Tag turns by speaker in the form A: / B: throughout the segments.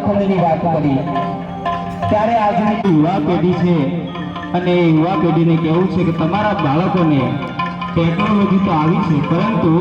A: બાળપણની વાત કરી ત્યારે આજની
B: યુવા પેઢી છે અને યુવા પેઢીને કહેવું છે કે તમારા બાળકોને ટેકનોલોજી તો આવી છે, પરંતુ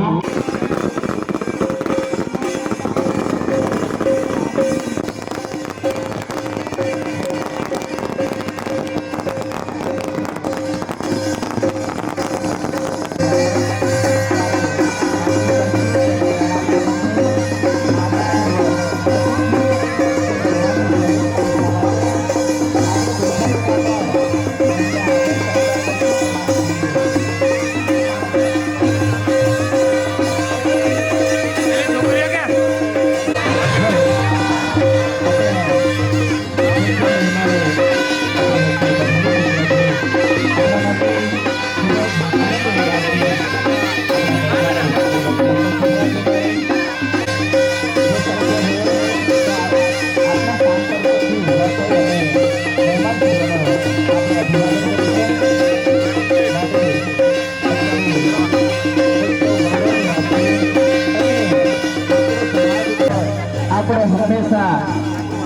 A: હંમેશા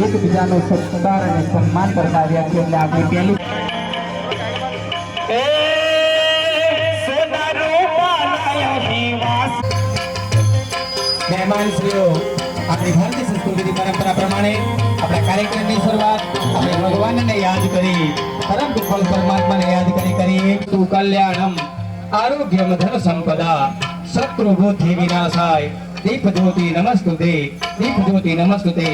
A: એકબીજાનો સત્કાર અને સન્માન કરતા આવ્યા છીએ એટલે આપણે પહેલું મહેમાનશ્રીઓ આપણી ભારતીય સંસ્કૃતિની પરંપરા પ્રમાણે આપણા કાર્યક્રમની શરૂઆત આપણે ભગવાનને યાદ કરી પરમ કૃપાળુ પરમાત્માને યાદ કરી તું કલ્યાણમ આરોગ્યમ ધન સંપદા શત્રુ બુદ્ધિ વિનાશાય દીપ જ્યોતિ નમસ્તુતે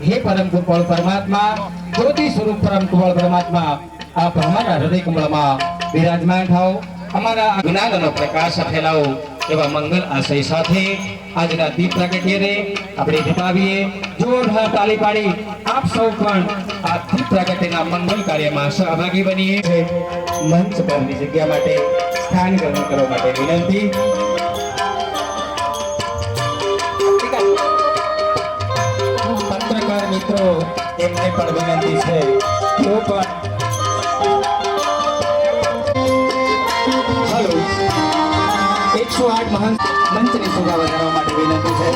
A: હે પરમ કૃપાળુ પરમાત્મા જ્યોતિ સ્વરૂપ પરમ કૃપાળુ પરમાત્મા આપ અમારા હૃદય કમળમાં બિરાજમાન થાઓ, અમારા જ્ઞાનનો પ્રકાશ ફેલાવો એવા મંગલ આશય સાથે આજના દીપ પ્રાગટ્યને આપણે દીપાવીએ. જોરદાર તાળી પાડી આપ સૌ પણ આ દીપ પ્રાગટ્યના મંગલ કાર્યમાં સહભાગી બનીએ. મંચ પરની જગ્યા માટે સ્થાન ગ્રહણ કરવા માટે વિનંતી. પત્રકાર મિત્રો એમને પણ વિનંતી છે તેઓ પણ હલો 108 મહાન મંચની શોભા વધારવા માટે વિનંતી છે.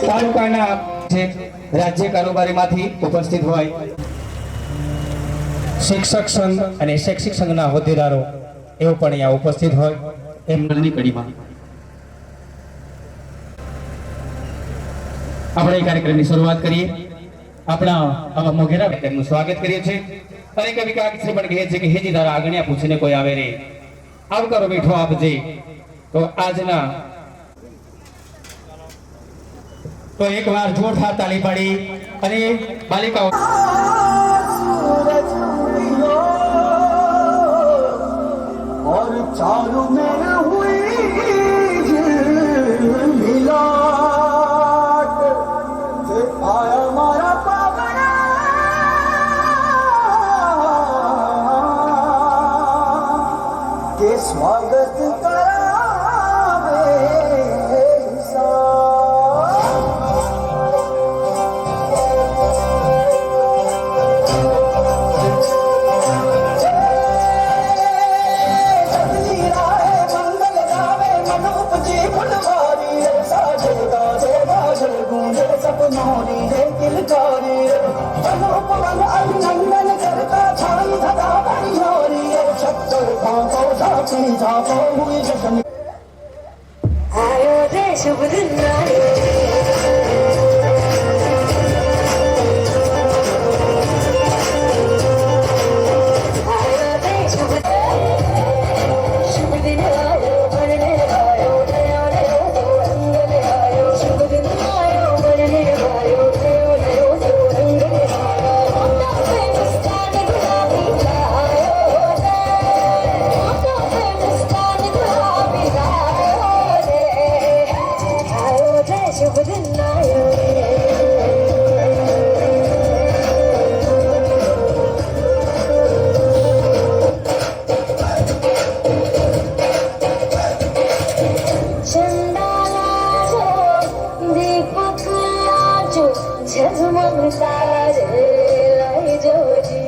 A: તાલુકાના રાજ્ય કારોબારીમાંથી ઉપસ્થિત હોય શિક્ષક સંઘ અને શૈક્ષિક સંઘના હોદ્દેદારો એઓ પણ અહીંયા ઉપસ્થિત હોય એમની કડીમાં આપણે કાર્યક્રમની શરૂઆત કરીએ. આપણા આવા મોઘેરા તેમનું સ્વાગત કરીએ છીએ અને કવિ કાકશ્રી પણ કહે છે કે હેજી તારા આગણ્યા પૂછીને કોઈ આવે રે, આવકારો બેઠો આપજે. તો આજના તો એકવાર જોરદાર તાળી પાડી અને બાલિકાઓ और चारों में हुई मिलाट से आया मारा पावना के स्वागत करावे
C: आयो रे शुभ दिन आयो रे शुभ दिन आयो भरने आयो नया नया रंग ले आयो. शुभ दिन आयो भरने आयो नया नया रंग ले आयो. मोटा पे मुस्कान गुलाबी आयो रे, मोटा पे मुस्कान गुलाबी आयो रे शुभ दिन आयो रे. झगमग तारे लाई जोजी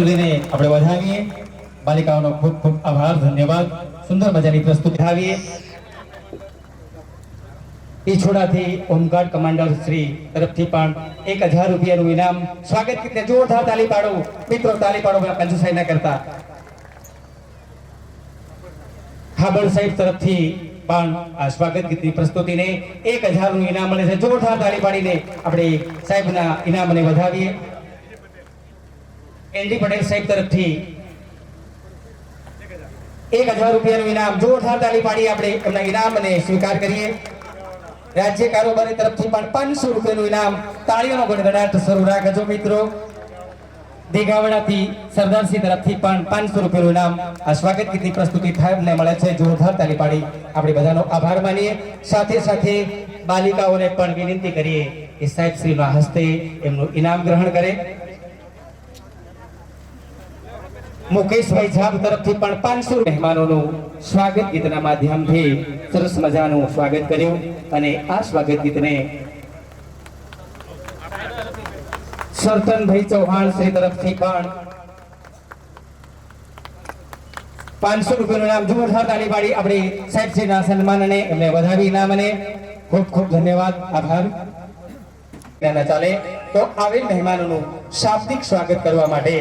A: પ્રસ્તુતિને આપણે વધાવીએ. બાલિકાઓનો ખૂબ ખૂબ આભાર, ધન્યવાદ. સુંદર મજાની પ્રસ્તુતિ આવીએ. ઈછોડાથી હોમગાર્ડ કમાન્ડર શ્રી તરફથી પણ 1000 રૂપિયાનું ઇનામ. સ્વાગત કીતે જોરદાર તાલી પાડો મિત્રો, તાલી પાડો, કંજુસાઈ ના કરતા. ખાબડ સાહેબ તરફથી પણ આ સ્વાગત ગીતની પ્રસ્તુતિને 1000 નું ઇનામ મળે છે. જોરદાર તાળી પાડીને આપણે સાહેબના ઇનામને વધાવીએ. એલડી પટેલ સાહેબ તરફથી 1000 રૂપિયાનું ઇનામ. જોરદાર તાળી પાડી આપણે એમના ઇનામને સ્વીકાર કરીએ. રાજ્ય કારોબારી તરફથી પણ 500 રૂપિયાનું ઇનામ. તાળીઓનો ગણગણાટ શરૂ રાખજો મિત્રો. દેગાવડાથી સરદારસિંહ તરફથી પણ 500 રૂપિયાનું ઇનામ આ સ્વાગત ગીતની પ્રસ્તુતિ થાયને મળે છે. જોરદાર તાળી પાડી આપણે બધાનો આભાર માનીએ. સાથે સાથે બાલિકાઓને પણ વિનંતી કરીએ કે સાહેબ શ્રીના હસ્તે એમનું ઇનામ ગ્રહણ કરે. મુકેશભાઈ ઝાબ તરફથી પણ 500 મહેમાનોનું સ્વાગત ગીતના માધ્યમથી સરસ મજાનું સ્વાગત કર્યું અને આ સ્વાગત ગીતને સરતનભાઈ ચૌહાણ શ્રી તરફથી પણ 500 રૂપિયાનું ઇનામ. જોરદાર તાળી પાડી આપણે સાહેબ શ્રીના સન્માનને એમને વધાવી ઇનામને ખૂબ ખૂબ ધન્યવાદ, આભાર. ના ચાલે તો આવેલ મહેમાનોનું શાબ્દિક સ્વાગત કરવા માટે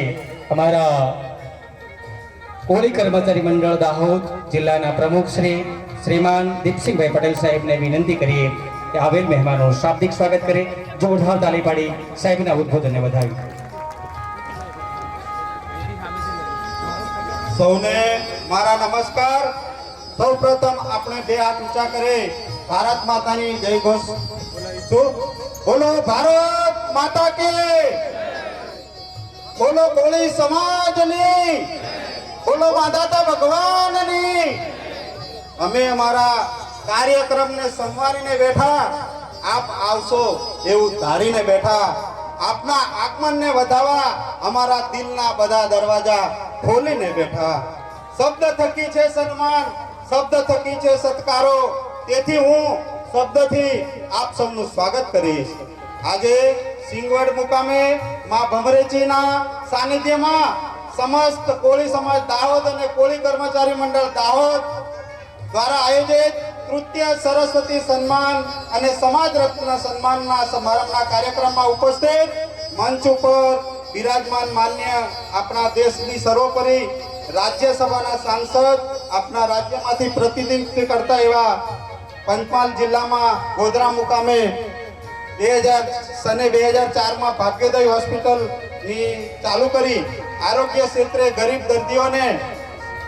A: અમારા કોળી કર્મચારી મંડળ દાહોદ જિલ્લાના પ્રમુખ શ્રીમાન દીપસિંહભાઈ પટેલ સાહેબને વિનંતી કરીએ કે આવેલ મહેમાનોનું શાબ્દિક સ્વાગત કરે. જોરદાર તાળી પાડી સાહેબના ઉદ્બોધનને વધાવી.
D: સૌને મારા નમસ્કાર. સૌપ્રથમ આપણે બે હાથ ઊંચા કરે ભારત માતાની જય ઘોષ બોલાવીશું. બોલો ભારત માતા કી, બોલો કોળી સમાજની, બોલો માતા ભગવાનની. અમે અમારા કાર્યક્રમને સંવારીને બેઠા, આપ આવશો એવું ધારીને બેઠા. આપના આગમનને વધાવવા અમારા દિલના બધા દરવાજા ખોલીને બેઠા. શબ્દ થકી છે સન્માન, શબ્દ થકી છે સત્કારો, તેથી હું શબ્દથી આપ સૌનું સ્વાગત કરીશ. આજે સિંગવડ મુકામે માં ભમરેજીના સાનિધ્યમાં સમસ્ત કોળી સમાજ દાહોદ અને કોળી કર્મચારી મંડળ દાહોદ દ્વારા આયોજિત તૃતીય સરસ્વતી સન્માન અને સમાજ રત્ન સન્માનના સમારંભના કાર્યક્રમમાં ઉપસ્થિત મંચ ઉપર બિરાજમાન માન્ય આપણા દેશની સર્વોપરી રાજ્યસભાના સાંસદ, આપણા રાજ્યમાંથી પ્રતિનિધિત્વ કરતા એવા પંચમહાલ જિલ્લામાં ગોધરા મુકામે 2004માં ભાગ્યોદય હોસ્પિટલની ચાલુ કરી આરોગ્ય ક્ષેત્રે ગરીબ દર્દીઓને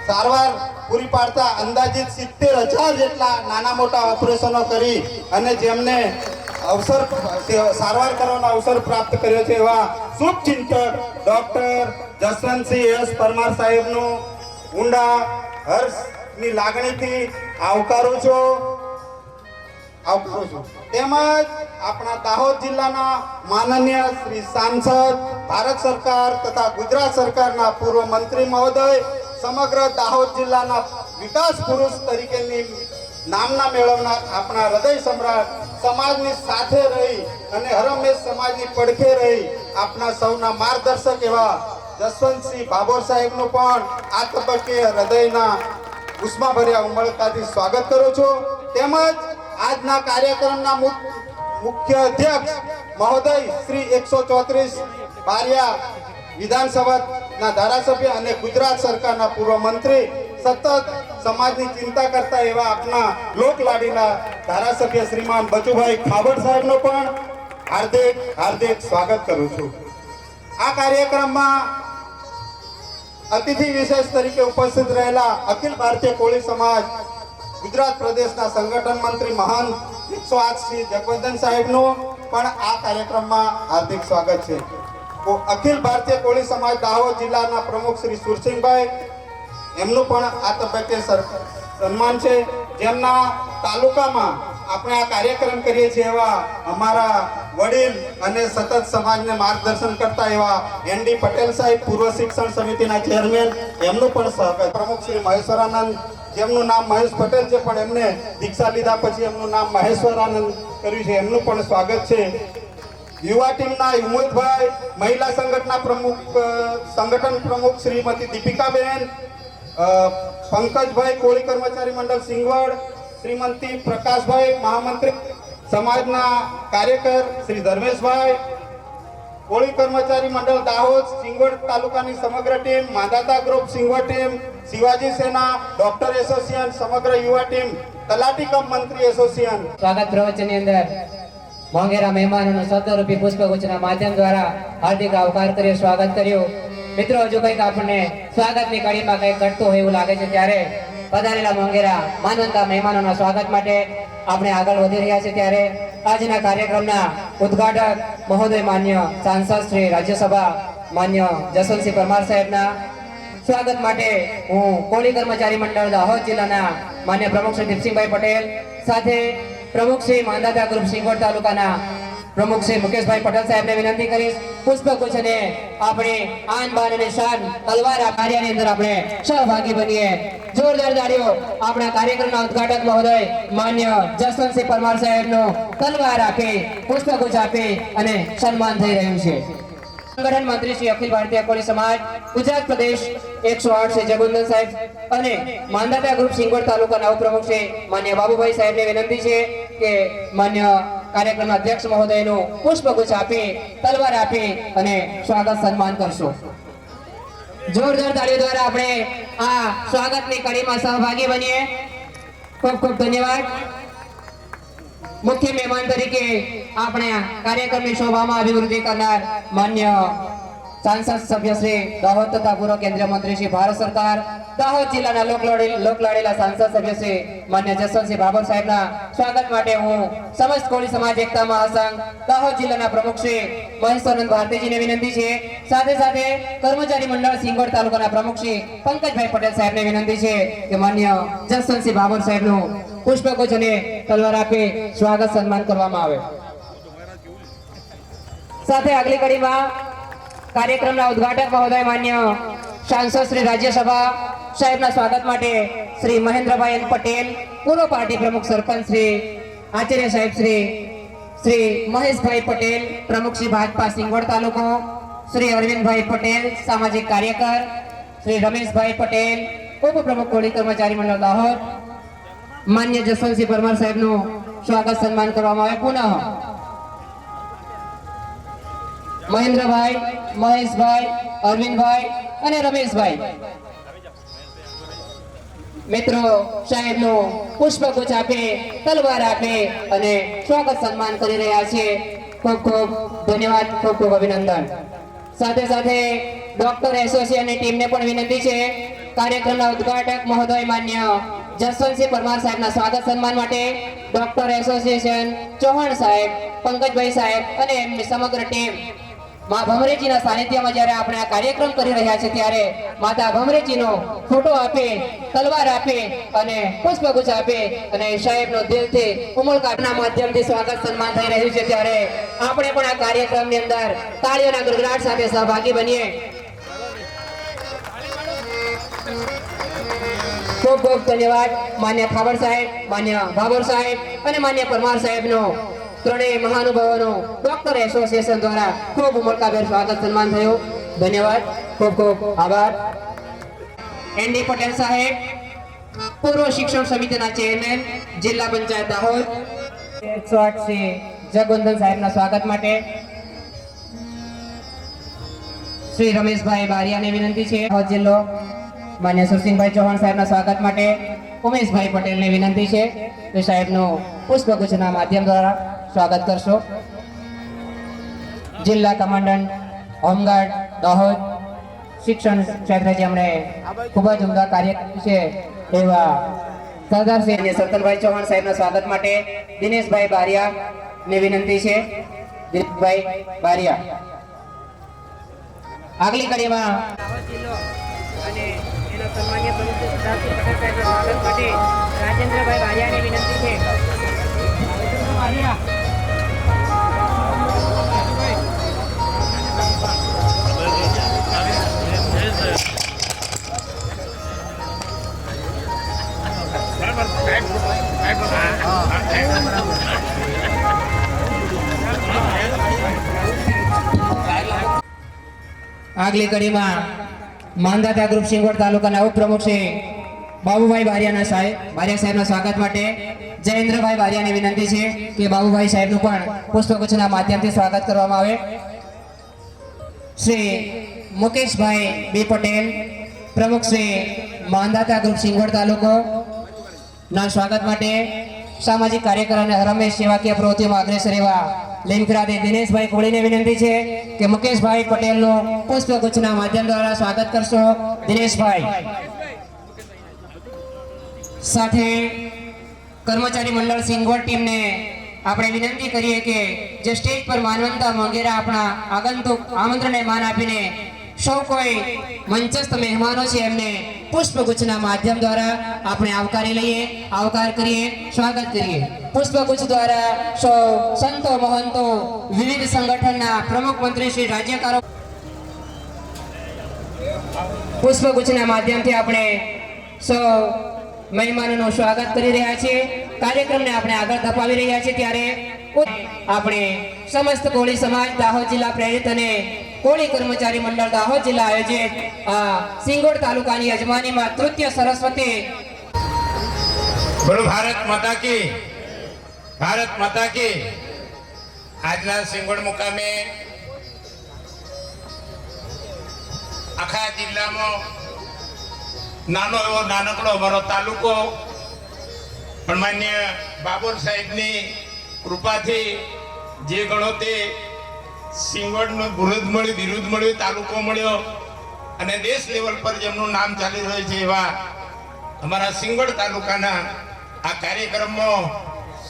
D: સારવાર પૂરી પાડતા અંદાજિત 70,000 જેટલા નાના મોટા ઓપરેશનો કરી અને જેમને સારવાર કરવાનો અવસર પ્રાપ્ત કર્યો છે એવા શુભચિંતક ડોક્ટર જસવંતસિંહ એસ પરમાર સાહેબનું ઊંડા હર્ષની લાગણીથી આવકારું છું. તેમજ આપણા દાહોદ જિલ્લાના માનનીય શ્રી સાંસદ, ભારત સરકાર તથા ગુજરાત સરકારના પૂર્વ મંત્રી મહોદય, સમગ્ર દાહોદ જિલ્લાના વિકાસ પુરુષ તરીકેની નામના મેળવનાર આપણા હૃદય સમ્રાટ, સમાજની સાથે રહી અને હરમેશ સમાજની પડખે રહી આપણા સૌના માર્ગદર્શક એવા જસવંતસિંહ ભાભોર સાહેબનું પણ આ તબક્કે હૃદયના ઉષ્માભર્યા ઉમળકાથી સ્વાગત કરું છું. તેમજ આજના કાર્યક્રમના મુખ્ય અધ્યક્ષ મહોદય શ્રી 134 બારિયા વિધાનસભાના ધારાસભ્ય અને ગુજરાત સરકારના પૂર્વ મંત્રી, સતત સમાજની ચિંતા કરતા એવા આપના લોકલાડીલા ધારાસભ્ય શ્રીમાન બચુભાઈ ખાબડ સાહેબનો પણ હાર્દિક હાર્દિક સ્વાગત કરું છું. આ કાર્યક્રમમાં અતિથિ વિશેષ તરીકે ઉપસ્થિત રહેલા અખિલ ભારતીય કોળી સમાજ ગુજરાત પ્રદેશના સંગઠન મંત્રી મહાન 108 શ્રી જગવર્ધન સાહેબનું પણ આ કાર્યક્રમમાં હાર્દિક સ્વાગત છે. અખિલ ભારતીય કોળી સમાજ દાહોદ જિલ્લાના પ્રમુખ શ્રી સુરસિંહભાઈ, એમનું પણ આ તબક્કે સન્માન છે. જેમના તાલુકામાં આપણે આ કાર્યક્રમ કરીએ છીએ એવા અમારા વડીલ અને સતત સમાજને માર્ગદર્શન કરતા એવા એનડી પટેલ સાહેબ, પૂર્વ શિક્ષણ સમિતિના ચેરમેન, એમનું પણ સ્વાગત. પ્રમુખ શ્રી મહેશ્વરાનંદ, જેમનું નામ મહેશ પટેલ છે પણ એમને દીક્ષા લીધા પછી એમનું નામ મહેશ્વરાનંદ કર્યું છે, એમનું પણ સ્વાગત છે. યુવા ટીમના હિંમતભાઈ, મહિલા સંગઠન પ્રમુખ શ્રીમતી દીપિકાબેન, પંકજભાઈ કોળી કર્મચારી મંડળ સિંગવડ, શ્રીમતી પ્રકાશભાઈ મહામંત્રી સમાજના કાર્યકર શ્રી ધર્મેશભાઈ, કોળી કર્મચારી મંડળ દાહોદ સિંગવડ તાલુકાની સમગ્ર ટીમ, માંધાતા ગ્રુપ સિંગવડ ટીમ, શિવાજી સેના, ડોક્ટર એસોસિએશન, સમગ્ર યુવા ટીમ, તલાટી કમ મંત્રી એસોસિએશન.
E: સ્વાગત પ્રવચનની અંદર મોંઘેરા મહેમાનોનો શબ્દરૂપી પુષ્પગુચ્છના માધ્યમ દ્વારા હાર્દિક આવકાર કર્યો, સ્વાગત કર્યું. મિત્રો, હજુ કંઈક આપણને સ્વાગતની કડીમાં કંઈક ઘટતું હોય એવું લાગે છે, ત્યારે પધારેલા મોંઘેરા માનવંતા મહેમાનોના સ્વાગત માટે આપણે આગળ વધી રહ્યા છે. ત્યારે આજના કાર્યક્રમના ઉદ્ઘાટક મહોદય માન્ય સાંસદ શ્રી રાજ્યસભા માન્ય જસવંતસિંહ પરમાર સાહેબના સ્વાગત માટે હું કોળી કર્મચારી મંડળ દાહોદ જિલ્લાના માન્ય પ્રમુખ શ્રી દીપસિંહભાઈ પટેલ સાથે પ્રમુખ શ્રી માંધાતા ગ્રુપ સિંગવડ તાલુકાના પ્રમુખ શ્રી મુકેશભાઈ પટેલ સાહેબને વિનંતી કરીશ, પુષ્પગુચ્છને આપણે આન બાન અને શાન તલવાર આ કાર્યની અંદર આપણે સહભાગી બનીએ. જોરદાર તાળીઓ આપણા કાર્યક્રમના ઉદ્ઘાટક મહોદય માન્ય જસવંતસિંહ પરમાર સાહેબનું તલવાર આપી, પુષ્પગુચ્છ આપી અને સન્માન થઈ રહ્યું છે. સંગઠન મંત્રી શ્રી અખિલ ભારતીય કોળી સમાજ ગુજરાત પ્રદેશ 108 શ્રી જગુંદન સાહેબ અને માંધાતા ગ્રુપ સિંગવડ તાલુકાના ઉપપ્રમુખ શ્રી માન્ય બાબુભાઈ સાહેબને વિનંતી છે કે માન્ય કાર્યક્રમના અધ્યક્ષ મહોદયનું પુષ્પગુચ્છ આપી, તલવાર આપી અને સ્વાગત સન્માન કરશો. જોરદાર તાળીઓ દ્વારા આપણે આ સ્વાગતની કડીમાં સહભાગી બનીએ. ખૂબ ખૂબ ધન્યવાદ. મુખ્ય મહેમાન તરીકે આપણે કાર્યક્રમની શોભામાં અભિવૃદ્ધિ કરનાર માન્ય સાંસદ સભ્ય શ્રી દાહોદ તથા પૂર્વ કેન્દ્રીય મંત્રી શ્રી ભારત સરકાર દાહોદ જિલ્લાના લોકલાડીલા સાંસદ સભ્ય શ્રી માન્ય જસવંતસિંહ ભાભોર સાહેબના સ્વાગત માટે હું સમસ્ત કોળી સમાજ એકતા મહાસંઘ દાહોદ જિલ્લાના પ્રમુખ શ્રી મહેશ્વરનંદ ભારતીજીને વિનંતી છે. સાથે સાથે કર્મચારી મંડળ સિંગવડ તાલુકાના પ્રમુખ શ્રી પંકજભાઈ પટેલ સાહેબને વિનંતી છે કે માન્ય જસવંતસિંહ ભાભોર સાહેબનું પુષ્પગુચ્છ અને તલવાર આપી સ્વાગત સન્માન કરવામાં આવે. સાથે આગલી કડીમાં કાર્યક્રમના ઉદ્ઘાટક મહોદય માન્ય સાંસદ શ્રી રાજ્યસભા સાહેબના સ્વાગત માટે શ્રી મહેન્દ્રભાઈ એન પટેલ, પૂર્વ પાર્ટી પ્રમુખ સરપંચ શ્રી આચાર્ય સાહેબ શ્રી મહેશભાઈ પટેલ, પ્રમુખ શ્રી ભાજપા સિંગવડ તાલુકો, શ્રી અરવિંદભાઈ પટેલ સામાજિક કાર્યકર, શ્રી રમેશભાઈ પટેલ ઉપપ્રમુખ કોળી કર્મચારી મંડળ દાહોદ, માન્ય જસવંતસિંહ પરમાર સાહેબનું સ્વાગત સન્માન કરવામાં આવે. પુનઃ મહેન્દ્રભાઈ, મહેશભાઈ, અરવિંદભાઈ અને રમેશભાઈ મિત્રો સાહેબનું પુષ્પગુચ્છ આપે, તલવાર આપે અને સ્વાગત સન્માન કરી રહ્યા છે. ખૂબ ખૂબ ધન્યવાદ, ખૂબ ખૂબ અભિનંદન. સાથે સાથે ડોક્ટર એસોસિએશનની ટીમને પણ વિનંતી છે કાર્યક્રમના ઉદ્ઘાટક મહોદય માન્ય જસવંતસિંહ પરમાર સાહેબના સ્વાગત સન્માન માટે ડોક્ટર એસોસિએશન ચૌહાણ સાહેબ, પંકજભાઈ સાહેબ અને એમની સમગ્ર ટીમ મા ભમરેજીના સાનિધ્યમાં જ્યારે આપણે આ કાર્યક્રમ કરી રહ્યા છે ત્યારે માતા ભમરેજીનો ફોટો આપે, તલવાર આપે અને પુષ્પગુચ્છ આપે અને સાહેબનો દિલથી ઉમળકાના માધ્યમથી સ્વાગત સન્માન થઈ રહ્યું છે. ત્યારે આપણે પણ આ કાર્યક્રમની અંદર તાળીઓના ગડગડાટ સાથે સહભાગી બનીએ. ખૂબ ખૂબ ધન્યવાદ માન્ય ખાબર સાહેબ, માન્ય ભાભોર સાહેબ અને માન્ય પરમાર સાહેબનો ત્રણેય મહાનુભાવોનો ડોક્ટર એસોસિએશન દ્વારા ખૂબ ઉમળકાભેર સ્વાગત સન્માન થયું. ધન્યવાદ, ખૂબ ખૂબ આભાર. એનડી પટેલ સાહેબ, પૂર્વ શિક્ષણ સમિતિના ચેરમેન, જિલ્લા પંચાયત દાહોદ, 108 શ્રી જગવંદન સાહેબના સ્વાગત માટે શ્રી રમેશભાઈ બારિયાને વિનંતી છે. દાહોદ જિલ્લો માન્ય સુરસિંહભાઈ ચૌહાણ સાહેબના સ્વાગત માટે ઉમેશભાઈ પટેલને વિનંતી છે કે સાહેબનું પુષ્પગુચ્છના માધ્યમ દ્વારા સ્વાગત કરશો. જિલ્લા કમાન્ડન્ટ હોમગાર્ડ દાહોદ, શિક્ષણ ક્ષેત્રે જેમણે ખૂબ જ ઉમદા કાર્ય કર્યું છે એવા સરદાર શ્રી સરતનભાઈ ચૌહાણ સાહેબના સ્વાગત માટે દિનેશભાઈ બારિયાને વિનંતી છે. દિનેશભાઈ બારિયા આગલી કડીમાં અને એના સન્માનીય પ્રમુખ સરદારસિંહ પટેલ સાહેબના સ્વાગત માટે રાજેન્દ્રભાઈ બારિયાને વિનંતી છે. આગલી કડીમાં માંધાતા ગ્રુપ સિંગવડ તાલુકાના ઉપપ્રમુખ શ્રી બાબુભાઈ બારિયા સાહેબના સ્વાગત માટે જયેન્દ્રભાઈ બારિયાની વિનંતી છે કે બાબુભાઈ સાહેબનું પણ પુષ્પગુચ્છના માધ્યમથી સ્વાગત કરવામાં આવે. શ્રી મુકેશભાઈ બી પટેલ પ્રમુખ શ્રી માંધાતા ગ્રુપ સિંગવડ તાલુકો ના સ્વાગત માટે સામાજિક કાર્યકર અને હરમેશ સેવાકીય પ્રવૃત્તિઓમાં અગ્રેસર એવા લીમખરાથી દિનેશભાઈ કોળીને વિનંતી છે કે મુકેશભાઈ પટેલનું પુષ્પગુચ્છના માધ્યમ દ્વારા સ્વાગત કરશો. દિનેશભાઈ સાથે કર્મચારી મંડળ સિંગવડ ટીમને આપણે વિનંતી કરીએ કે જે સ્ટેજ પર માનવંતા મોંઘેરા આપણા આગંતુક આમંત્રણને માન આપીને સૌ કોઈ મંચસ્થ મહેમાનો છે એમને પુષ્પગુચ્છના માધ્યમ દ્વારા આપણે આવકાર કરીએ, સ્વાગત કરીએ. પુષ્પગુચ્છ દ્વારા સૌ સંતો મહંતો વિવિધ સંગઠનના પ્રમુખ મંત્રી શ્રી રાજ્યકારો પુષ્પગુચ્છના માધ્યમથી આપણે સૌ મહેમાનોનું સ્વાગત કરી રહ્યા છીએ. કાર્યક્રમને આપણે આગળ ધપાવી રહ્યા છીએ ત્યારે આપણે સમસ્ત કોળી સમાજ દાહોદ જિલ્લા પ્રેરિત અને કોળી કર્મચારી મંડળ દાહોદ જિલ્લા આયોજિત આ સિંગવડ તાલુકાની યજમાનીમાં તૃતીય સરસ્વતી
F: બોલો ભારત માતા કી. આજના સિંગવડ મુકામે આખા જિલ્લામાં નાનકડો અમારો તાલુકો પણ માન્ય બાબર સાહેબની કૃપાથી જે ગણો તે સિંગવડનો બિરુદ મળ્યું, તાલુકો મળ્યો અને દેશ લેવલ પર જેમનું નામ ચાલી રહ્યું છે એવા અમારા સિંગવડ તાલુકાના આ કાર્યક્રમમાં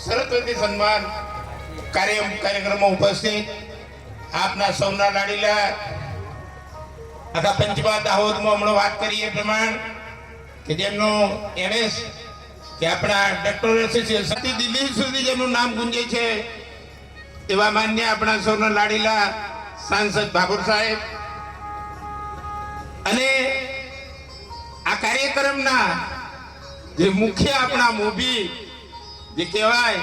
F: સરસ્વતી સન્માન કાર્યક્રમમાં ઉપસ્થિત આપના સૌના લાડીલા આખા પંચમહાલ દાહોદમાં હમણાં વાત કરીએ પ્રમાણે કે જેમનું એમએસ કે આપણા ડોક્ટર દિલ્હી સુધી જેમનું નામ ગુંજે છે એવા માન્ય આપણા સૌના લાડીલા સાંસદ બાબુર સાહેબ અને આ કાર્યક્રમના જે મુખ્ય આપણા મોભી જે કહેવાય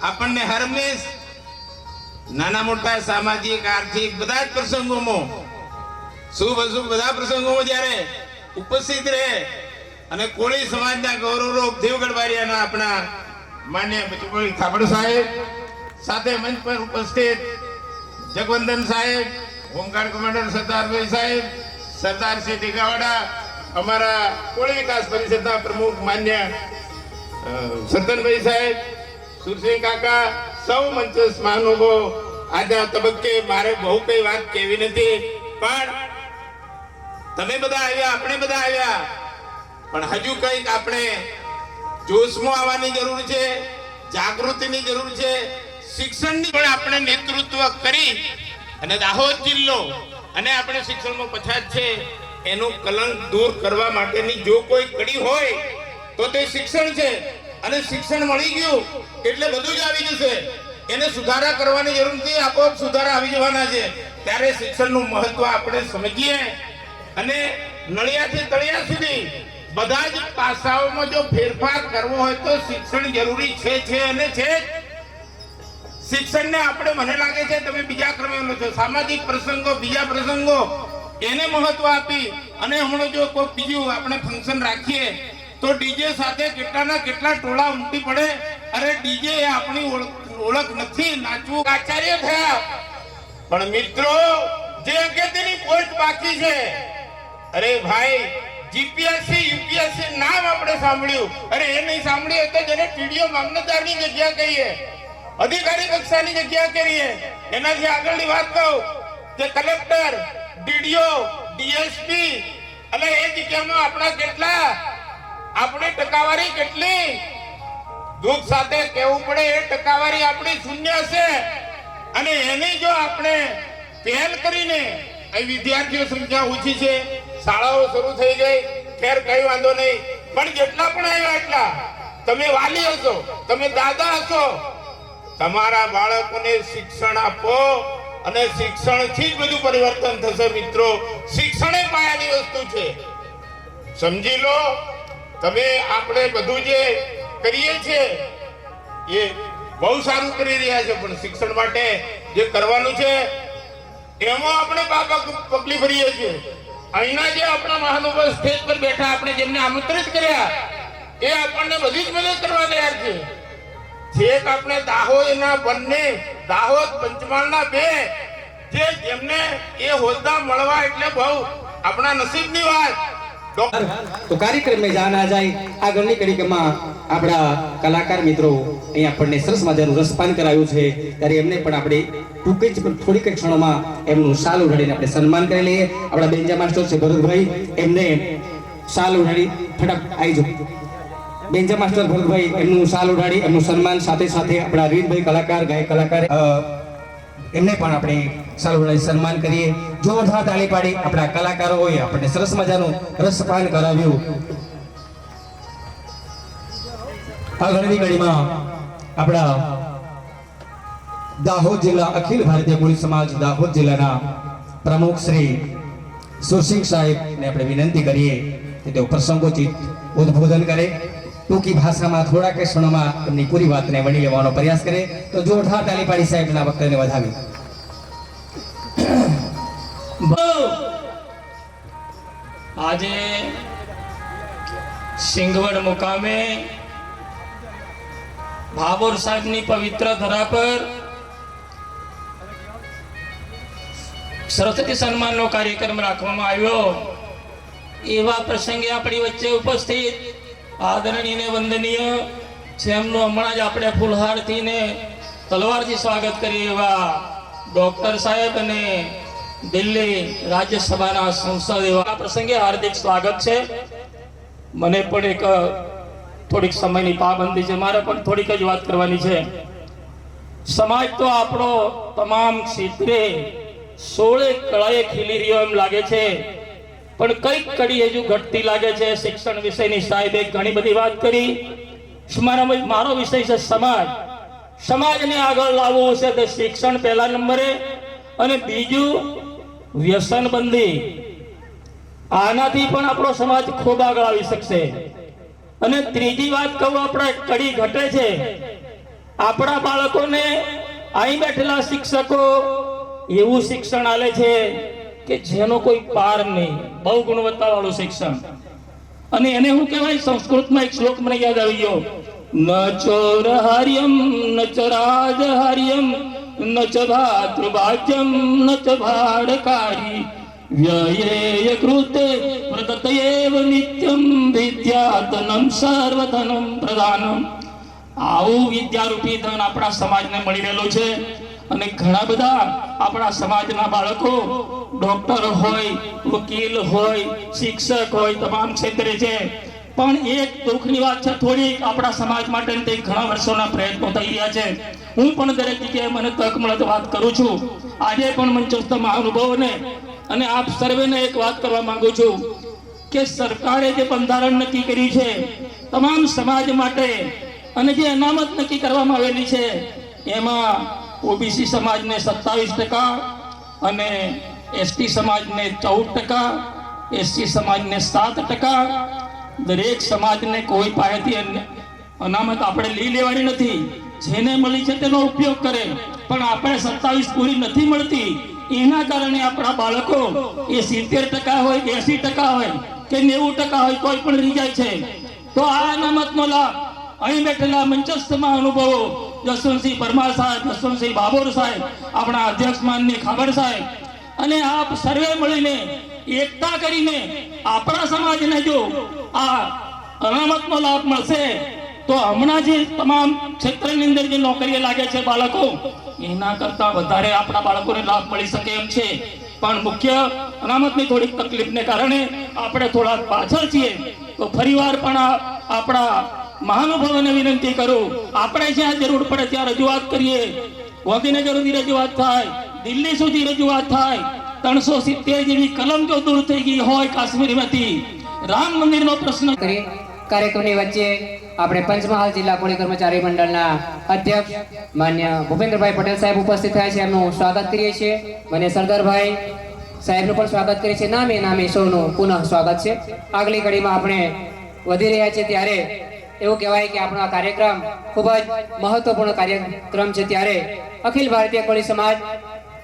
F: આપણને હરમેશ નાના મોટા સામાજિક આર્થિક બધા જ પ્રસંગોમાં શુભ અશુભ બધા પ્રસંગોમાં જ્યારે ઉપસ્થિત રહે અને કોળી સમાજના ગૌરવરૂપ દેવગઢ બારિયાના આપણા માન્ય બચુભાઈ થાપડ સાહેબ સાથે મંચ પર ઉપસ્થિત જગવંદન સાહેબ, હોમગાર્ડ કમાન્ડર સરદારભાઈ સાહેબ, સરદાર શ્રી ટીકાવાડા, અમારા કોળી વિકાસ પરિષદના પ્રમુખ માન્ય સરદારભાઈ સાહેબ, સુરસિંહ કાકા, સૌ મંચસ્થ મહાનુભવો. આજના તબક્કે મારે બહુ કઈ વાત કહેવી નથી, પણ તમે બધા આવ્યા, આપણે બધા આવ્યા, પણ હજુ કંઈક આપણે જોશમાં આવવાની જરૂર છે, જાગૃતિની જરૂર છે, શિક્ષણની પણ આપણે નેતૃત્વ કરી અને દાહોદ જિલ્લો અને આપણે શિક્ષણમાં પછાત છે એનું કલંક દૂર કરવા માટેની જો કોઈ કડી હોય તો તે શિક્ષણ છે. અને શિક્ષણ મળી ગયું એટલે બધું જ આવી જશે. એને સુધારા કરવાની જરૂર નથી, આપોઆપ સુધારા આવી જવાના છે. ત્યારે શિક્ષણનું મહત્વ આપણે સમજીએ અને નળિયાથી તળિયા સુધી બધા જ પાસાઓમાં જો ફેરફાર કરવો હોય તો શિક્ષણ જરૂરી છે અને છે. શિક્ષણને આપણે મને લાગે છે તમે બીજા ક્રમે લો છો, સામાજિક પ્રસંગો બીજા પ્રસંગો એને મહત્વ આપી અને હમણાં જો કોઈ બીજું આપણે ફંક્શન રાખીએ તો ડીજે સાથે કેટલા ટોળા ઉમટી પડે. અરે ડીજે એ આપણી ઓળખ નથી, નાચવું આચાર્ય થયા. પણ મિત્રો જે અગત્યની પોસ્ટ બાકી છે, અરે ભાઈ જીપીએસસી યુપીએસસી નામ આપણે સાંભળ્યું, અરે એ નહીં સાંભળ્યું તો જેને ટીડીઓ મામલતદારની જગ્યા કહીએ, અધિકારી કક્ષાની જગ્યા કરીએ, એનાથી આગળની વાત કહું કે કલેક્ટર, ડીડીઓ, ડીએસપી અને એ જગ્યામાં આપણા કેટલા, આપણે ટકાવારી કેટલી, દુઃખ સાથે કહેવું પડે એ ટકાવારી આપણી શૂન્ય છે. અને એની જો આપણે પહેલ કરીને અહીં વિદ્યાર્થીઓ સંખ્યા ઓછી છે, શાળાઓ શરૂ થઈ ગઈ, ખેર કઈ વાંધો નહીં, પણ જેટલા પણ આવ્યા એટલા તમે વાલી હશો, તમે દાદા હશો, તમારા બાળકોને શિક્ષણ આપો અને શિક્ષણથી જ બધું પરિવર્તન થશે. મિત્રો શિક્ષણ એ પાયાની વસ્તુ છે, સમજી લો. તમે આપણે બધું જે કરીએ છીએ એ બહુ સારું કરી રહ્યા છે, પણ શિક્ષણ માટે જે કરવાનું છે એમાં આપણે બાપા પગલી ભરીએ છીએ. અહીંના જે આપણા મહાનુભાવ સ્ટેજ પર બેઠા આપણે જેમને આમંત્રિત કર્યા એ આપણને બધી જ મદદ કરવા તૈયાર છે. છેક આપણે દાહોદના બંને દાહોદ પંચમહાલના બે જે જેમને એ હોદ્દા મળવા એટલે બહુ આપણા નસીબની વાત.
A: તો કાર્યક્રમ में जाना जाए આગળની કડીમાં આપણા કલાકાર મિત્રો અહીં આપણને સરસ મજાનું રસપાન કરાવ્યું છે ત્યારે એમને પણ આપણે ટૂંક જ થોડીક ક્ષણોમાં એમનું શાલ ઉડાડીને આપણે સન્માન કરી લઈએ. આપણા બેન્જા માસ્ટર છે ભરતભાઈ, એમને શાલ ઉડાડી ફટાફટ આવી જાઓ. બેન્જા માસ્ટર ભરતભાઈ એમનું શાલ ઉડાડી એમનું સન્માન સાથે સાથે આપણા રીતભાઈ કલાકાર ગાયક કલાકાર એમને પણ આપણે શાલ ઉડાડી સન્માન કરીએ. જોરદાર તાળી પાડી આપણા કલાકારોએ આપણને સરસ મજાનું રસપાન કરાવ્યું. આગળની કડીમાં આપણા દાહોદ જિલ્લા અખિલ ભારતીય કોળી સમાજ દાહોદ જિલ્લાના પ્રમુખ શ્રી સુરસિંહ સાહેબને આપણે વિનંતી કરીએ કે તેઓ પ્રસંગોચિત ઉદ્બોધન કરે. ટૂંકી ભાષામાં થોડાક ક્ષણોમાં એમની પૂરી વાતને વણી લેવાનો પ્રયાસ કરે. તો જોરદાર તાળી પાડી સાહેબના વક્તવ્યને વધાવી.
G: આજે સિંગવડ મુકામે ભાભોર સાહેબની પવિત્ર ધરા પર સરસ્વતી સન્માનનો કાર્યક્રમ રાખવામાં આવ્યો. એવા પ્રસંગે આપણી વચ્ચે ઉપસ્થિત આદરણીય ને વંદનીય જેમનું હમણાં જ આપણે ફૂલહારથી ને તલવારથી સ્વાગત કરીએ એવા ડોક્ટર સાહેબ અને દિલ્હી રાજ્યસભાના સંસદ એવા પ્રસંગે હાર્દિક સ્વાગત છે. મને પણ એક થોડીક સમયની પાબંદી છે, મારે પણ થોડીક જ વાત કરવાની છે. સમાજ તો આપણો તમામ ક્ષેત્રે 16 કળાએ ખીલી રહ્યો એમ લાગે છે, પણ કઈક કડી હજુ ઘટતી લાગે છે. શિક્ષણ વિષયની સાહેબે ઘણી બધી વાત કરી. મારો વિષય છે સમાજ. સમાજને આગળ લાવવું છે તો શિક્ષણ પહેલા નંબરે, અને બીજું વ્યસનબંધી. આનાથી પણ આપણો સમાજ ખૂબ આગળ આવી શકશે. અને ત્રીજી વાત કહું, આપણે કડી ઘટે છે. આપણા બાળકોને અહીં બેઠેલા શિક્ષકો એવું શિક્ષણ આલે છે કે જેનો કોઈ પાર નહીં, બહુ ગુણવત્તા વાળું શિક્ષણ. અને એને હું કહેવાય, સંસ્કૃતમાં એક શ્લોક મને યાદ આવી ગયો, ન ચોર હાર્યમ ન ચ રાજ હાર્યમ ન ચ ભાતૃભાજ્યમ ન ચ ભાડકારી વ્યયેય કૃતે પ્રદતયેવ નિત્યમ વિદ્યાધનમ સર્વધનમ પ્રદાનમ. આવું વિદ્યારૂપી ધન આપણા સમાજને મળી રહેલું છે. અને ઘણા બધા આપણા સમાજના બાળકો ડોક્ટર હોય, વકીલ હોય, શિક્ષક હોય, તમામ ક્ષેત્રે છે. પણ એક દુઃખની વાત છે થોડીક, આપણા સમાજ માટે તે ઘણા વર્ષોના પ્રયત્નો થઈ રહ્યા છે. હું પણ દરેક જગ્યાએ મને તક મળે તો વાત કરું છું. આજે પણ મંચસ્થ મહાનુભાવોને અને આપ સર્વેને એક વાત કરવા માંગુ છું કે સરકારે જે બંધારણ નક્કી કર્યું છે તમામ સમાજ માટે, અને જે અનામત નક્કી કરવામાં આવેલી છે એમાં ઓબીસી સમાજને 27% અને એસટી સમાજને 14%, એસસી સમાજને 7%. દરેક સમાજને કોઈ પાસેથી અનામત આપણે લઈ લેવાની નથી. જેને મળી છે તેનો ઉપયોગ કરે, પણ આપણે 27 પૂરી નથી મળતી. એના કારણે આપણા બાળકો એ 70% હોય, 80% હોય કે 90% હોય, કોઈ પણ રહી જાય છે. તો આ અનામતનો લાભ અહીં બેઠેલા મંચસ્થમાં અનુભવો જસવંતસિંહ પરમાર સાહેબ, જસવંતસિંહ બાબોર સાહેબ, આપણા અધ્યક્ષ માનની ખાબર સાહેબ અને આપ સર્વે મળીને એકતા કરીને આપણા સમાજને જો આ અનામતનો લાભ મળશે તો હમણાં જે તમામ ક્ષેત્રની અંદર જે નોકરીએ લાગે છે બાળકો, એના કરતા વધારે આપણા બાળકોને લાભ મળી શકે એમ છે. પણ મુખ્ય અનામતની થોડીક તકલીફને કારણે આપણે થોડા પાછળ છીએ. તો ફરીવાર પણ આપણા મહાનુભાવોને વિનંતી કરું, આપણે જ્યાં જરૂર પડે ત્યાં રજૂઆત કરીએ. ગાંધીનગર સુધી રજૂઆત થાય, દિલ્હી સુધી રજૂઆત થાય. 370 જેવી કલમ જો દૂર થઈ ગઈ હોય કાશ્મીરમાંથી, રામ મંદિરનો પ્રશ્ન
E: કરી કાર્યક્રમની વચ્ચે આપણે પંચમહાલ જિલ્લા કોળી કર્મચારી મંડળના અધ્યક્ષ માન્ય ભૂપેન્દ્રભાઈ પટેલ સાહેબ ઉપસ્થિત થયા છે. એમનું સ્વાગત કરીએ છીએ. મને સરદારભાઈ સાહેબનું પણ સ્વાગત કરીએ છીએ. નામે નામે સૌનું પુનઃ સ્વાગત છે. આગલી કડીમાં આપણે વધી રહ્યા છીએ ત્યારે એવું કહેવાય કે આપણો આ કાર્યક્રમ ખૂબ જ મહત્વપૂર્ણ કાર્યક્રમ છે. ત્યારે અખિલ ભારતીય કોળી સમાજ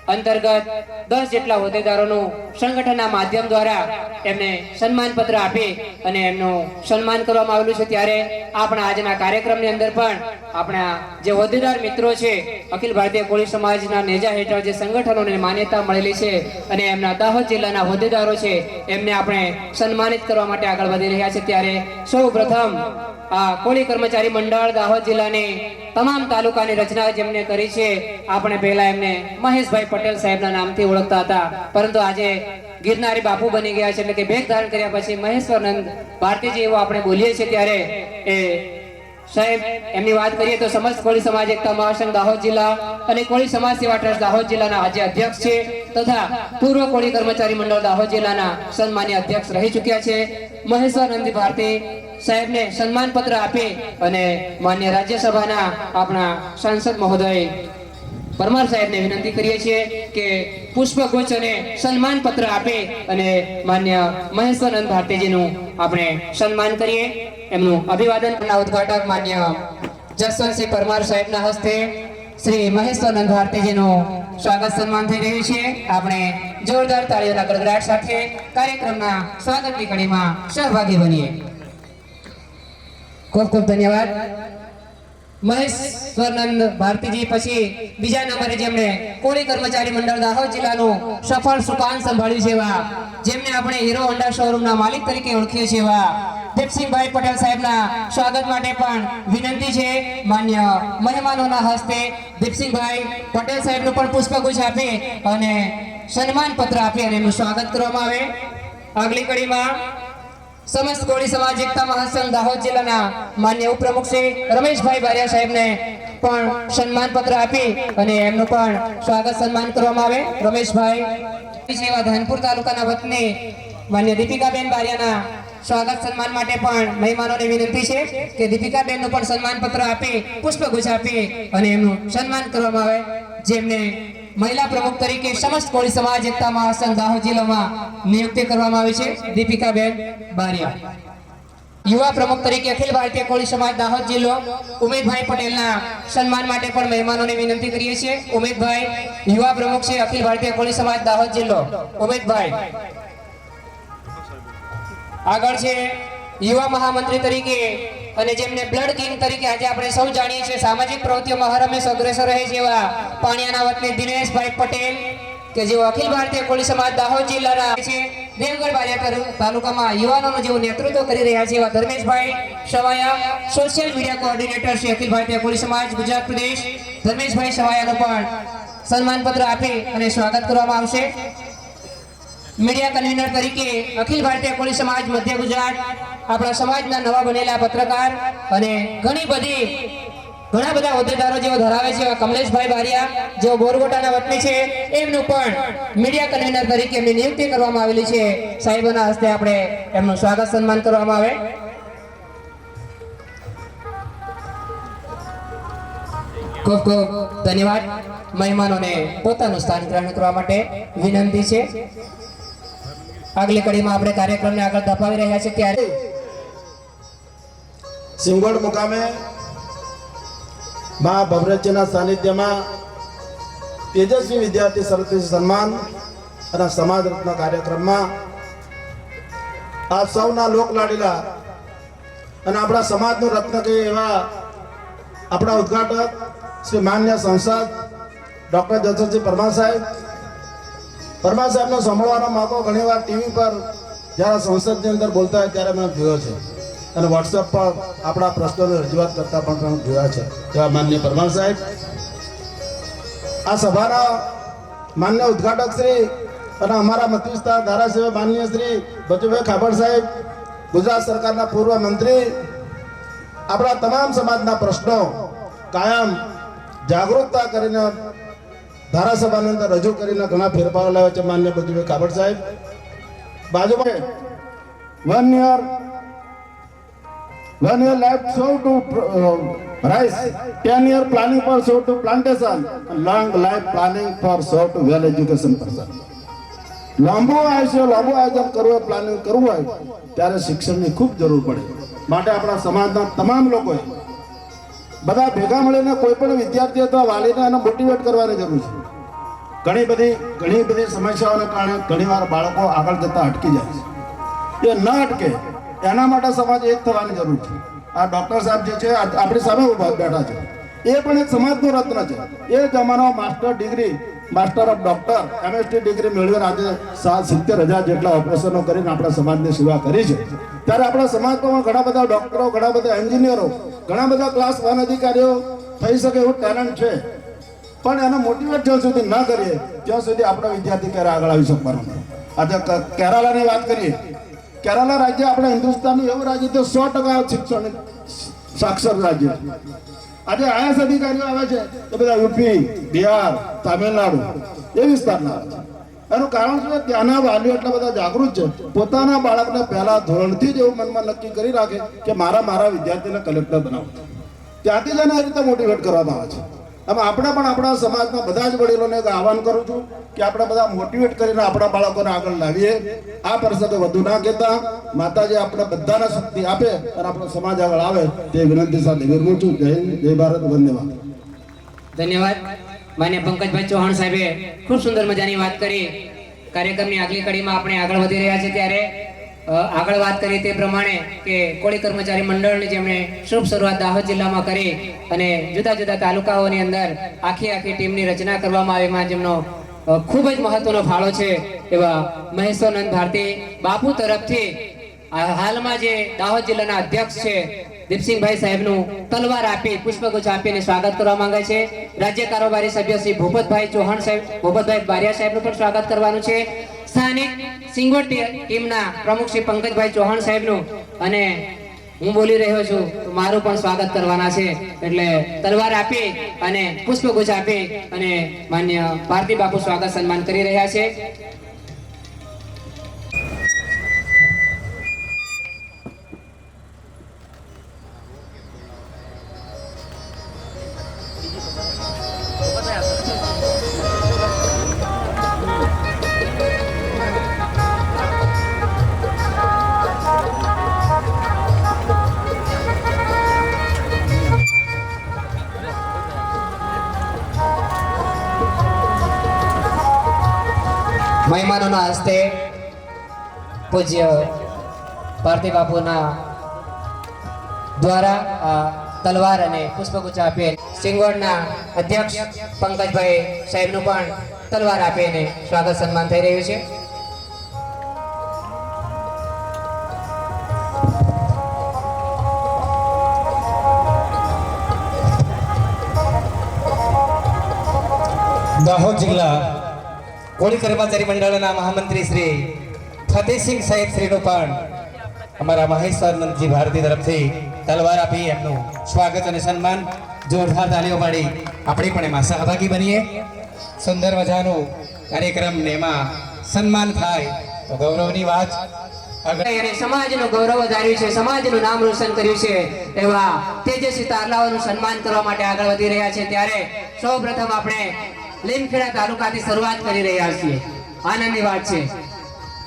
E: અંતર્ગત 10 જેટલા હોદ્દેદારોનું સંગઠનના માધ્યમ દ્વારા એમને સન્માન પત્ર આપી અને એમનું સન્માન કરવામાં આવેલું છે। ત્યારે આપણા આજના કાર્યક્રમની અંદર પણ આપણા જે હોદ્દેદાર મિત્રો છે, અખિલ ભારતીય કોળી સમાજના નેજા હેઠળ જે સંગઠનોને માન્યતા મળેલી છે અને એમના દાહોદ જિલ્લાના હોદ્દેદારો છે, એમને આપણે સન્માનિત કરવા માટે આગળ વધી રહ્યા છે। ત્યારે સૌ પ્રથમ આ કોળી કર્મચારી મંડળ દાહોદ જિલ્લાની તમામ તાલુકાની રચના જેમને કરી છે, આપણે પહેલા એમને મહેશભાઈ પટેલ સાહેબના નામથી ઓળખતા હતા, પરંતુ આજે ગિરનારી બાપુ બની ગયા છે, એટલે કે ભેખ ધારણ કર્યા પછી મહેશ્વરાનંદ ભારતીજી એવું આપણે બોલીએ છીએ। ત્યારે એ સાહેબ એમની વાત કરીએ તો સમસ્ત કોળી સમાજ એકતા મહાસંઘ દાહોદ જિલ્લા અને કોળી સમાજ સેવા ટ્રસ્ટ દાહોદ જિલ્લાના આજે અધ્યક્ષ છે તથા પૂર્વ કોળી કર્મચારી મંડળ દાહોદ જિલ્લાના સન્માનીય અધ્યક્ષ રહી ચૂક્યા છે। મહેશ્વરાનંદ ભારતી સાહેબને સન્માન પત્ર આપી અને માન્ય રાજ્યસભાના આપણા સાંસદ મહોદય પરમાર સાહેબને વિનંતી કરીએ છીએ કે પુષ્પગુચ્છ અને સન્માન પત્ર આપે અને માન્ય મહેશ્વરાનંદ ભારતીજીનું આપણે સન્માન કરીએ। એમનું અભિવાદનના ઉદ્ઘાટક માન્ય જસવંતસિંહ પરમાર સાહેબના હસ્તે શ્રી મહેશ્વરાનંદ ભારતીજીનું સ્વાગત સન્માન થઈ રહ્યું છે। આપણે જોરદાર તાળીઓના ગડગડાટ સાથે કાર્યક્રમના સ્વાગતની કડીમાં સહભાગી બનીએ। ખૂબ ખૂબ ધન્યવાદ। મહેશ્વરાનંદ ભારતીજી પછી બીજા નંબરે જેમણે કોળી કર્મચારી મંડળ દાહોદ જિલ્લાનું સફળ સુકાન સંભાળ્યું છે, એવા જેમને આપણે હીરો હોન્ડા શોરૂમના માલિક તરીકે ઓળખીએ છીએ, એવા દીપસિંહભાઈ પટેલ સાહેબના સ્વાગત માટે પણ વિનંતી છે। માન્ય મહેમાનોના હસ્તે દીપસિંહભાઈ પટેલ સાહેબનું પણ પુષ્પગુચ્છ આપી અને સન્માન પત્ર આપી અને એમનું સ્વાગત કરવામાં આવે। આગલી કડીમાં સમસ્ત કોળી સમાજ એકતા મહાસંઘ દાહોદ જિલ્લાના માન્ય ઉપપ્રમુખ શ્રી રમેશભાઈ બારિયા સાહેબને પણ સન્માન પત્ર આપી અને એમનું પણ સ્વાગત સન્માન કરવામાં આવે। રમેશભાઈ સેવા ધાનપુર તાલુકાના વતની માન્ય દીપિકાબેન બારિયાના સ્વાગત સન્માન માટે પણ મહેમાનોને વિનંતી છે કે દીપિકાબેનનું પણ સન્માન પત્ર આપી પુષ્પગુચ્છ આપી અને એમનું સન્માન કરવામાં આવે, જેમને મહિલા પ્રમુખ તરીકે સમસ્ત કોળી સમાજ એકતા મહાસંઘ દાહોદ જિલ્લામાં નિયુક્તિ કરવામાં આવી છે, દીપિકાબેન બારિયા। યુવા પ્રમુખ તરીકે અખિલ ભારતીય કોળી સમાજ દાહોદ જિલ્લો ઉમેદભાઈ પટેલના સન્માન માટે પણ મહેમાનોને વિનંતી કરીએ છીએ। ઉમેદભાઈ યુવા પ્રમુખ છે અખિલ ભારતીય કોળી સમાજ દાહોદ જિલ્લો, ઉમેદભાઈ। આગળ છે યુવા મહામંત્રી તરીકે અને જેમને બ્લડ કિંગ તરીકે આજે આપણે સૌ જાણીએ છીએ, સામાજિક પ્રવૃત્તિઓમાં હરહંમેશ અગ્રેસર રહે છે એવા પાણિયાના વતની દિનેશભાઈ પટેલ કે જેઓ અખિલ ભારતીય કોળી સમાજ દાહોદ જિલ્લાના છે। દેવગઢ બારિયા તાલુકામાં યુવાનોનું જેવું નેતૃત્વ કરી રહ્યા છે એવા ધર્મેશભાઈ સવાયા સોશિયલ મીડિયા કોઓર્ડિનેટર છે અખિલ ભારતીય કોળી સમાજ ગુજરાત પ્રદેશ, ધર્મેશભાઈ સવાયાનું પણ સન્માન પત્ર આપી અને સ્વાગત કરવામાં આવશે। મીડિયા કન્વીનર તરીકે અખિલ ભારતીય કોળી સમાજ મધ્ય ગુજરાત આપણા સમાજના નવા બનેલા પત્રકાર અને ઘણા બધા હોદ્દેદારો જેઓ ધરાવે છે એવા કમલેશભાઈ બારિયા જેઓ બોરગોટાના વતની છે, એમનું પણ મીડિયા કન્વીનર તરીકે એમની નિયુક્તિ કરવામાં આવેલી છે। સાહેબોના હસ્તે આપણે એમનું સ્વાગત સન્માન કરવામાં આવે। ખૂબ ખૂબ ધન્યવાદ। મહેમાનોને પોતાનું સ્થાન ગ્રહણ કરવા માટે વિનંતી છે। આગલી કડીમાં આપણે કાર્યક્રમને આગળ ધપાવી રહ્યા છે ત્યારે
H: સિંગોડ મુકામે મા ભવરજીના સાનિધ્યમાં તેજસ્વી વિદ્યાર્થી સરસ્વતી સન્માન અને સમાજ રત્ન કાર્યક્રમમાં આપ સૌના લોકલાડીલા અને આપણા સમાજનું રત્ન કહીએ એવા આપણા ઉદ્ઘાટક શ્રી માન્ય સંસદ ડૉક્ટર જસવંતસિંહ પરમાર સાહેબનો સાંભળવાનો મોકો ઘણીવાર ટીવી પર જ્યારે સંસદની અંદર બોલતા હોય ત્યારે મેં જોયો છે અને વોટ્સએપ પર આપણા પ્રશ્નોની રજૂઆત કરતા પણ જોયા છે એવા માન્ય પરમાર સાહેબ, આ સભાના માન્ય ઉદ્ઘાટક શ્રી અને અમારા મત વિસ્તાર ધારાસભ્ય માન્ય શ્રી બચુભાઈ ખાબડ સાહેબ, ગુજરાત સરકારના પૂર્વ મંત્રી, આપણા તમામ સમાજના પ્રશ્નો કાયમ જાગૃતતા કરીને ધારાસભાની અંદર રજૂ કરીને ઘણા ફેરફારો લાવ્યા છે માન્ય બચુભાઈ ખાબડ સાહેબ। બાજુમાં 1 year life show to rice, 10 year planning for show to plantation, long life planning for show to well education person. લાંબુ આયોજન કરવું હોય, પ્લાનિંગ કરવું હોય ત્યારે શિક્ષણની ખૂબ જરૂર પડે, માટે આપણા સમાજના તમામ લોકોએ બધા ભેગા મળીને કોઈ પણ વિદ્યાર્થી અથવા વાલીને એને મોટિવેટ કરવાની જરૂર છે। ઘણી બધી સમસ્યાઓને કારણે ઘણીવાર બાળકો આગળ જતા અટકી જાય છે. એ ન અટકે એના માટે સમાજ એક થવાની જરૂર છે. આ ડૉક્ટર સાહેબ જે છે આપણી સામે ઉભા બેઠા છે, એ પણ એક સમાજનું રત્ન છે. એ જમાનામાં master of doctor MSc degree મેળવીને આજે 70,000 જેટલા ઓપરેશનો કરીને આપણા સમાજની સેવા કરી છે. ત્યારે આપણા સમાજમાં ઘણા બધા ડૉક્ટરો, ઘણા બધા એન્જિનિયરો, ઘણા બધા ક્લાસ 1 અધિકારીઓ થઈ શકે એવું ટેલેન્ટ છે, પણ એને મોટિવેટ જ્યાં સુધી ના કરીએ ત્યાં સુધી આપણા વિદ્યાર્થી ક્યારે આગળ આવી શકવાનો નથી. આજે કેરાલાની વાત કરીએ, કેરાલા રાજ્ય આપણા હિન્દુસ્તાનનું એવું રાજ્ય છે 100% શિક્ષણ સાક્ષર રાજ્ય છે. આજે IAS અધિકારીઓ આવે છે એ બધા યુપી, બિહાર, તામિલનાડુ એ વિસ્તારના આવે છે. એનું કારણ શું છે? ત્યાંના વાલીઓ એટલા બધા જાગૃત છે, પોતાના બાળકને પહેલા ધોરણથી જ એવું મનમાં નક્કી કરી રાખે કે મારા વિદ્યાર્થીને કલેક્ટર બનાવવું. ત્યાંથી જ એને આ રીતે મોટિવેટ કરવામાં આવે છે. આમ આપણે પણ આપણા સમાજના બધા જ વડીલોને એક આહવાન કરું છું કે આપણે બધા મોટિવેટ કરીને આપણા બાળકોને આગળ લાવીએ. આ પ્રસંગે વધુ ના કહેતા માતાજી આપણે બધાને શક્તિ આપે અને આપણો સમાજ આગળ આવે તે વિનંતી સાથે વિરમું છું. જય હિન્દ, જય ભારત, વંદે માતરમ.
E: ધન્યવાદ. માન્ય પંકજભાઈ ચૌહાણ સાહેબે ખૂબ સુંદર મજાની વાત કરી. કાર્યક્રમની આગલી કડીમાં આપણે આગળ વધી રહ્યા છે ત્યારે આગળ વાત કરી તે પ્રમાણે કે કોળી કર્મચારી મંડળની જેમણે શુભ શરૂઆત દાહોદ જિલ્લામાં કરી અને જુદા જુદા તાલુકાઓની અંદર આખી ટીમની રચના કરવામાં આવીમાં જેમનો ખૂબ જ મહત્વનો ફાળો છે એવા મહેશ્વરાનંદ ભારતી બાપુ તરફથી હાલમાં જે દાહોદ જિલ્લાના અધ્યક્ષ છે દીપસિંહભાઈ સાહેબનું તલવાર આપી પુષ્પગુચ્છ આપીને સ્વાગત કરવા માંગે છે. રાજ્ય કારોબારી સભ્ય શ્રી ભૂપતભાઈ ચૌહાણ સાહેબ, ભૂપતભાઈ બારિયા સાહેબનું પણ સ્વાગત કરવાનું છે. સ્થાનિક સિંગોટ ટીમના પ્રમુખ શ્રી પંકજભાઈ ચૌહાણ સાહેબનું અને હું બોલી રહ્યો છું તો મારું પણ સ્વાગત કરવાના છે. એટલે તલવાર આપી અને પુષ્પગુચ્છ આપી અને માન્ય ભારતી બાપુ સ્વાગત સન્માન કરી રહ્યા છે. મહેમાનોના હસ્તે પૂજ્ય ભારતી બાપુના દ્વારા તલવાર અને પુષ્પગુચ્છ આપી સિંગોડના અધ્યક્ષ પંકજભાઈ સાહેબનું પણ તલવાર આપીને સ્વાગત સન્માન થઈ રહ્યું છે.
A: દાહોદ જિલ્લા કોળી કર્મચારી મંડળના મહામંત્રી શ્રી ફતેહસિંહ સાહેબ શ્રીનું પણ અમારા મહેશ્વરાનંદજી ભારતી તરફથી તલવાર આપી એમનું સ્વાગત અને સન્માન જોરદાર તાલીઓ પાડી આપણે પણ એમાં સહભાગી બનીએ. સુંદર મજાનું કાર્યક્રમ ને એમાં સન્માન થાય તો ગૌરવની વાત.
E: અને સમાજનું ગૌરવ વધાર્યું છે, સમાજનું નામ રોશન કર્યું છે એવા તેજસ્વી તારલાઓનું સન્માન કરવા માટે આગળ વધી રહ્યા છે. ત્યારે સૌપ્રથમ આપણે લીમખેડા તાલુકાથી શરૂઆત કરી રહ્યા છીએ. આનંદની વાત છે.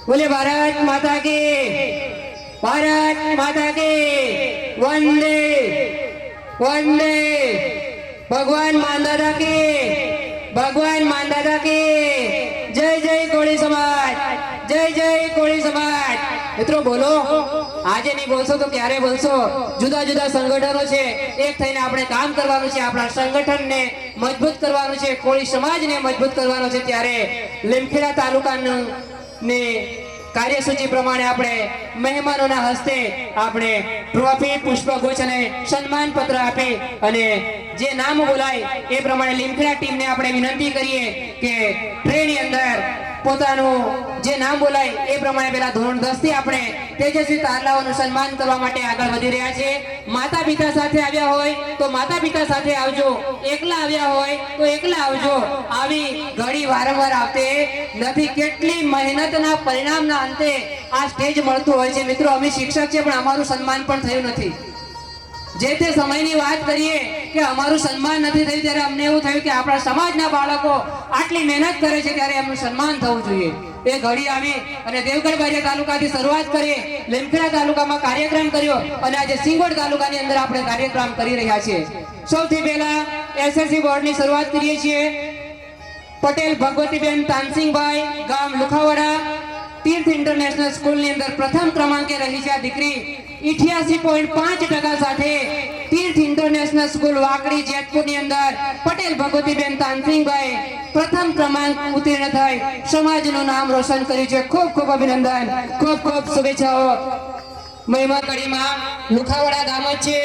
E: બોલે ભારત માતા કી, ભારત માતા કી, વંદે વંદે. ભગવાન માંદાતા કી, ભગવાન માંદાતા કી. જય જય કોળી સમાજ, જય જય કોળી સમાજ. મિત્રો બોલો, આજે નહીં બોલશો તો ક્યારે બોલશો? જુદા જુદા સંગઠનો છે, એક થઈને આપણે કામ કરવાનું છે, આપણા સંગઠનને મજબૂત કરવાનું છે, કોળી સમાજને મજબૂત કરવાનો છે. ત્યારે લીમખેડા તાલુકાનું ને કાર્યસૂચિ પ્રમાણે આપણે મહેમાનોના હસ્તે આપણે ટ્રોફી, પુષ્પગુચ્છ અને સન્માન પત્ર આપી અને જે નામ બોલાય એ પ્રમાણે લીમખેડા ટીમને આપણે વિનંતી કરીએ કે ટ્રેની અંદર પોતાનું જે નામ બોલાય એ પ્રમાણે પેલા ધોરણ 10 થી આપણે તેજસ્વી તારલાઓનું સન્માન કરવા માટે આગળ વધી રહ્યા છે. માતા પિતા સાથે આવ્યા હોય તો માતા પિતા સાથે આવજો, એકલા આવ્યા હોય તો એકલા આવજો. આવી ઘડી વારંવાર આવતે નથી. કેટલી મહેનતના પરિણામના અંતે આ સ્ટેજ મળતું હોય છે. મિત્રો અમે શિક્ષક છે પણ અમારું સન્માન પણ થયું નથી. જે તે સમયની વાત કરીએ કે અમારું સન્માન નથી થયું ત્યારે અમને એવું થયું કે આપણા સમાજના બાળકો આટલી મહેનત કરે છે ત્યારે એમનું સન્માન થવું જોઈએ. એ ઘડી આવી અને દેવગઢ બારિયા તાલુકાથી શરૂઆત કરી, લીમખેડા તાલુકામાં કાર્યક્રમ કર્યો અને આજે સિંગોડ તાલુકાની અંદર આપણે કાર્યક્રમ કરી રહ્યા છીએ. સૌથી પહેલા SSC બોર્ડની શરૂઆત કરીએ છીએ. પટેલ ભગવતીબેન તાનસિંહભાઈ ગામ લુખાવાડા તીર્થ ઇન્ટરનેશનલ સ્કૂલની અંદર પ્રથમ ક્રમાંકે રહી છે આ દીકરી 88.5% સાથે તીર્થ ઇન્ટરનેશનલ સ્કૂલ વાકડી જેતપુરની અંદર પટેલ ભગવતીબેન તાનસિંહભાઈ પ્રથમ ક્રમાંક ઉત્તીર્ણ થઈ સમાજનું નામ રોશન કર્યું છે. ખૂબ ખૂબ અભિનંદન, ખૂબ ખૂબ શુભેચ્છાઓ. મહિમા કડીમાં લુખાવાડા ગામ જ છે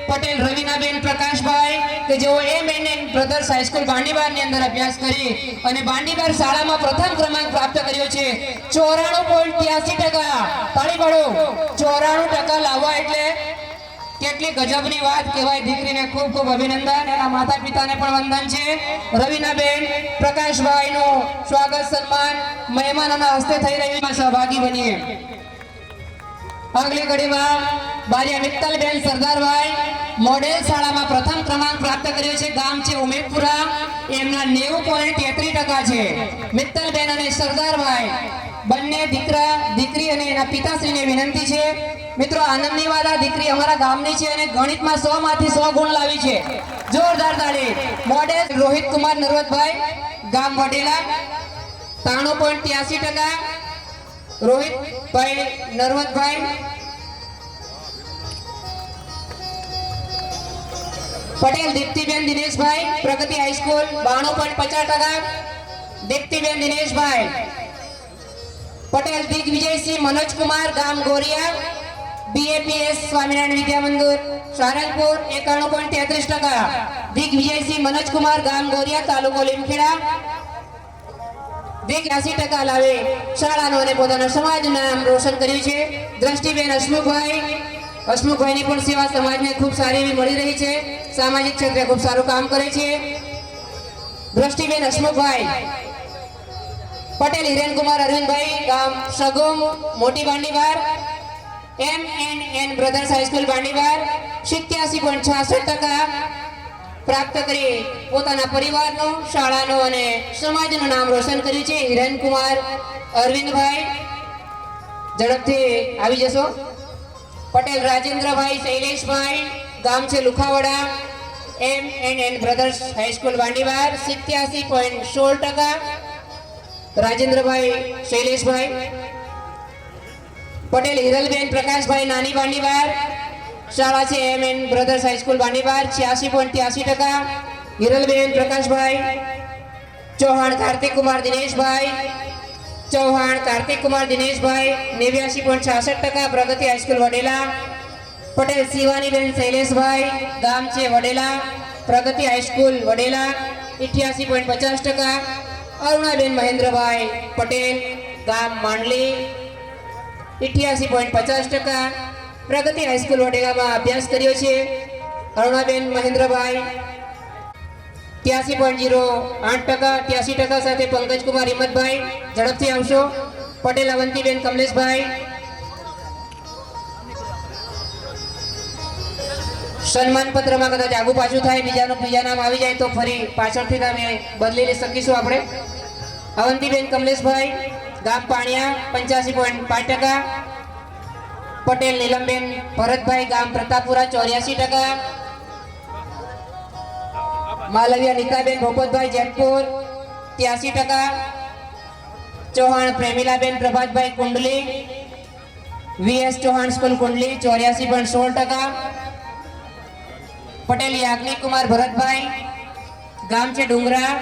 E: પટેલ રવિનાબેન પ્રકાશભાઈ કે જેઓ એમ.એન.એન બ્રધર્સ હાઈસ્કૂલ બાંડીબારની અંદર અભ્યાસ કરી અને બાંડીબાર શાળામાં પ્રથમ ક્રમાંક પ્રાપ્ત કર્યો છે 94.83%. તાળી પાડો. 94% લાવવા એટલે કેટલી ગજબની વાત કહેવાય. દીકરીને ખૂબ ખૂબ અભિનંદન. એના માતા પિતાને પણ વંદન છે. રવિનાબેન પ્રકાશભાઈનું સ્વાગત સન્માન મહેમાનોના હસ્તે થઈ રહ્યું છે. સહભાગી બનીએ. આગલી કડીમાં બારિયા મિત્તલબેન સરદારભાઈ મોડેલ શાળામાં પ્રથમ ક્રમાંક પ્રાપ્ત કર્યો છે. ગામ છે ઉમેદપુરા. એમના 90.33% છે. મિત્તલબેન અને સરદારભાઈ બંને દીકરી અને એના પિતાશ્રીને વિનંતી છે મિત્રો આનંદની વાત આ દીકરી અમારા ગામની છે અને ગણિતમાં 100 માંથી 100 ગુણ લાવી છે. જોરદાર તાળી. મોડેલ રોહિત કુમાર નરવતભાઈ ગામ વડેલા 93.83%. રોહિતભાઈ નરવતભાઈ પટેલ દીપ્તિબેન દિનેશભાઈ પ્રગતિ હાઈસ્કૂલ 92.50%. દીપ્તિબેન દિનેશભાઈ પટેલ દિગ્વિજયસિંહ મનોજકુમાર ગામ ગોરિયા BAPS સ્વામિનારાયણ વિદ્યા મંદિર સારંગપુર 91.33%. દિગ્વિજયસિંહ મનોજકુમાર ગામ ગોરિયા તાલુકો લીમખેડા 82% લાવે શાળાનું અને પોતાના સમાજનું નામ રોશન કર્યું છે. દ્રષ્ટિબેન હસમુખભાઈની પણ સેવા સમાજને ખૂબ સારી એવી મળી રહી છે. સામાજિક ક્ષેત્રે ખૂબ સારું કામ કરે છે. દ્રષ્ટિબેન હસમુખભાઈ પટેલ હિરેનકુમાર અરવિંદભાઈ ગામ સગોમ મોટી બાંડીબાર એમ.એન.એન બ્રધર્સ હાઈસ્કૂલ બાંડીબાર 87.66% પ્રાપ્ત કરી પોતાના પરિવારનું શાળાનું અને સમાજનું નામ રોશન કર્યું છે. હિરેનકુમાર અરવિંદભાઈ ઝડપથી આવી જશો. પટેલ રાજેન્દ્રભાઈ શૈલેષભાઈ ગામ છે લુખાવાડા એમ.એન.એન બ્રધર્સ હાઈસ્કૂલ બાંડીબાર 87.16%. રાજેન્દ્રભાઈ શૈલેષભાઈ પટેલ હિરલબેન પ્રકાશભાઈ નાની બાંડીબાર શાળા છે એમ.એન બ્રધર્સ હાઈસ્કૂલ બાંડીબાર 86.83%. હિરલબેન પ્રકાશભાઈ ચૌહાણ કાર્તિક કુમાર દિનેશભાઈ 89.66% પ્રગતિ હાઈસ્કૂલ વડેલા. પટેલ શિવાનીબેન શૈલેષભાઈ ગામ છે વડેલા પ્રગતિ હાઈસ્કૂલ વડેલા 88.50%. અરુણાબેન મહેન્દ્રભાઈ પટેલ ગામ માંડલી 88.50% પ્રગતિ હાઈસ્કૂલ વડેલામાં અભ્યાસ કર્યો છે. અરુણાબેન મહેન્દ્રભાઈ 83.08%. 83% સાથે પંકજકુમાર હિંમતભાઈ ઝડપથી આવશો. પટેલ અવંતીબેન કમલેશભાઈ સન્માન પત્રમાં કદાચ આગુ પાછું થાય બીજા નામ આવી જાય તો ફરી પાછળથી નામે બદલી લઈ શકીશું આપણે. અવંતીબેન કમલેશભાઈ ગામ પાણિયા 85.5%. પટેલ નીલમબેન ભરતભાઈ ગામ પ્રતાપપુરા 84%. માલવિયા નીતાબેન ભોપતભાઈ જેતપુર 83%. ચૌહાણ પ્રેમિલાબેન પ્રભાતભાઈ કુંડલી VS ચૌહાણ સ્કૂલ કુંડલી 84.16%. પટેલ યાજ્ઞિક કુમાર ભરતભાઈ ગામ છે ડુંગરા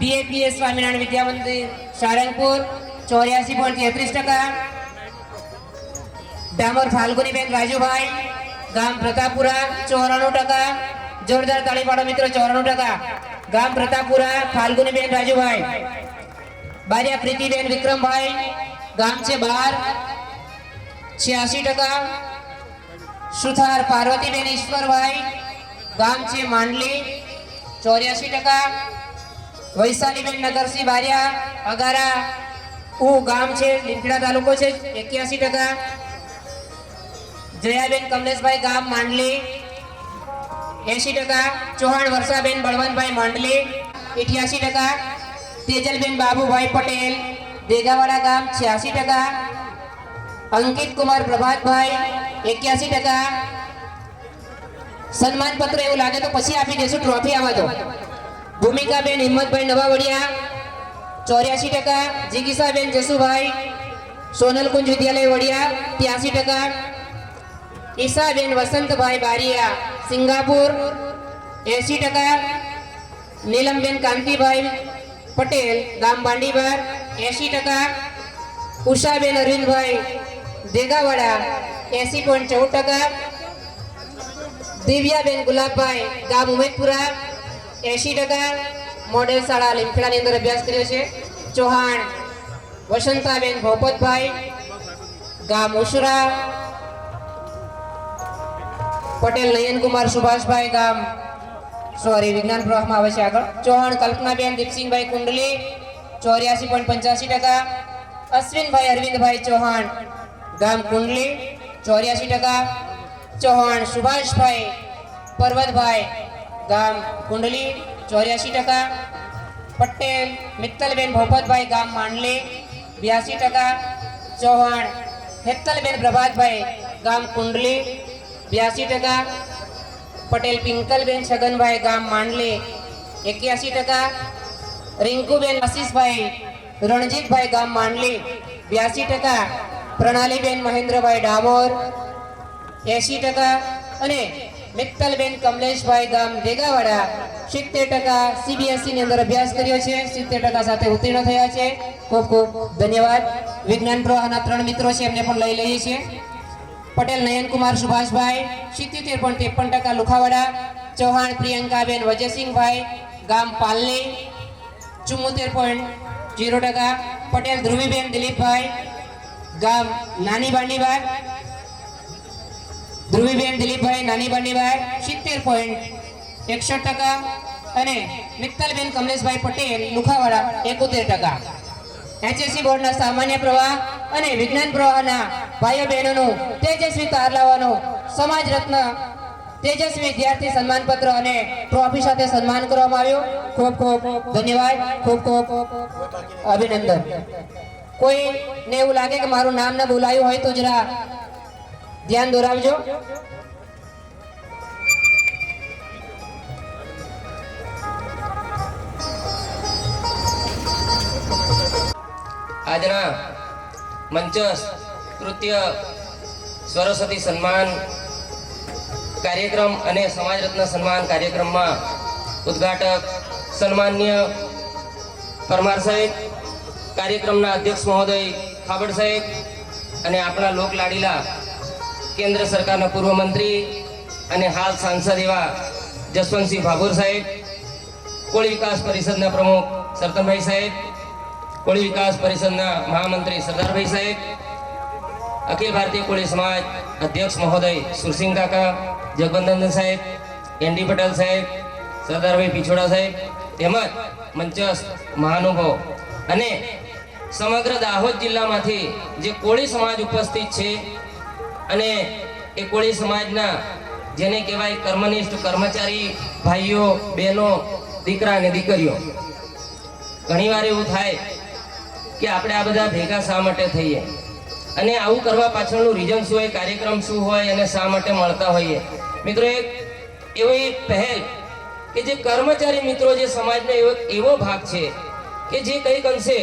E: BAPS સ્વામિનારાયણ વિદ્યા મંદિર સારંગપુર 84.33%. ડામર ફાલ્ગુનીબેન રાજુભાઈ ગામ પ્રતાપપુરા 94%. જોરદાર તાળી પાડો મિત્રો. 94% ગામ પ્રતાપપુરા ફાલ્ગુનીબેન રાજુભાઈ. બારિયા પ્રીતિબેન વિક્રમભાઈ ગામ છે બાર 86%. સુથાર પાર્વતીબેન ઈશ્વરભાઈ ગામ છે માંડલી 84%. વૈશાલીબેન નગરસિંહ બારિયા અગારા ગામ છે લીમખેડા તાલુકો છે 81%. જયાબેન કમલેશભાઈ ગામ માંડલી 80%. ચૌહાણ વર્ષાબેન બળવંતભાઈ માંડલી 88%. તેજલબેન બાબુભાઈ પટેલ દેગાવાડા ગામ 86%. અંકિત કુમાર પ્રભાતભાઈ 81%. સન્માન પત્ર એવું લાગે તો પછી આપી દેશું ટ્રોફી આમાં તો. ભૂમિકાબેન હિંમતભાઈ નવાવડિયા 84%, જીગીસાબેન જસુભાઈ સોનલકુંજ વિદ્યાલય વડિયા 83%, ઈસાબેન વસંતભાઈ બારિયા સિંગાપુર 80%, નીલમબેન કાંતિભાઈ પટેલ ગામ બાંડીબાર 80%, ઉષાબેન અરવિંદભાઈ દેગાવાડા 80.14%, દિવ્યાબેન ગુલાબભાઈ ગામ ઉમેદપુરા 80%, મોડેલ શાળા લીમખેડાની અંદર અભ્યાસ કર્યો છે. ચૌહાણ વસંતાબેન ભોપતભાઈ ગામ ઉસરા, પટેલ નયનકુમાર સુભાષભાઈ ગામ વિજ્ઞાન પ્રવાહમાં આવે છે આગળ. ચૌહાણ કલ્પનાબેન દીપસિંહભાઈ કુંડલી 84.85%, અશ્વિનભાઈ અરવિંદભાઈ ચૌહાણ ગામ કુંડલી 84%, ચૌહાણ સુભાષભાઈ પર્વતભાઈ ગામ કુંડલી 84%, પટેલ મિત્તલબેન ભોપતભાઈ ગામ માંડલી 82%, ચૌહાણ હેતલબેન પ્રભાતભાઈ ગામ કુંડલી 82%, પટેલ પિંકલબેન છગનભાઈ ગામ માંડલી 81%, રિંકુબેન આશીષભાઈ રણજીતભાઈ ગામ માંડલી 82%, પ્રણાલીબેન મહેન્દ્રભાઈ ડામોર 80%, અને મિત્તલબેન કમલેશભાઈ ગામ દેગાવાડા 70%, CBSE ની અંદર અભ્યાસ કર્યો છે, 70% સાથે ઉત્તીર્ણ થયા છે. ખૂબ ખૂબ ધન્યવાદ. વિજ્ઞાન પ્રવાહના 3 મિત્રો છે, એમને પણ લઈ લઈએ છીએ. પટેલ નયનકુમાર સુભાષભાઈ 77.53%, લુખાવાડા. ચૌહાણ પ્રિયંકાબેન વજયસિંહભાઈ ગામ પાલલી 74.0%, પટેલ ધ્રુવીબેન દિલીપભાઈ ગામ નાની બાંડીબાર, ધ્રુવીબેન દિલીપભાઈ નાની બાંડીબાર 70.61%, અને મિત્તલબેન કમલેશભાઈ પટેલ લુખાવાડા 71%. HSC બોર્ડના સામાન્ય પ્રવાહ અને વિજ્ઞાન પ્રવાહના ભાઈઓ બહેનોનું તેજસ્વી તારલાવાનું સમાજ રત્ન તેજસ્વી વિદ્યાર્થી સન્માનપત્ર અને ટ્રોફી સાથે સન્માન કરવામાં આવ્યું. ખૂબ ખૂબ ધન્યવાદ, ખૂબ ખૂબ અભિનંદન. કોઈને એવું લાગે કે મારું નામ ન બોલાયું હોય તો જરા ધ્યાન દોરાવજો.
I: આજના મંચસ્થ કૃત્ય સરસ્વતી સન્માન કાર્યક્રમ અને સમાજ રત્ન સન્માન કાર્યક્રમમાં ઉદ્ઘાટક સન્માનીય પરમાર સાહેબ, કાર્યક્રમના અધ્યક્ષ મહોદય ખાબડ સાહેબ, અને આપણા લોકલાડીલા કેન્દ્ર સરકારના પૂર્વ મંત્રી અને હાલ સાંસદ એવા જસવંતસિંહ ભાભોર સાહેબ, કોળી વિકાસ પરિષદના પ્રમુખ સરતનભાઈ સાહેબ, કોળી વિકાસ પરિષદના મહામંત્રી સરદારભાઈ સાહેબ, અખિલ ભારતીય કોળી સમાજ અધ્યક્ષ મહોદય સુરસિંહ કાકા, જગવંદન સાહેબ, એનડી પટેલ સાહેબ, સરદારભાઈ પીછોડા સાહેબ, તેમજ મંચસ્થ મહાનુભાવો અને સમગ્ર દાહોદ જિલ્લામાંથી જે કોળી સમાજ ઉપસ્થિત છે, અને એ કોળી સમાજના જેને કહેવાય કર્મનિષ્ઠ કર્મચારી ભાઈઓ બહેનો, દીકરા અને દીકરીઓ, ઘણીવાર એવું થાય કે આપણે આ બધા ભેગા શા માટે થઈએ, અને આવું કરવા પાછળનું રીઝન શું હોય, કાર્યક્રમ શું હોય, અને શા માટે મળતા હોઈએ. મિત્રો, એક પહેલ કે જે કર્મચારી મિત્રો જે સમાજનો એવો ભાગ છે કે જે કંઈક અંશે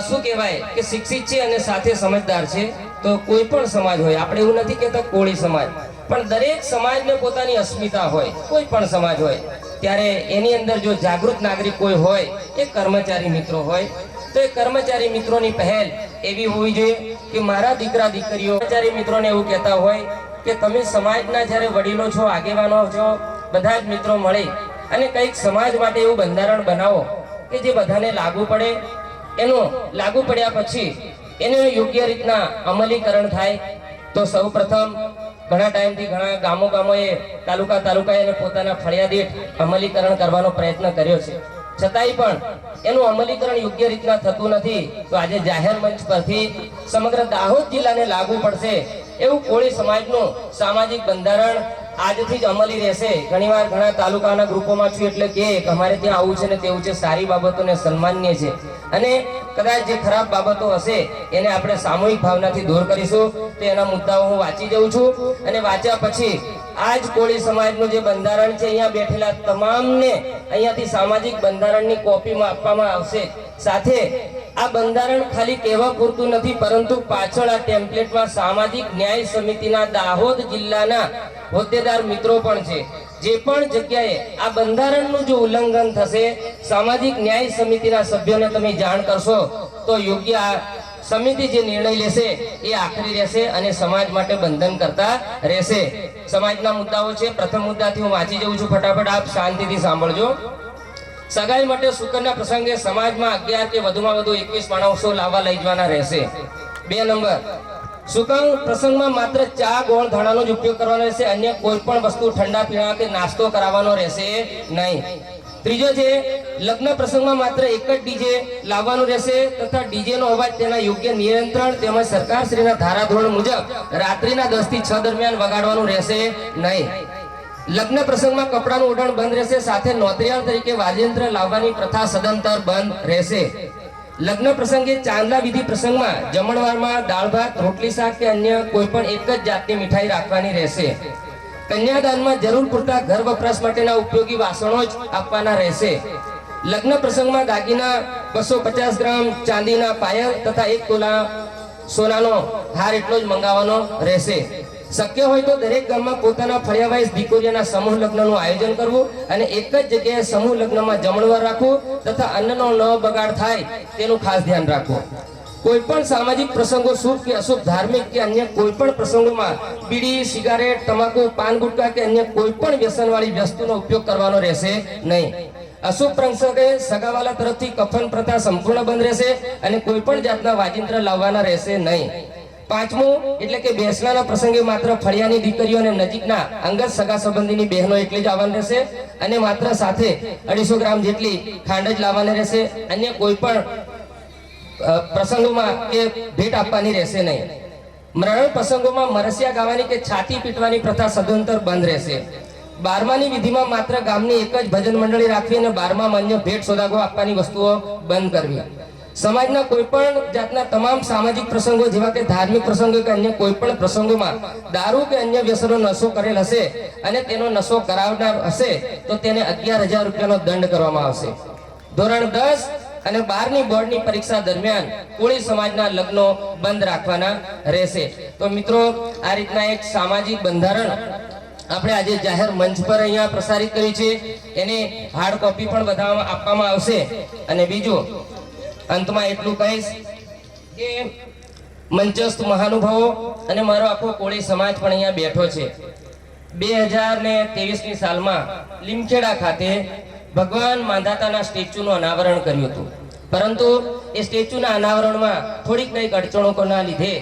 I: શું કહેવાય કે શિક્ષિત છે અને સાથે સમજદાર છે. તો કોઈ પણ સમાજ હોય, આપણે એવું નથી કહેતા કોળી સમાજ, પણ દરેક સમાજને પોતાની અસ્મિતા હોય, કોઈ પણ સમાજ હોય, ત્યારે એની અંદર જો જાગૃત નાગરિક કોઈ હોય એ કર્મચારી મિત્રો હોય. તો એ કર્મચારી મિત્રોની પહેલ એવી હોવી જોઈએ કે મારા દીકરા દીકરીઓ કર્મચારી મિત્રોને એવું કહેતા હોય કે તમે સમાજના જ્યારે વડીલો છો, આગેવાનો છો, બધા જ મિત્રો મળી અને કંઈક સમાજ માટે એવું બંધારણ બનાવો કે જે બધાને લાગુ પડે. એનું લાગુ પડ્યા પછી એનું યોગ્ય રીતના અમલીકરણ થાય. તો સૌ પ્રથમ ઘણા ટાઈમથી ઘણા ગામોએ તાલુકાએ એને પોતાના ફળિયા દીઠ અમલીકરણ કરવાનો પ્રયત્ન કર્યો છે, છતાંય પણ એનું અમલીકરણ યોગ્ય રીતના થતું નથી. તો આજે જાહેર મંચ પરથી સમગ્ર દાહોદ જિલ્લાને લાગુ પડશે એવું કોળી સમાજનું સામાજિક બંધારણ આજથી જ અમલી રહેશે. ઘણીવાર ઘણા તાલુકાના ગ્રુપોમાં છું એટલે કે અમારે ત્યાં આવું છે ને તેવું છે, સારી બાબતોને સન્માનીય છે, અને કદાચ જે ખરાબ બાબતો હશે એને આપણે સામૂહિક ભાવનાથી દૂર કરીશું. તો એના મુદ્દાઓ હું વાંચી જઉં છું અને વાંચ્યા પછી આજ કોળી સમાજનું જે બંધારણ છે અહીંયા બેઠેલા તમામને અહીંયાથી સામાજિક બંધારણની કોપીમાં આપવામાં આવશે. સાથે આ બંધારણ ખાલી કહેવા પૂરતું નથી, પરંતુ પાછળ આ ટેમ્પલેટમાં સામાજિક ન્યાય સમિતિના દાહોદ જિલ્લાના હોદ્દેદાર મિત્રો પણ છે. જે પણ જગ્યાએ આ બંધારણનું જો ઉલ્લંઘન થશે, સામાજિક ન્યાય સમિતિના સભ્યોને તમે જાણ કરશો તો યોગ્ય આ સમિતિ જે નિર્ણય લેશે એ આખરી રહેશે અને સમાજ માટે બંધન કરતા રહેશે. સમાજના મુદ્દાઓ છે. પ્રથમ મુદ્દાથી હું વાંચી જઉં છું, ફટાફટ આપ શાંતિથી સાંભળજો. સગાઈ માટે શુકનના પ્રસંગે સમાજમાં 11 કે વધુમાં વધુ 21 માણસો લાવવા લઈ જવાના રહેશે. 2 નંબર, શુકન પ્રસંગમાં માત્ર ચા ગોળ ધાણાનો જ ઉપયોગ કરવાનો રહેશે. અન્ય કોઈ પણ વસ્તુ ઠંડા પીણા કે નાસ્તો કરાવવાનો રહેશે નહીં. ત્રીજો છે, લગ્ન પ્રસંગમાં માત્ર એક જ ડીજે લાવવાનું રહેશે તથા ડીજે નો અવાજ તેના યોગ્ય નિયંત્રણ તેમજ સરકારશ્રીના ધારાધોરણ મુજબ રાત્રિના 10 થી 6 દરમિયાન વગાડવાનું રહેશે નહીં. લગ્ન પ્રસંગમાં કપડાનું ઓઢણ બંધ રહેશે. સાથે નોતરિયાળ તરીકે વાદ્યયંત્ર લાવવાની પ્રથા સદંતર બંધ રહેશે. લગ્ન પ્રસંગે ચાંદલા વિધિ પ્રસંગમાં જમણવારમાં દાળ ભાત, રોટલી, શાક કે અન્ય કોઈ પણ એક જ જાતની મીઠાઈ રાખવાની રહેશે. કન્યાદાનમાં જરૂર પૂરતા ઘર વપરાશ માટેના ઉપયોગી વાસણો જ આપવાના રહેશે. લગ્ન પ્રસંગમાં દાગીના 250 ગ્રામ ચાંદીના પાયલ તથા 1 તોલા સોનાનો હાર એટલો જ મંગાવવાનો રહેશે. શક્ય હોય તો દરેક ગામમાં પોતાના ફળિયાવાઇઝ દીકરીઓના સમૂહ લગ્નનું આયોજન કરવું અને એક જ જગ્યાએ સમૂહ લગ્નમાં જમણવાર રાખવું તથા અન્નનો ન બગાડ થાય તેનું ખાસ ધ્યાન રાખવું. કોઈ પણ સામાજિક પ્રસંગો, શુભ કે અશુભ, ધાર્મિક કે અન્ય કોઈ પણ પ્રસંગોમાં બીડી, સિગારેટ, તમાકુ, પાન ગુટકા કે અન્ય કોઈ પણ વ્યસનવાળી વસ્તુનો ઉપયોગ કરવાનો રહેશે નહીં. અશુભ પ્રસંગે સગાવાલા તરફથી કફન પ્રથા સંપૂર્ણ બંધ રહેશે અને કોઈ પણ જાતના વાજિંત્ર લાવવાના રહેશે નહીં. 5મું, એટલે કે બેસણાના પ્રસંગે માત્ર ફળિયાની દીકરીઓ અને નજીકના અંગત સગા સંબંધીની બહેનો એટલી જ આવવાની રહેશે અને માત્ર સાથે 250 ગ્રામ જેટલી ખાંડ જ લાવવાની રહેશે. અન્ય કોઈ પણ પ્રસંગોમાં કે ભેટ આપવાની રહેશે નહીં. મરણ પ્રસંગોમાં મરસિયા ગાવાની કે છાતી પીટવાની પ્રથા સદંતર બંધ રહેશે. 12માની વિધિમાં માત્ર ગામની એક જ ભજન મંડળી રાખવી અને 12મામાં અન્ય ભેટ સોદાગો આપવાની વસ્તુઓ બંધ કરવી. સમાજના કોઈ પણ જાતના તમામ સામાજિક પ્રસંગો જેવા કે ધાર્મિક પ્રસંગો કે અન્ય કોઈ પણ પ્રસંગોમાં દારૂ કે અન્ય વ્યસનો નશો કરેલ હશે અને તેનો નશો કરાવનાર હશે તો તેને 11,000 રૂપિયાનો દંડ કરવામાં આવશે. ધોરણ 10 અને 12ની બોર્ડની પરીક્ષા દરમિયાન કોળી સમાજના લગ્નો બંધ રાખવાના રહેશે. તો મિત્રો, આ રીતના એક સામાજિક બંધારણ આપણે આજે જાહેર મંચ પર અહીંયા પ્રસારિત કરી છે. એની હાર્ડ કોપી પણ બધામાં આપવામાં આવશે. અને બીજું, અંતમાં એટલું કહીશ કે મંચસ્થ મહાનુભાવો અને મારો આખો કોળી સમાજ પણ અહીંયા બેઠો છે. 2023ની સાલમાં લીમખેડા ખાતે ભગવાન માંધાતાના સ્ટેચ્યુનું અનાવરણ કર્યું હતું, પરંતુ એ સ્ટેચ્યુના અનાવરણમાં થોડીક કંઈક અડચણોના લીધે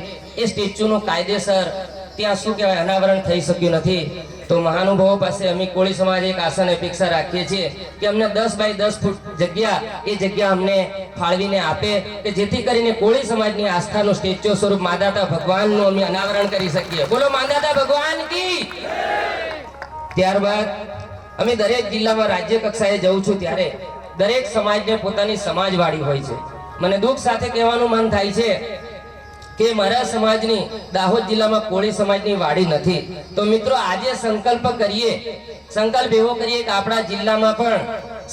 I: એ સ્ટેચ્યુનું કાયદેસર ત્યાં શું કહેવાય અનાવરણ થઈ શક્યું નથી. તો મહાનુભાવો પાસે અમે કોળી સમાજ એક આશા અને અપેક્ષા રાખીએ છીએ કે અમને 10 બાય 10 ફૂટ જગ્યા એ જગ્યા અમને ફાળવીને આપે કે જેથી કરીને કોળી સમાજની આસ્થાનું સ્ટેચ્યુ સ્વરૂપ માદાતા ભગવાનનું અમે અનાવરણ કરી શકીએ. બોલો માદાતા ભગવાન કી. ત્યારબાદ અમે દરેક જિલ્લામાં રાજ્ય કક્ષાએ જઉં છું ત્યારે દરેક સમાજને પોતાની સમાજવાડી હોય છે. મને દુઃખ સાથે કહેવાનું મન થાય છે કે મારા સમાજની દાહોદ જિલ્લામાં કોળી સમાજની વાડી નથી. તો મિત્રો, આજે સંકલ્પ એવો કરીએ કે આપણા જિલ્લામાં પણ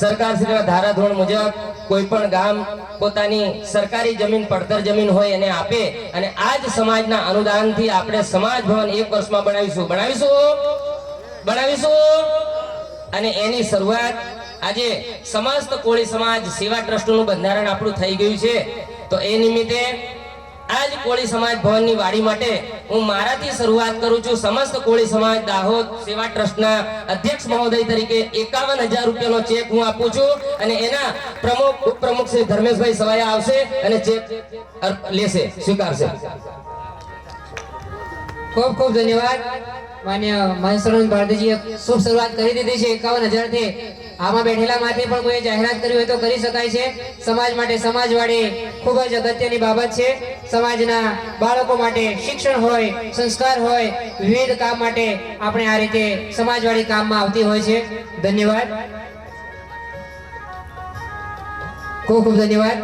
I: સરકારશ્રીના ધારાધોરણ મુજબ કોઈ પણ ગામ પોતાની સરકારી જમીન, પડતર જમીન હોય એને આપે અને આ જ સમાજના અનુદાનથી આપણે સમાજ ભવન 1 વર્ષમાં બનાવીશું. અને એની શરૂઆત આજે સમસ્ત કોળી સમાજ સેવા ટ્રસ્ટનું બંધારણ આપણું થઈ ગયું છે. તો એ નિમિત્તે આજ કોળી સમાજ ભવનની વાડી માટે હું મારાથી શરૂઆત કરું છું. સમસ્ત કોળી સમાજ દાહોદ સેવા ટ્રસ્ટના અધ્યક્ષ મહોદય તરીકે 51,000 રૂપિયાનો ચેક હું આપું છું અને એના ઉપપ્રમુખ શ્રી ધર્મેશભાઈ સવાયા આવશે અને ચેક લેશે, સ્વીકારશે.
E: ખૂબ ખૂબ ધન્યવાદ. માન્ય મહેશ્વરન ભારતીજીએ શુભ શરૂઆત કરી દીધી છે 51,000 થી. આમાં બેઠેલા માટે પણ કોઈ જાહેરાત કરવી હોય તો કરી શકાય છે. સમાજ માટે સમાજવાડી ખૂબ જ અગત્યની બાબત છે. સમાજના બાળકો માટે શિક્ષણ હોય, સંસ્કાર હોય, વિવિધ કામ માટે આપણે આ રીતે સમાજવાડી કામમાં આવતી હોય છે. ધન્યવાદ, ખૂબ ખૂબ ધન્યવાદ.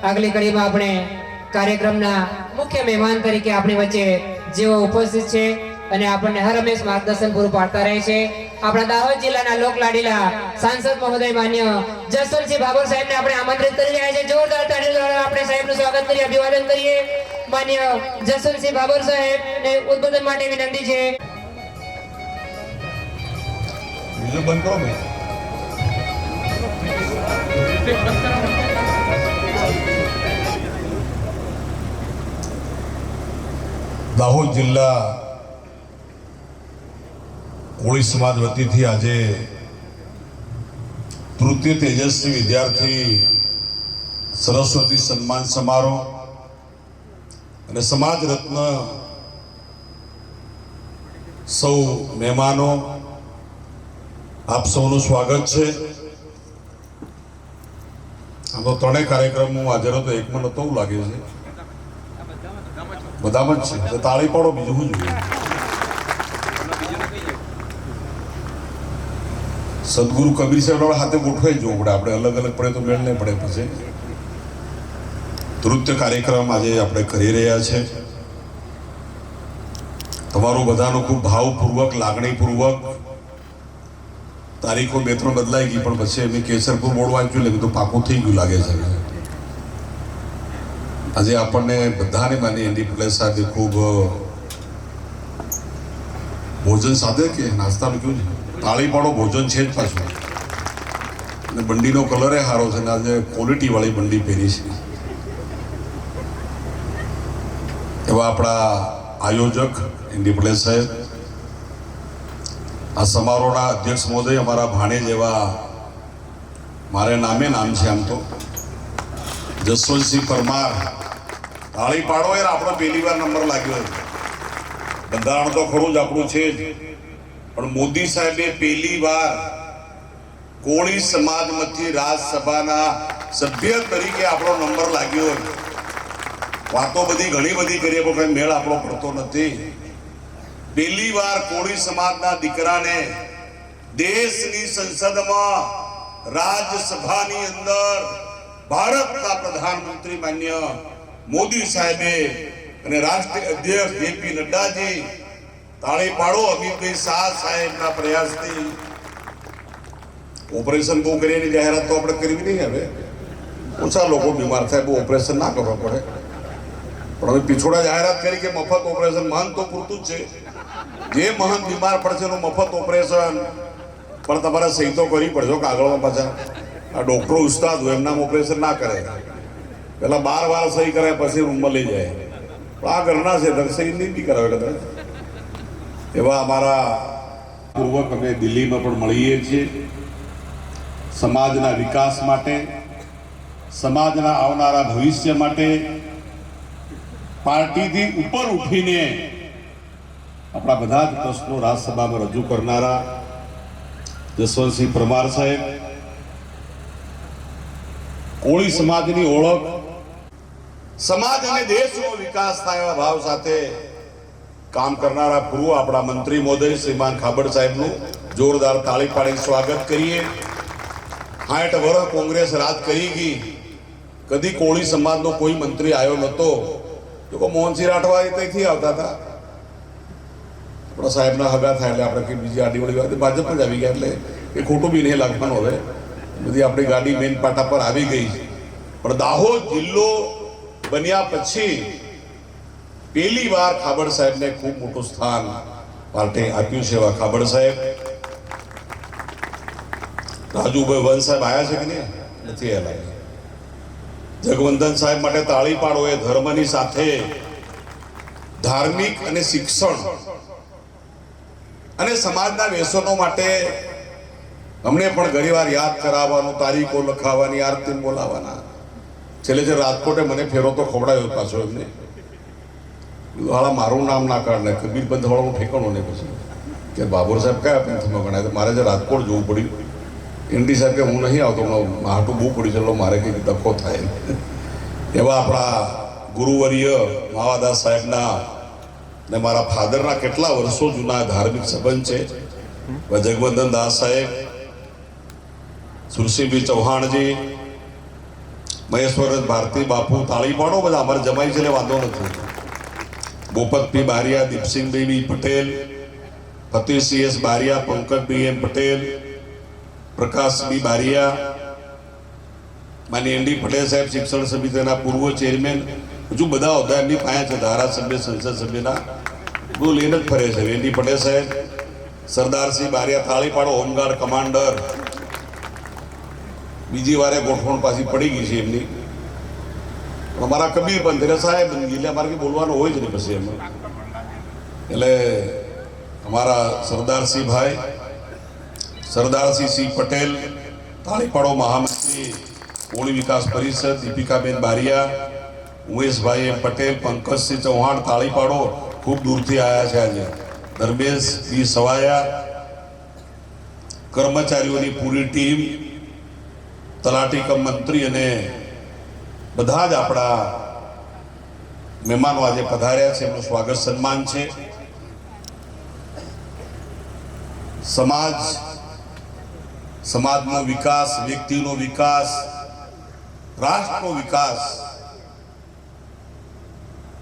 E: આગલી કડીમાં આપણે કાર્યક્રમના મુખ્ય મહેમાન તરીકે આપણી વચ્ચે જેઓ ઉપસ્થિત છે અને આપણને હર હંમેશ માર્ગદર્શન પૂરું પાડતા રહે છે આપણા દાહોદ જિલ્લાના લોકલાડીલા સાંસદ મહોદય માન્ય જસવંતસિંહ ભાભોર સાહેબને આપણે આમંત્રિત કરી રહ્યા છે જોરદાર તાળીઓ દ્વારા આપણે સાહેબનું સ્વાગત કરીએ અભિવાદન કરીએ માન્ય જસવંતસિંહ ભાભોર સાહેબને ઉદ્બોધન માટે વિનંતી છે
D: બીજું બંધ કરો ભાઈ. દાહોદ જિલ્લા કોળી સમાજ વતીથી આજે તૃતીય તેજસ્વી વિદ્યાર્થી સરસ્વતી સન્માન સમારોહ અને સમાજ રત્ન સૌ મહેમાનો આપ સૌનું સ્વાગત છે. આમ તો ત્રણેય કાર્યક્રમ હું હાજર હતો, એકમાં નતો એવું લાગે છે. બધામાં જ છે. તાળી પાડો, બીજું શું જોઈએ? સદગુરુ કબીર સાહેબ હાથે ગોઠવાઈ જવું પડે. આપણે અલગ અલગ પડે તો મેળ નહીં પડે. પછી નૃત્ય કાર્યક્રમ આજે આપણે કરી રહ્યા છે. તમારું બધાનું ખૂબ ભાવપૂર્વક, લાગણીપૂર્વક. તારીખો 2-3 બદલાઈ ગઈ, પણ પછી એમ કેસરપુર બોર્ડ વાંચ્યું એટલે બધું પાકું થઈ ગયું લાગે છે. આજે આપણને બધાને માની એનડી પ્લેસ સાથે ખૂબ ભોજન સાથે કે નાસ્તાનું કેવું છે? તાળી પાડો, ભોજન છે જ પાછું. અને બંડીનો કલર એ સારો છે ને આજે ક્વોલિટી વાળી બંડી પહેરી છે. એવા આપણા આયોજક એનડી પ્લેસ સાહેબ, આ સમારોહના અધ્યક્ષ મહોદય, અમારા ભાણેજ એવા, મારે નામે નામ છે આમ તો, જસવંતસિંહ પરમાર. તાળી પાડો યાર, આપણો પહેલી વાર નંબર લાગ્યો. બંધારણ તો ખરું જ આપણું છે જ, પણ મોદી સાહેબે પહેલી વાર કોળી સમાજમાંથી રાજ્યસભાના સભ્ય તરીકે આપણો નંબર લાગ્યો. વાતો બધી ઘણી બધી કરીએ પણ કઈ મેળ આપણો પડતો નથી. પહેલી વાર કોળી સમાજના દીકરાને દેશની સંસદમાં, રાજ્યસભાની અંદર ભારતના પ્રધાનમંત્રી માન્ય મોદી સાહેબે અને રાષ્ટ્રીય અધ્યક્ષ જેપી નડ્ડાજી, તાળી પાડો, અમિતભાઈ શાહ સાહેબના પ્રયાસથી ઓપરેશન બહુ કરીએની જાહેરાત તો આપણે કરવી નહીં. હવે ઓછા લોકો બીમાર થાય, બહુ ઓપરેશન ના કરવા પડે. પણ હવે પીછોડા જાહેરાત કરી કે મફત ઓપરેશન. મહંત તો પૂરતું જ છે. જે મહંત બીમાર પડશે એનું મફત ઓપરેશન, પણ તમારે સહી તો કરવી પડશે કાગળમાં. પાછા આ ડોક્ટરો ઉસ્તાદ હોય, એમનામ ઓપરેશન ના કરે. પેલા 12 વાર સહી કરાય પછી રૂમમાં લઈ જાય. પણ આ ઘરના છે સહી નહીં બી કરાવે કદાચ. એવા અમારા પૂર્વક અમે દિલ્હીમાં પણ મળીએ છીએ. સમાજના વિકાસ માટે, સમાજના આવનારા ભવિષ્ય માટે પાર્ટીથી ઉપર ઉઠીને આપણા બધા જ પ્રશ્નો રાજ્યસભામાં રજૂ કરનારા જસવંતસિંહ પરમાર સાહેબ, કોળી સમાજની ઓળખ, સમાજ અને દેશનો વિકાસ થાય એવા ભાવ સાથે કામ કરનારા પૂર્વ આપણા મંત્રી મહોદય શ્રીમાન ખાબડ સાહેબનું જોરદાર તાળી પાડીને સ્વાગત કરીએ. 60 વર્ષ કોંગ્રેસ રાજ કરી ગઈ, કદી કોળી સમાજનો કોઈ મંત્રી આવ્યો નહોતો. જો મોહનસિંહ રાઠવા ત્યાંથી આવતા હતા. આપણા સાહેબના હગા થાય એટલે આપણે કંઈ બીજી આડીવડી વાત ભાજપમાં જ આવી ગયા, એટલે એ ખોટું બી નહીં લાગવાનું. હવે બધી આપણી ગાડી મેઇન પાટા પર આવી ગઈ. પણ દાહોદ જિલ્લો બન્યા પછી પહેલી વાર ખાબડ સાહેબને ખૂબ મોટું સ્થાન પાર્ટી આપ્યું છે. એવા ખાબડ સાહેબ, રાજુભાઈ વન સાહેબ આવ્યા છે કે નહીં? નથી આવ્યા. જગવંદન સાહેબ માટે તાળી પાડો. એ ધર્મની સાથે ધાર્મિક અને શિક્ષણ અને સમાજના વ્યસનો માટે અમને પણ ઘણીવાર યાદ કરાવવાનું, તારીખો લખાવવાની, આરતી બોલાવવાના. છેલ્લે જે રાજકોટે મને ફેરો તો ખવડાવ્યો પાછો એમને. હાલા મારું નામ ના કાઢને, કબીર બંધવાળાનું ઠેકાણું નહીં. પછી કે બાબુર સાહેબ કયા પંથમાં ગણાય? તો મારે જે રાજકોટ જવું પડ્યું. એનડી સાહેબ કે હું નહીં આવતો, માટું બહુ પડી ચલો, મારે કંઈક ધક્કો થાય. એવા આપણા ગુરુવર્ય માવાદાસ સાહેબના ને મારા ફાધરના કેટલા વર્ષો જૂના ધાર્મિક સંબંધ છે. જગવંદન દાસ સાહેબ, સુરસિંહભાઈ ચૌહાણજી,
J: મહેશ્વર ભારતી બાપુ તાળી પાડો બધા અમારે જમાઈ છે એટલે વાંધો નથી. બોપતભાઈ બારિયા, દીપસિંહભાઈ પટેલ, ફતેહસિંહ એસ બારિયા, પંકજભાઈ એમ પટેલ, પ્રકાશભાઈ બારિયા, માની એનડી પટેલ સાહેબ શિક્ષણ સમિતિના પૂર્વ ચેરમેન, હજુ બધા હોદ્દા એમની પાસે છે, ધારાસભ્ય, સંસદ સભ્યના બધું લઈને જ ફરે છે. એનડી પટેલ સાહેબ, સરદારસિંહ બારિયા તાળી પાડો, હોમગાર્ડ કમાન્ડર. બીજી વારે ગોઠવણ પાછી પડી ગઈ છે એમની. અમારા કબીર પંથેરા સાહેબ એટલે અમારે કંઈ બોલવાનું હોય જ નહીં પછી એમાં. એટલે અમારા સરદારસિંહ ભાઈ, સરદારસિંહ સિંહ પટેલ તાળી પાડો, મહામંત્રી કોળી વિકાસ પરિષદ, દીપિકાબેન બારિયા, ઉમેશભાઈ એમ પટેલ, પંકજસિંહ ચૌહાણ તાળી પાડો, ખૂબ દૂરથી આવ્યા છે આજે. ધર્મેશ બી સવાયા, કર્મચારીઓની પૂરી ટીમ, તલાટી કમ મંત્રી અને બધા જ આપણા મહેમાનો આજે પધાર્યા છે, એમનું સ્વાગત સન્માન છે. સમાજનો વિકાસ, વ્યક્તિનો વિકાસ, રાષ્ટ્રનો વિકાસ.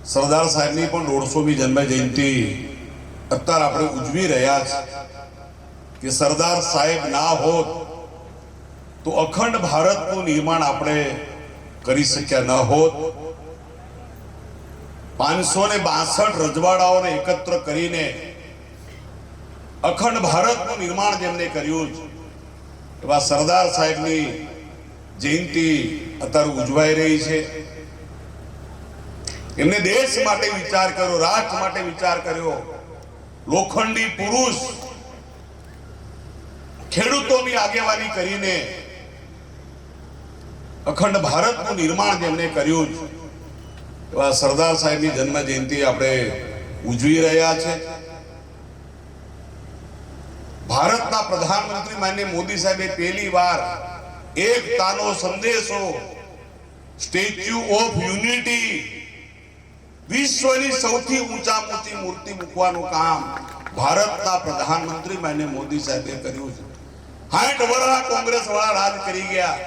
J: સરદાર સાહેબની પણ 150મી જન્મ જયંતિ અત્યારે આપણે ઉજવી રહ્યા છે કે સરદાર સાહેબ ના હોત તો અખંડ ભારતનું નિર્માણ આપણે કરી શક્યા ન હોત. 562 રજવાડાઓને એકત્ર કરીને અખંડ ભારતનું નિર્માણ જેમને કર્યું છે એવા સરદાર સાહેબની જયંતિ અત્યારે ઉજવાઈ રહી છે. એમને દેશ માટે વિચાર કર્યો, રાષ્ટ્ર માટે વિચાર કર્યો. લોખંડી પુરુષ, ખેડૂતોની આગેવાની કરીને અખંડ ભારતનું નિર્માણ જેમને કર્યું એવા સરદાર સાહેબની જન્મ જયંતિ આપણે ઉજવી રહ્યા છે. ભારતના પ્રધાનમંત્રી માનનીય મોદી સાહેબે પહેલી વાર એકતાનો સંદેશો, સ્ટેચ્યુ ઓફ યુનિટી, વિશ્વની સૌથી ઊંચામાં ઊંચી મૂર્તિ મૂકવાનું કામ ભારતના પ્રધાનમંત્રી માનનીય મોદી સાહેબે કર્યું છે. 60 વર્ષ કોંગ્રેસ વાળા રાજ કરી ગયા.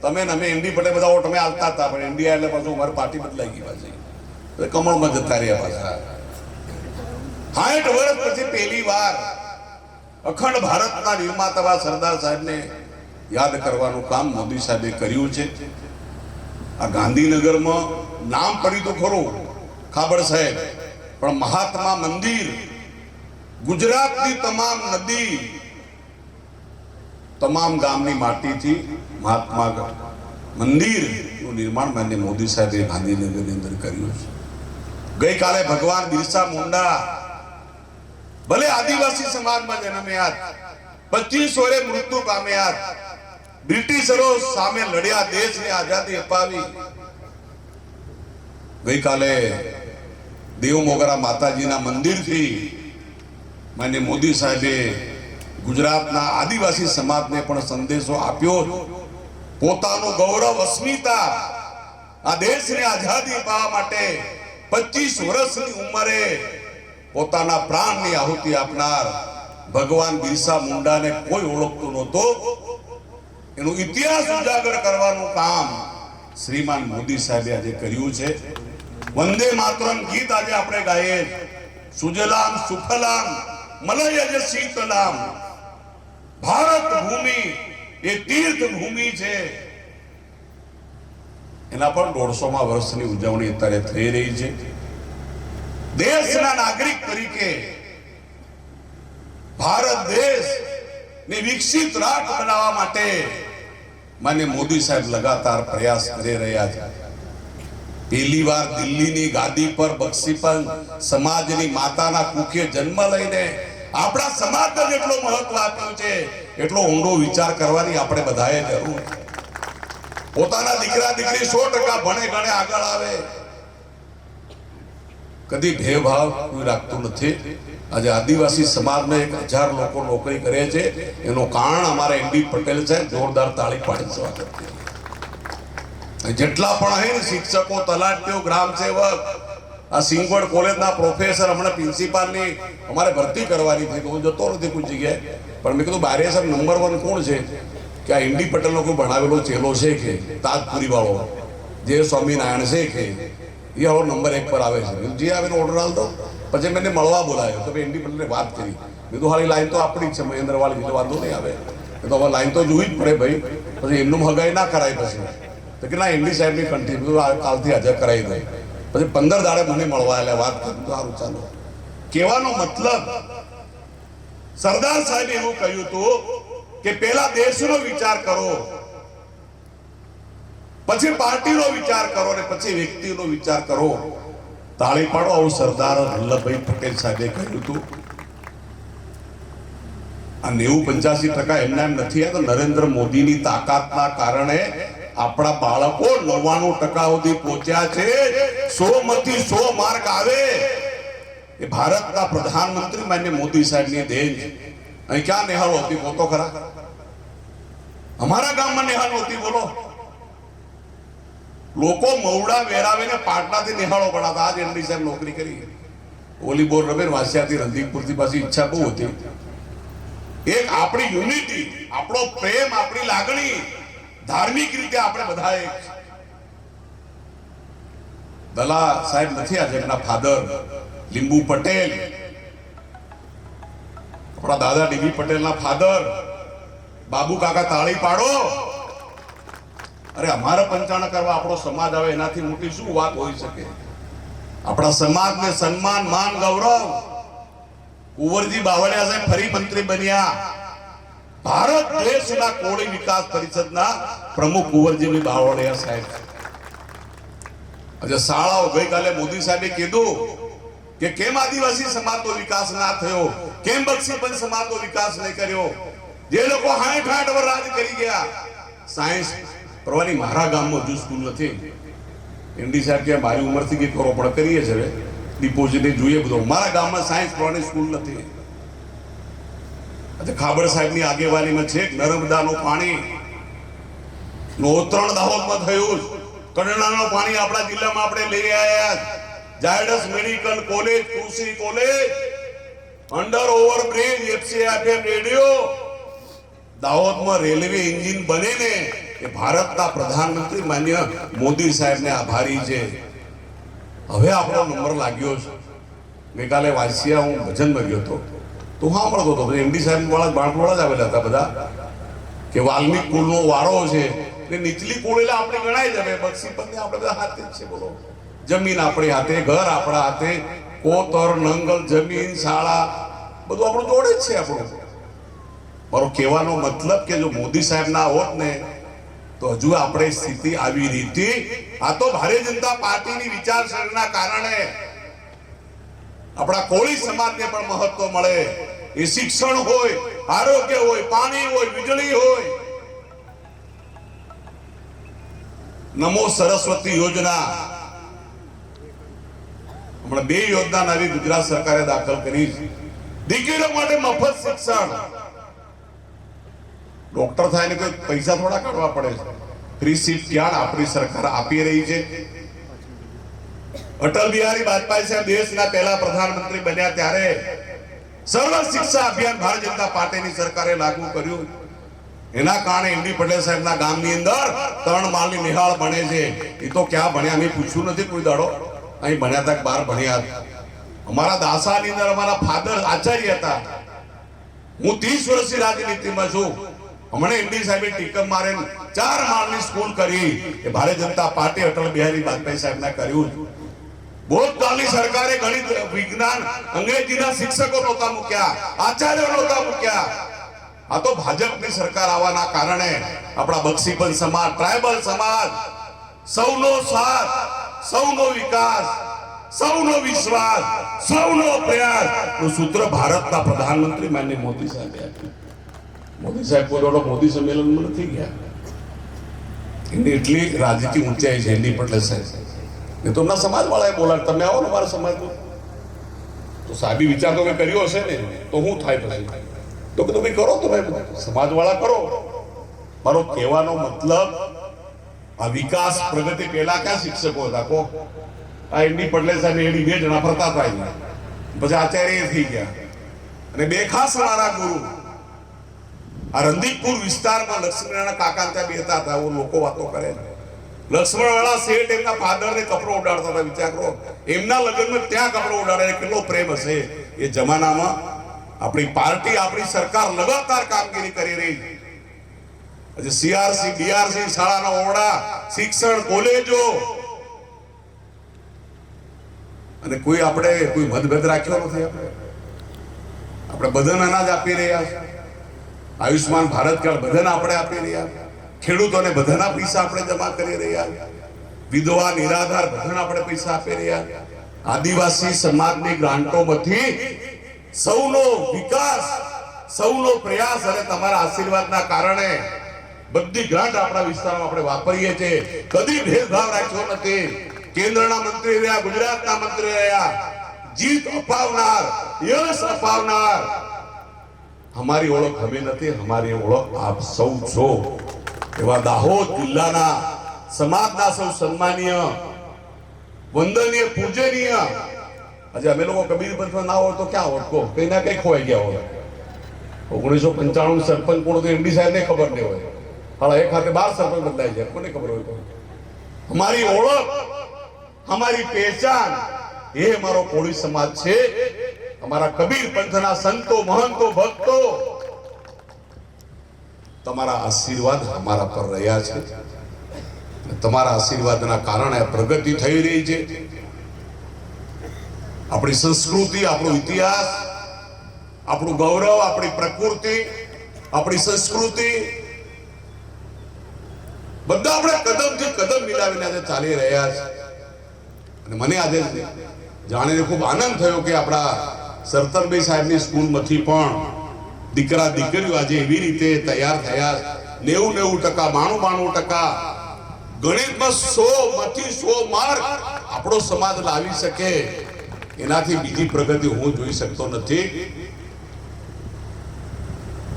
J: તમે ને અમે એનડી પટેલ બધા વોટ અમે આલતા હતા, પણ ઇન્ડિયા એટલે પાછું અમારી પાર્ટી બદલાઈ ગઈ પાછી, કમળમાં જતા રહ્યા પાછા. 60 વર્ષ પછી પહેલી વાર અખંડ ભારતના નિર્માતા સરદાર સાહેબને યાદ કરવાનું કામ મોદી સાહેબે કર્યું છે. આ ગાંધીનગરમાં નામ પડ્યું તો ખરું ખાબર સાહેબ, પણ મહાત્મા મંદિર, ગુજરાતની તમામ નદી, તમામ ગામની માટીથી મહાત્મા મંદિરનું નિર્માણ માન્ય મોદી સાહેબે ગાંધીનગરની અંદર કર્યું છે. ગઈકાલે ભગવાન બિરસા મુંડા ભલે આદિવાસી સમાજમાં જન્મ્યા, 25 વર્ષે મૃત્યુ પામ્યા, બ્રિટિશરો સામે લડ્યા, દેશને આઝાદી અપાવી. ગઈકાલે દેવમોગરા માતાજીના મંદિરથી માન્ય મોદી સાહેબે ગુજરાતના આદિવાસી સમાજને પણ સંદેશો આપ્યો. પોતાનું ગૌરવ, અસ્મિતા, આ દેશને આઝાદી અપાવવા માટે 25 વર્ષની ઉંમરે પોતાના પ્રાણની આહુતિ આપનાર ભગવાન બિરસા મુંડાને કોઈ ઓળખતું નહોતો. એનો ઇતિહાસ ઉજાગર કરવાનું કામ શ્રીમાન મોદી સાહેબે આજે કર્યું છે. વંદે માતરમ ગીત આજે આપણે ગાઈએ, સુજલામ સુફલામ મલયજ શીતલામ. ભારત ભૂમિ એ તીર્થ ભૂમિ છે. એના પણ 150મા વર્ષની ઉજવણી અત્યારે થઈ રહી છે. દેશના નાગરિક તરીકે ભારત દેશને વિકસિત રાષ્ટ્ર બનાવવા માટે માન્ય મોદી સાહેબ લગાતાર પ્રયાસ કરી રહ્યા છે. પહેલી વાર દિલ્હીની ગાદી પર બક્ષીપંચ સમાજની માતાના કુખે જન્મ લઈને આપણા સમાજને જેટલો મહત્વ આપ્યું છે એટલો ઊંડો વિચાર કરવાની આપણે બધાએ જરૂર. પોતાના દીકરા દીકરી 100% ભણે ગણે આગળ આવે, કદી ભેદભાવ કોઈ રાખતું નથી. આજે આદિવાસી સમાજને 1000 લોકો નોકરી કરે છે, એનું કારણ અમારા એનડી પટેલ છે. જોરદાર તાળી પાડી સ્વાગત કરીએ. જેટલા પણ હે ને શિક્ષકો, તલાટીઓ, ગ્રામ સેવક, આ સિંગવડ કોલેજના પ્રોફેસર, હમણાં પ્રિન્સિપાલની અમારે ભરતી કરવાની થઈ, હું જતો નથી કોઈ જગ્યાએ, પણ મેં કીધું બારિયા સાહેબ નંબર 1 કોણ છે? કે આ ઇન્ડી પટેલનો કોઈ ભણાવેલો ચેલો છે કે તાજપુરી વાળો જે સ્વામિનારાયણ છે કે એ હવે નંબર 1 પર આવે છે જે આવે ઓર્ડર આલ દો. પછી મેં એને મળવા બોલાયો તો મેં ઇન્ડી પટેલને વાત કરી, મેં તો હાલી લાઈન તો આપણી જ છે મહેન્દ્રવાળી, એટલે વાંધો નહીં આવે, તો હવે લાઈન તો જોવી જ પડે ભાઈ, પછી એમનું હગાઈ ના કરાય. પછી તો કે ના ઇન્ડી સાહેબની કન્ટિન્યુ કાલથી હાજર કરાવી દે. પછી 15 દાડે મને મળવા એટલે વાત કરી તો સારું ચાલો. કહેવાનો મતલબ સરદાર સાહેબે એવું કહ્યું હતું કે પહેલા દેશનો વિચાર કરો, પછી પાર્ટીનો વિચાર કરો ને પછી વ્યક્તિનો વિચાર કરો. તાળી પાડો. આવું સરદાર વલ્લભભાઈ પટેલ સાહેબે કહ્યું હતું. આ 90-85% એમના એમ નથી, આ તો નરેન્દ્ર મોદીની તાકાતના કારણે આપણા બાળકો 99% સુધી પહોંચ્યા છે. 100 માંથી 100 માર્ક આવે એ ભારતના પ્રધાનમંત્રી માન્ય મોદી સાહેબની દેન છે. અહીં ક્યાં નિહાળો હતી બોલો ખરા? અમારા ગામમાં નિહાળો હતી બોલો. લોકો મવડા વેરાવીને પાટણાથી નિહાળો પડાતા. આજ એમડી સાહેબ નોકરી કરી, વોલીબોલ રમે, વાસિયાથી રંધીકપુરથી પાછી ઈચ્છા બહુ હતી. એક આપણી યુનિટી, આપણો પ્રેમ, આપણી લાગણી, ધાર્મિક રીતે આપણે બધા એક. દલા સાહેબ નથી આજે, એમના ફાધર લીંબુ પટેલ, આપણા દાદા ડીબી પટેલના ફાધર બાબુ કાકા, તાળી પાડો. અરે અમારે પંચાણ કરવા આપણો સમાજ આવે એનાથી મોટી શું વાત હોઈ શકે? આપણા સમાજને સન્માન, માન, ગૌરવ. કુંવરજી બાવળિયા સાહેબ ફરી મંત્રી બન્યા. ભારત દેશના કોળી વિકાસ પરિષદના પ્રમુખ કુંવરજી બાવળિયા સાહેબ. આજે શાળાઓ ગઈકાલે મોદી સાહેબે કીધું કે કેમ આદિવાસી સમાજનો વિકાસ ના થયો, કેમ બક્ષીપંચ સમાજનો વિકાસ નહીં કર્યો. જે લોકો 60 વર્ષ રાજ કરી ગયા. સાયન્સ કરવાની મારા ગામમાં હજુ સ્કૂલ નથી. એમડી સાહેબ કે મારી ઉંમરથી કંઈ કરો પણ કરીએ છે, ડિપોઝિટ જોઈએ બધું. મારા ગામમાં સાયન્સ કરવાની સ્કૂલ નથી. આજે ખાબડ સાહેબની આગેવાનીમાં છે નર્મદાનું પાણી નોતરણ દાહોદમાં થયું. કડણાનું પાણી આપણા જિલ્લામાં આપણે લઈ આવ્યા. જાયડસ મેડિકલ કોલેજ, કૃષિ કોલેજ, અંડર ઓવરબ્રિજ, એફસીએફએમ રેડિયો. દાહોદમાં રેલવે એન્જિન બને ને એ ભારતના પ્રધાનમંત્રી માન્ય મોદી સાહેબને આભારી છે. હવે આપણો નંબર લાગ્યો છે. ગઈકાલે વાસિયા હું ભજનમાં ગયો હતો તો સાંભળતો હતો, એમડી સાહેબ વાળા બાળકોળા જ આવેલા હતા બધા, કે વાલ્મિક કુળનો વારો છે એટલે નીચલી કુળ એટલે આપણે ગણાય જ. હવે બક્ષીપંચને આપણે બધા હાથે જ છે બોલો. જમીન આપણી હાથે, ઘર આપણા હાથે, કોતર, નંગલ, જમીન, શાળા બધું આપણું જોડે જ છે આપણું. મારો કહેવાનો મતલબ કે જો મોદી સાહેબ ના હોત ને તો હજુ આપણે સ્થિતિ આવી રીતી. આ તો ભારતીય જનતા પાર્ટીની વિચારસરણીના કારણે આપણા કોળી સમાજને પણ મહત્વ મળે. એ શિક્ષણ હોય, આરોગ્ય હોય, પાણી હોય, વીજળી હોય. નમો સરસ્વતી યોજના, હમણાં 2 યોજના નવી ગુજરાત સરકારે દાખલ કરી. દીકરીઓ માટે મફત શિક્ષણ. ડોક્ટર થાય ને કોઈ પૈસા થોડા કાઢવા પડે છે. ફ્રી સીટ ક્યાં આપણી સરકાર આપી રહી છે. અટલ બિહારી વાજપેયી સાહેબ દેશના પહેલા પ્રધાનમંત્રી બન્યા ત્યારે સર્વ શિક્ષા અભિયાન ભારતીય જનતા પાર્ટીની સરકારે લાગુ કર્યું. એના કારણે એમડી પટેલ સાહેબના ગામની અંદર 3 માળની નિહાળ બને છે. એ તો ક્યાં ભણ્યા મેં પૂછ્યું નથી કોઈ દાડો. અહીં ભણ્યા હતા, બહાર ભણ્યા. અમારા દાસાની અંદર અમારા ફાધર આચાર્ય હતા. હું 30 વર્ષથી રાજનીતિમાં છું. હમણાં એમડી સાહેબે ટીકમ મારે 4 માળની સ્કૂલ કરી એ ભારતીય જનતા પાર્ટી અટલ બિહારી વાજપેયી સાહેબના કર્યું. ભૂતકાળની સરકારે ગણિત, વિજ્ઞાન, અંગ્રેજીના શિક્ષકો નહોતા મૂક્યા, આચાર્યો નહોતા મૂક્યા. આ તો ભાજપની સરકાર આવવાના કારણે આપણા બક્ષીપંચ સમાજ, ટ્રાયબલ સમાજ, સૌનો સાથ, સૌનો વિકાસ, સૌનો વિશ્વાસ, સૌનો પ્રયાસ નું સૂત્ર ભારતના પ્રધાનમંત્રી માન્ય મોદી સાહેબે આપ્યું. મોદી સાહેબ કોઈ મોદી સંમેલનમાં નથી ગયા. એની એટલી રાજકીય ઊંચાઈ છે એમડી પટેલ સાહેબ. એ તો એમના સમાજ વાળાએ બોલાવે, તમે આવો ને મારા સમાજમાં તો સાહેબી વિચાર તો મેં કર્યો હશે ને તો હું થાય પછી તો કે તમે કરો, તમે સમાજ વાળા કરો. મારો કહેવાનો મતલબ આ વિકાસ પ્રગતિ પહેલા ક્યાં શિક્ષકો હતા કો? આ એમડી પટેલ સાહેબ એડી 2 જણા ફરતા હતા, પછી આચાર્ય થઈ ગયા અને 2 ખાસ મારા ગુરુ આ રંદીપુર વિસ્તારમાં લક્ષ્મણના કાકા ત્યાં બેઠા હતા, એવું લોકો વાતો કરે. લક્ષ્મણવાળા શેઠ એમના ફાધરને કપડો ઉડાડતા હતા. વિચાર કરો, એમના લગ્નમાં ત્યાં કપડો ઉડાડે, કેટલો પ્રેમ હશે એ જમાનામાં. આપણી પાર્ટી, આપણી સરકાર લગાતાર કામગીરી કરી રહી છે. આજે સીઆરસી, બીઆરસી, શાળાના ઓરડા, શિક્ષણ, કોલેજો, અને કોઈ મતભેદ રાખ્યો નથી. આપણે બધાને અનાજ આપી રહ્યા છે. આયુષ્માન ભારત કાર્ડ બધાને આપણે આપી રહ્યા. ખેડૂતોને બધાના પૈસા આપણે જમા કરી રહ્યા. વિધવા, નિરાધાર બધાને આપણે પૈસા આપી રહ્યા. આદિવાસી સમાજની ગ્રાન્ટોમાંથી સૌનો વિકાસ, સૌનો પ્રયાસ અને તમારા આશીર્વાદના કારણે બધી ગ્રાન્ટ આપણા વિસ્તારમાં આપણે વાપરીએ છીએ. કદી ભેદભાવ રાખ્યો નથી. કેન્દ્રના મંત્રી રહ્યા, ગુજરાતના મંત્રી રહ્યા, જીત અપાવનાર, યશ અપાવનાર. અમારી ઓળખ અમે નથી, અમારી ઓળખ આપ સૌ છો. એવા દાહોદ જિલ્લાના સમાજના સૌ સન્માનીય, વંદનીય, પૂજનીય. આજે અમે લોકો કબીર પંથમાં ના હોય તો ક્યાં ઓળખો, કઈ ના કઈ ખોવાઈ ગયા હોય. 1995 સરપંચ કોણ હતું એમડી સાહેબને ખબર નહીં હોય. હાલા એક હાથે 12 સરપંચ બદલાઈ જાય, કોને ખબર હોય? અમારી ઓળખ, અમારી પહેચાન એ અમારો કોળી સમાજ છે. અમારા કબીર પંથના સંતો, મહંતો, ભક્તો, તમારા આશીર્વાદ અમારા પર રહ્યા છે. તમારા આશીર્વાદના કારણે પ્રગતિ થઈ રહી છે. આપણી સંસ્કૃતિ, આપણો ઇતિહાસ, આપણું ગૌરવ, આપણી પ્રકૃતિ, આપણી સંસ્કૃતિ બધા આપણે કદમથી કદમ મિલાવીને આજે ચાલી રહ્યા છે. અને મને આજે જાણીને ખૂબ આનંદ થયો કે આપણા સરતનભાઈ સાહેબની સ્કૂલમાંથી પણ દીકરા દીકરીઓ આજે એવી રીતે તૈયાર થયા. 90-90%, 92-92% ગણિતમાં 100માંથી 100 માર્ક આપણો સમાજ લાવી શકે, એનાથી બીજી પ્રગતિ હું જોઈ શકતો નથી.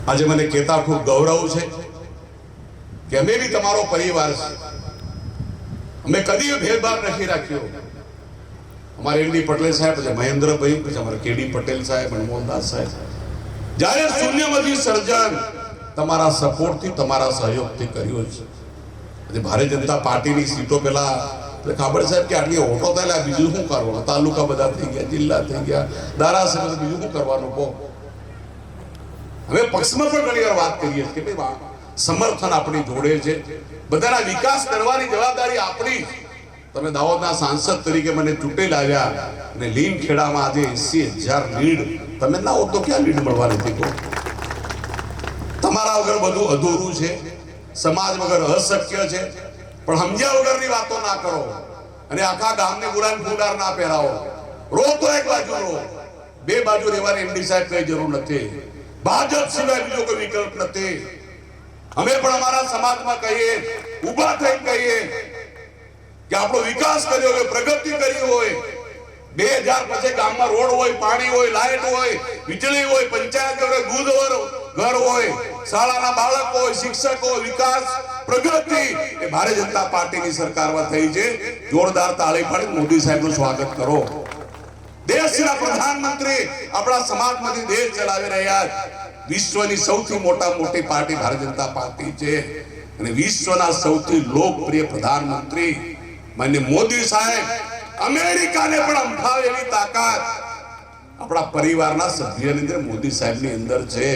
J: આજે મને કહેતા ખૂબ ગૌરવ છે કે અમે બી તમારો પરિવાર છે. અમે કદી ભેદભાવ નથી રાખ્યો. અમારે એમડી પટેલ સાહેબ, પછી મહેન્દ્રભાઈ, પછી અમારા કેડી પટેલ સાહેબ, મોહનદાસ સાહેબ, જ્યારે શૂન્યમાંથી સર્જન તમારા સપોર્ટથી, તમારા સહયોગથી કર્યું છે. આજે ભારતીય જનતા પાર્ટીની સીટો પેલા ખબર સાહેબ કે આટલી ઓટો થાય, બીજું શું કરવાનું? તાલુકા બધા થઈ ગયા, જિલ્લા થઈ ગયા, ધારાસભ્ય, બીજું શું કરવાનું કહો? હવે પક્ષમાં પણ ઘણી વાર વાત કરીએ કે ભાઈ સમર્થન આપણી જોડે છે. બધાના વિકાસ કરવાની જવાબદારી આપણી. તમે દાહોદના સાંસદ તરીકે મને ચૂંટેલ આવ્યા અને લીમખેડામાં આજે 80,000 લીડ, તમે ના હો તો ક્યાં લીડ મળવાની હતી? તમારા વગર બધું અધૂરું છે, સમાજ વગર અશક્ય છે. પણ સમજ્યા વગરની વાતો ના કરો અને આખા ગામને ગુલામ ફૂલાર ના પહેરાવો. રો તો એક બાજુ રો, બે બાજુ રહેવાની એમડી સાહેબ કઈ જરૂર નથી. ભાજપ સિવાય બીજો કોઈ વિકલ્પ નથી. અમે પણ અમારા સમાજમાં કહીએ, ઊભા થઈ કહીએ કે આપણો વિકાસ કર્યો હોય, પ્રગતિ કરી હોય. 2000 પછી ગામમાં રોડ હોય, પાણી હોય, લાઈટ હોય, વીજળી હોય, પંચાયત હોય, દૂધ ઘર હોય, શાળાના બાળકો હોય, શિક્ષકો હોય, વિકાસ, પ્રગતિ એ ભારતીય જનતા પાર્ટીની સરકારમાં થઈ છે. જોરદાર તાળી પાડી મોદી સાહેબનું સ્વાગત કરો. દેશના પ્રધાનમંત્રી આપણા સમાજમાંથી દેશ ચલાવી રહ્યા છે. વિશ્વની સૌથી મોટી પાર્ટી ભારતીય જનતા પાર્ટી છે અને વિશ્વના સૌથી લોકપ્રિય પ્રધાનમંત્રી માનનીય મોદી સાહેબ અમેરિકાને પણ અંફાવેલી તાકાત આપણા પરિવારના સભ્યની અંદર મોદી સાહેબની અંદર છે.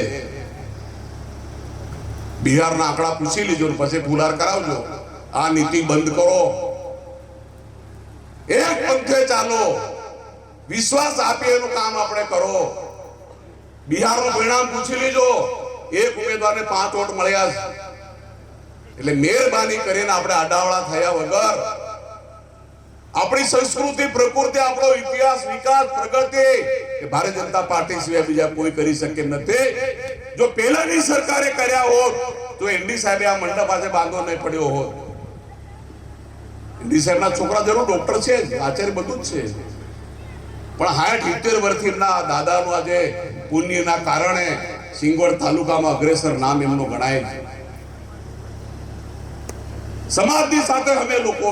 J: બિહારના આંકડા પૂછી લીજો ને પછી ફુલાર કરાવજો. આ નીતિ બંધ કરો, એક પંથે ચાલો, વિશ્વાસ આપી એનું કામ આપણે કરો. બિહારનું પરિણામ પૂછી લીજો, એક ઉમેદવારને 5 વોટ મળ્યા છે. એટલે મહેરબાની કરીને આપણે આડાવાળા થયા વગર આપણી સંસ્કૃતિ, પ્રકૃતિ, આપણો ઇતિહાસ, વિકાસ, પ્રગતિ એ ભારતીય જનતા પાર્ટી સિવાય બીજા કોઈ કરી શકે નથી. જો પહેલાની સરકારે કર્યા હોત તો એમડી સાહેબે આ મંડપ પાસે બાંધવો નહીં પડ્યો હોત. એમડી સાહેબના છોકરા જરૂર ડોક્ટર છે, આચાર્ય બધું જ છે, પણ 60-70 વર્ષથી એમના દાદાનું આજે પુણ્યના કારણે સિંગવડ તાલુકામાં અગ્રેસર નામ એમનું ગણાય છે. સમાજની સાથે અમે લોકો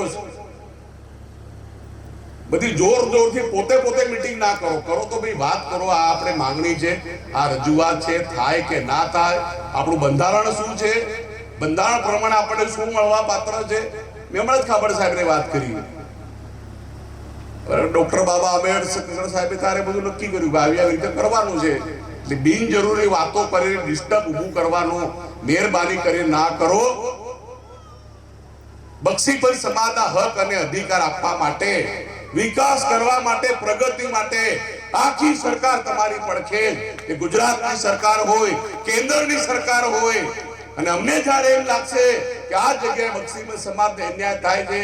J: બધી જોરથી પોતે મીટિંગ ના કરો. કરો તો ભાઈ વાત કરો. આ આપણે માંગણી છે, આ રજૂઆત છે, થાય કે ના થાય, આપણું બંધારણ શું છે, બંધારણ પ્રમાણે આપણને શું મળવા પાત્ર છે. મેં હમણાં જ ખાબડ સાહેબને વાત કરી. ડોક્ટર બાબા આંબેડકર સાહેબે તારે બધું નક્કી કર્યું કે આવી રીતે કરવાનું છે. એટલે બિનજરૂરી વાતો કરીને ડિસ્ટર્બ ઊભું કરવાનું મહેરબાની કરી ના કરો. બક્ષીપંચ સમાજના હક અને અધિકાર આપવા માટે, વિકાસ કરવા માટે, પ્રગતિ માટે આખી સરકાર તમારી પડખે, એ ગુજરાતની સરકાર હોય, કેન્દ્રની સરકાર હોય. અને અમને જ્યારે એમ લાગશે કે આ જગ્યાએ બક્ષીપંચ સમાજને અન્યાય થાય છે,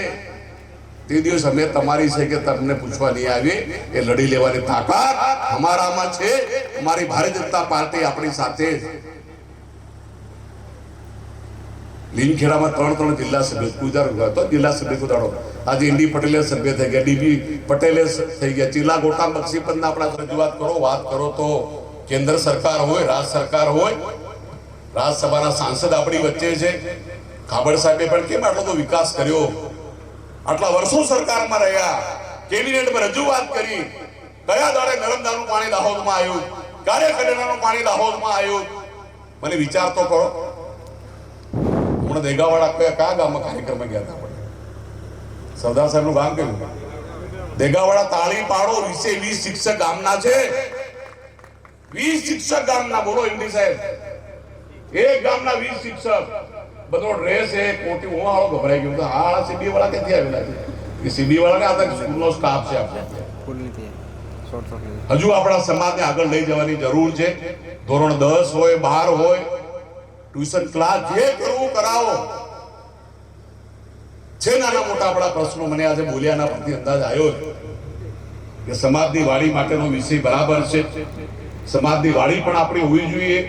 J: તે દિવસ અમે તમારી છે કે તમને પૂછવા નહીં આવીએ. એ લડી લેવાની તાકાત અમારામાં છે. અમારી ભારતીય જનતા પાર્ટી આપણી સાથે જ. લીમખેડામાં 3 જિલ્લા સભ્ય કુદારો હતો, જિલ્લા સભ્ય કુદારો. આજે ઇન્ડી પટેલે સભ્ય થઈ ગયા, ડીબી પટેલે થઈ ગયા. ચીલા ગોટા બક્ષીપંચના આપણા રજૂઆત કરો, વાત કરો તો કેન્દ્ર સરકાર હોય, રાજ્ય સરકાર હોય, રાજ્યસભાના સાંસદ આપણી વચ્ચે છે. ખાબડ સાહેબે પણ કેમ આટલો તો વિકાસ કર્યો, આટલા વર્ષો સરકારમાં રહ્યા, કેબિનેટમાં રજૂઆત કરી, કયા દાડે નર્મદાનું પાણી દાહોદમાં આવ્યું, ક્યારે કડેરાનું પાણી દાહોદમાં આવ્યું. મને વિચાર તો કરો. હમણાં દેગાવાડા કયા ગામમાં કાર્યક્રમમાં ગયા હતા આપણે? સરદાર સાહેબનું ગામ કયું? દેગાવાડા. તાળી પાડો. 20 શિક્ષક ગામના છે. 20 શિક્ષક ગામના. બોલો એમડી સાહેબ, એક ગામના 20 શિક્ષક. બધો ડ્રેસ એ કોટી હું આવો ગભરાઈ ગયો. આ સીબી વાળા ક્યાંથી આવેલા છે? એ સીબી વાળા ને આ સ્કૂલનો સ્ટાફ છે આપણે. હજુ આપણા સમાજને આગળ લઈ જવાની જરૂર છે. ધોરણ 10 હોય, 12 હોય, ટ્યુશન ક્લાસ જે કરવું કરાવો છે. નાના મોટા આપણા પ્રશ્નો મને આજે બોલ્યાના પરથી અંદાજ આવ્યો કે સમાજની વાડી માટેનો વિષય બરાબર છે. સમાજની વાડી પણ આપણી હોવી જોઈએ.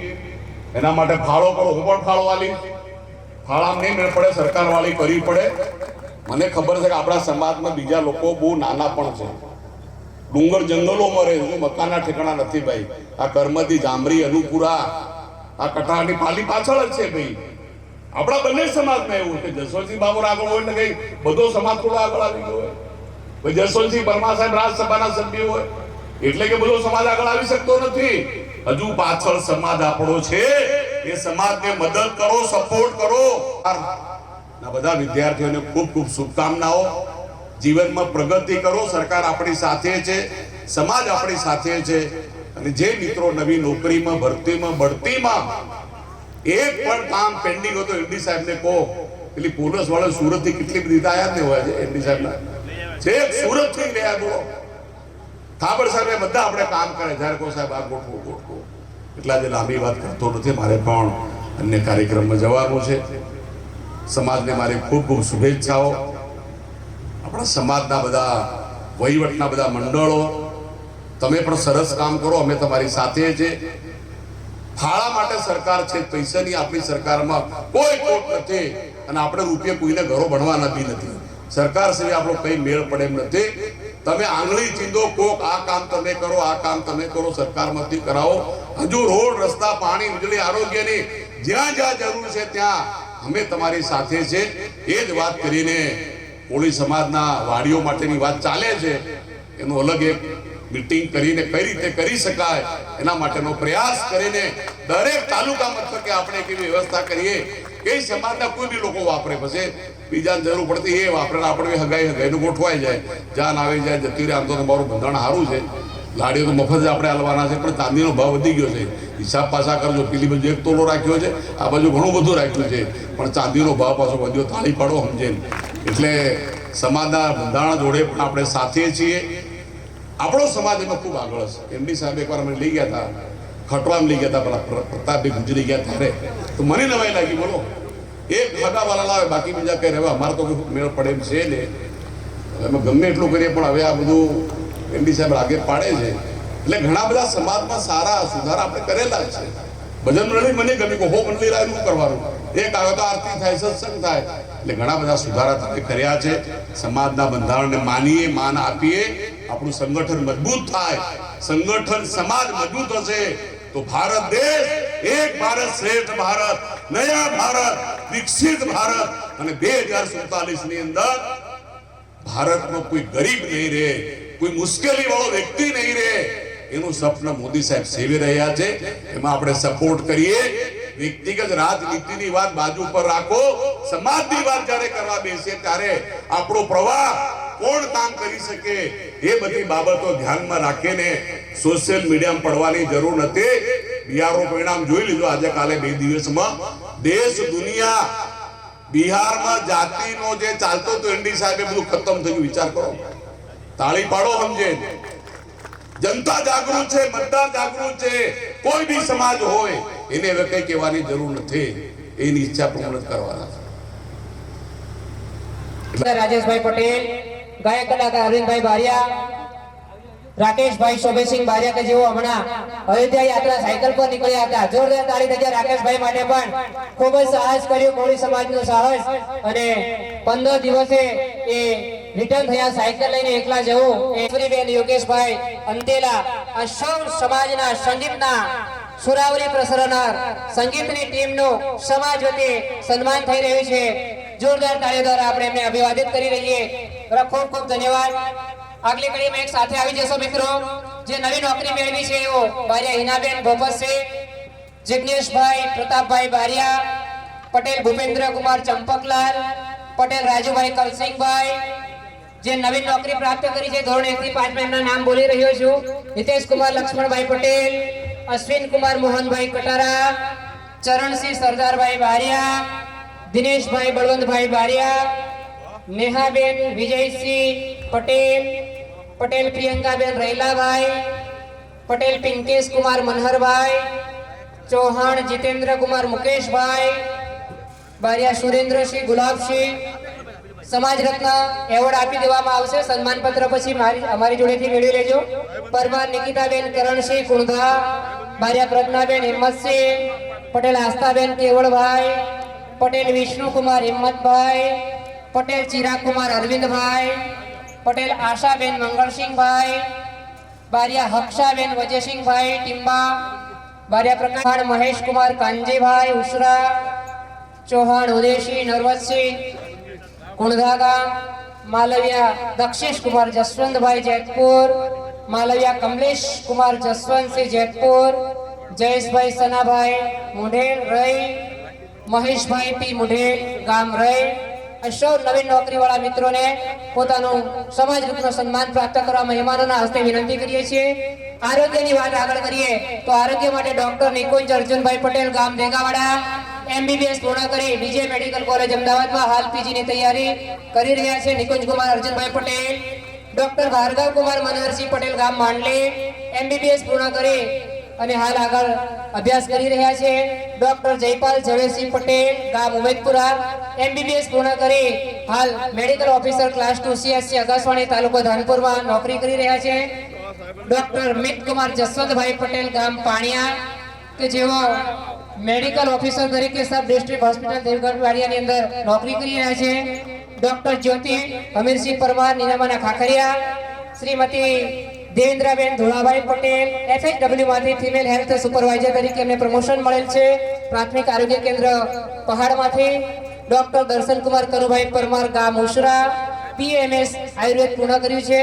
J: એના માટે ફાળો કરો. હું પણ ફાળો વાલી ફાળામાં નહીં મેળ પડે, સરકાર વાળી કરવી પડે. મને ખબર છે કે આપણા સમાજમાં બીજા લોકો બહુ નાના પણ છે. ડુંગર જંગલોમાં રહે છે, મકાનના ઠેકાણા નથી ભાઈ. આ કરમદી, જામરી, અનુપુરા, આ કટારની પાલી પાછળ જ છે ભાઈ. આપણા બંને સમાજમાં એવું કે જસવંતસિંહ બાબર આગળ હોય ને કઈ બધો સમાજ થોડો આગળ આવી ગયો હોય. ભાઈ જસવંતસિંહ પરમાર સાહેબ રાજ્યસભાના સભ્ય હોય એટલે કે બધો સમાજ આગળ આવી શકતો નથી. હજુ પાછળ સમાજ આપણો છે. એ સમાજને મદદ કરો, સપોર્ટ કરો. બધા વિદ્યાર્થીઓને ખૂબ ખૂબ શુભકામનાઓ. જીવનમાં પ્રગતિ કરો. સરકાર આપણી સાથે છે, સમાજ આપણી સાથે છે. અને જે મિત્રો નવી નોકરીમાં, ભરતીમાં, બઢતીમાં એક પણ કામ પેન્ડિંગ હતો, એમડી સાહેબને કહો. પેલી પોલીસ વાળા સુરત થી કેટલી બધી આયાત ને હોય છે એમડી સાહેબના છે, સુરત થી ગયા. બોલો થાબડ સાહેબ બધા આપણે કામ કરે. જ્યારે કોઈ સાહેબ આ ગોઠવો. એટલા જે લાંબી વાત કરતો નથી. મારે પણ અન્ય કાર્યક્રમમાં જવાનું છે. સમાજને મારી ખૂબ ખૂબ શુભેચ્છાઓ. આપણા સમાજના બધા વહીવટના બધા મંડળો, તમે પણ સરસ કામ કરો. અમે તમારી સાથે છે. ફાળા માટે સરકાર છે, પૈસાની આપણી સરકારમાં કોઈ ખોટ નથી. અને આપણે રૂપિયા કોઈને ઘરો ભણવાના બી નથી. સરકાર સિવાય આપણો કઈ મેળ પડે એમ નથી. તમે આંગળી ચીંધો કોક આ કામ તમે કરો, આ કામ તમે કરો, સરકારમાંથી કરાવો. હજુ રોડ, રસ્તા, પાણી, વીજળી, આરોગ્યની જ્યાં જ્યાં જરૂર છે ત્યાં અમે તમારી સાથે છે. એ જ વાત કરીને કોળી સમાજના વાડીઓ માટેની વાત ચાલે છે. એનો અલગ એક મીટિંગ કરીને કઈ રીતે કરી શકાય એના માટેનો પ્રયાસ કરીને દરેક તાલુકા મથકે આપણે કેવી વ્યવસ્થા કરીએ કે સમાજના કોઈ બી લોકો વાપરે. પછી બીજાને જરૂર પડતી એ વાપરે. આપણે હગાઈનું ગોઠવાઈ જાય, જાન આવી જાય, જતી રહે. આમ તો તમારું બંધારણ સારું છે. લાડીઓ તો મફત જ આપણે હાલવાના છે, પણ ચાંદીનો ભાવ વધી ગયો છે. હિસાબ પાછા કરજો. પેલી બાજુ 1 તોલો રાખ્યો છે, આ બાજુ ઘણું બધું રાખ્યું છે, પણ ચાંદીનો ભાવ પાછો વધ્યો. તાળી પાડો સમજે. એટલે સમાજના બંધારણ જોડે પણ આપણે સાથે છીએ. આપણો સમાજ એમાં ખૂબ આગળ છે. એમડી સાહેબ એકવાર અમે લઈ ગયા હતા, ખટવામાં લઈ ગયા હતા, પેલા પ્રતાપભાઈ ગુજરી ગયા ત્યારે તો મને નવાઈ લાગી. બોલો એક હગાવાલા લાવે, બાકી બીજા કઈ રહેવા અમારે તો મેળ પડે એમ છે ને. અમે ગમે એટલું કરીએ પણ હવે આ બધું એમડી સાહેબ આગે પાડે છે. એટલે ઘણા બધા સમાજમાં સારા સુધારા આપણે કરેલા છે. ભજન મંડળી મને ગમી કે હો મંડળી રાય શું કરવાનું, એક આવે તો આરતી થાય, સત્સંગ થાય. એટલે ઘણા બધા સુધારા તમે કર્યા છે. સમાજના બંધારણને માનીએ, માન આપીએ. આપણું સંગઠન મજબૂત થાય. સંગઠન સમાજ મજબૂત હશે તો ભારત દેશ એક ભારત શ્રેષ્ઠ ભારત, નયા ભારત, વિકસિત ભારત અને 2047 ની અંદર ભારતમાં કોઈ ગરીબ નહીં રહે, કોઈ મુશ્કેલી વાળો વ્યક્તિ નહીં રહે, એનું સપન મોદી સાહેબ સેવી રહ્યા છે. એમાં આપણે સપોર્ટ કરીએ. વ્યક્તિગત રાજનીતિની વાત બાજુ પર રાખો, સમાજની વાત જ્યારે કરવા બેસીએ ત્યારે આપણો પ્રવાહ કોણ કામ કરી શકે એ બધી બાબતો ધ્યાનમાં રાખીને સોશિયલ મીડિયામાં પડવાની જરૂર નથી. બિહારનું પરિણામ જોઈ લીધું આજે કાલે 2 દિવસમાં. દેશ દુનિયા બિહારમાં જાતિનો જે ચાલતો હતો એનડી સાહેબે બધું ખતમ થયું. વિચાર કરો, તાળી પાડો. સમજે જનતા જાગૃત છે, મતદાર જાગૃત છે. કોઈ બી સમાજ હોય એને હવે કઈ કહેવાની જરૂર નથી, એની ઈચ્છા પૂર્ણ કરવાના.
E: રાજેશભાઈ પટેલ, ગાયક કલાકાર અરવિંદભાઈ બારિયા, રાકેશભાઈ શોભેસિંહ બારિયા કે જેઓ હમણાં અયોધ્યા યાત્રા સાયકલ પર નીકળ્યા હતા. જોરદાર તાળી થશે રાકેશભાઈ માટે પણ. ખૂબ જ સાહસ કર્યું, કોળી સમાજનું સાહસ. અને 15 દિવસે એ રિટર્ન થયા સાયકલ લઈને એકલા જવું. ઐશ્વરીબેન યોગેશભાઈ અંતેલા, આ સૌ સમાજના સંગીતના સુરાવલી પ્રસરનાર સંગીતની ટીમનું સમાજ વતી સન્માન થઈ રહ્યું છે. જોરદાર તાળીઓ દ્વારા આપણે એમને અભિવાદિત કરી રહીએ. ખૂબ ખૂબ ધન્યવાદ. આગલી કડીમાં એક સાથે આવી જશો મિત્રો. જે નવી નોકરી મેળવી છે એવો બારિયા હિનાબેન ભોપત છે, જિગ્નેશભાઈ પ્રતાપભાઈ બારિયા, પટેલ ભૂપેન્દ્ર કુમાર ચંપકલાલ, પટેલ રાજુભાઈ કલસિંહભાઈ, જે નવી નોકરી પ્રાપ્ત કરી છે ધોરણ 1 થી 5 માં એમના નામ બોલી રહ્યો છું. નિતેશ કુમાર લક્ષ્મણભાઈ પટેલ, અશ્વિન કુમાર મોહનભાઈ કટારા, ચરણસિંહ સરદારભાઈ બારિયા, દિનેશભાઈ બળવંતભાઈ બારિયા, નેહાબેન વિજયસિંહ પટેલ, પટેલ પ્રિયંકાબેન રૈલાભાઈ, પટેલ પિંકેશ કુમાર મનહરભાઈ, ચૌહાણ જીતેન્દ્ર કુમાર મુકેશભાઈ બારિયા, સુરેન્દ્રસિંહ ગુલાબસિંહ. સમાજ રત્ન એવોર્ડ આપી દેવામાં આવશે. સન્માન પત્ર પછી અમારી જોડેથી મેળવી લેજો. પરમાર નિકિતાબેન કરણસિંહ કુંધા, બારિયા પ્રજ્ઞાબેન હિંમતસિંહ, પટેલ આસ્થાબેન કેવળભાઈ, પટેલ વિષ્ણુકુમાર હિંમતભાઈ, પટેલ ચિરાગકુમાર અરવિંદભાઈ, પટેલ આશાબેન મંગળસિંહભાઈ, બારિયા હક્ષાબેન વજયસિંહભાઈ ટિંબા, બારિયા પ્રકાશ મહેશકુમાર કાંજીભાઈ ઉસરા, ચૌહાણ ઉદયસિંહ નરવતસિંહ કુણધા ગામ, માલવિયા દક્ષેશ કુમાર જસવંતભાઈ જેતપુર, માલવિયા કમલેશ કુમાર જસવંતસિંહ જેતપુર, જયેશભાઈ સનાભાઈ મુઢેલ રઈ, મહેશભાઈ પી મુઢેલ ગામ રઈ. સૌ નવીન નોકરીવાળા મિત્રોને પોતાનું સમાજ રત્ન સન્માન પ્રાપ્ત કરવા મહેમાનોના હસ્તે વિનંતી કરીએ છીએ. આરોગ્યની વાત આગળ કરીએ તો આરોગ્ય માટે ડોક્ટર નિકુંજ અર્જુનભાઈ પટેલ ગામ દેગાવાડા MBBS પૂર્ણ કરી વિજય મેડિકલ કોલેજ અમદાવાદમાં હાલ પીજીની તૈયારી કરી રહ્યા છે. નિકુંજ કુમાર અર્જુનભાઈ પટેલ. ડોક્ટર ભાર્ગવ કુમાર મનહરસિંહ પટેલ ગામ માંડલી MBBS પૂર્ણ કરી અને હાલ આગળ અભ્યાસ કરી રહ્યા છે. ડોક્ટર જયપાલ ઝવેરસિંહ પટેલ ગામ ઉમેદપુરા MBBS પૂર્ણ કરી હાલ મેડિકલ ઓફિસર ક્લાસ 2 CSC અગાસવાણી તાલુકો ધાનપુરમાં નોકરી કરી રહ્યા છે. ડોક્ટર મિત કુમાર જસવંતભાઈ પટેલ ગામ પાણિયા કે જેઓ મેડિકલ ઓફિસર તરીકે સબ ડિસ્ટ્રિક્ટ હોસ્પિટલ દેવગઢવાડિયાની અંદર નોકરી કરી રહ્યા છે. ડોક્ટર જ્યોતિ અમીરસિંહ પરમાર નીનામાના ખાખરિયા. શ્રીમતી દેવેન્દ્રબેન ધોળાભાઈ પટેલ FHW માંથી ફિમેલ હેલ્થ સુપરવાઇઝર તરીકે એમને પ્રમોશન મળેલ છે પ્રાથમિક આરોગ્ય કેન્દ્ર પહાડમાંથી. ડોક્ટર દર્શનકુમાર કનુભાઈ પરમાર ગામ ઉસરા PMS આયુર્વેદ પૂર્ણ કર્યું છે.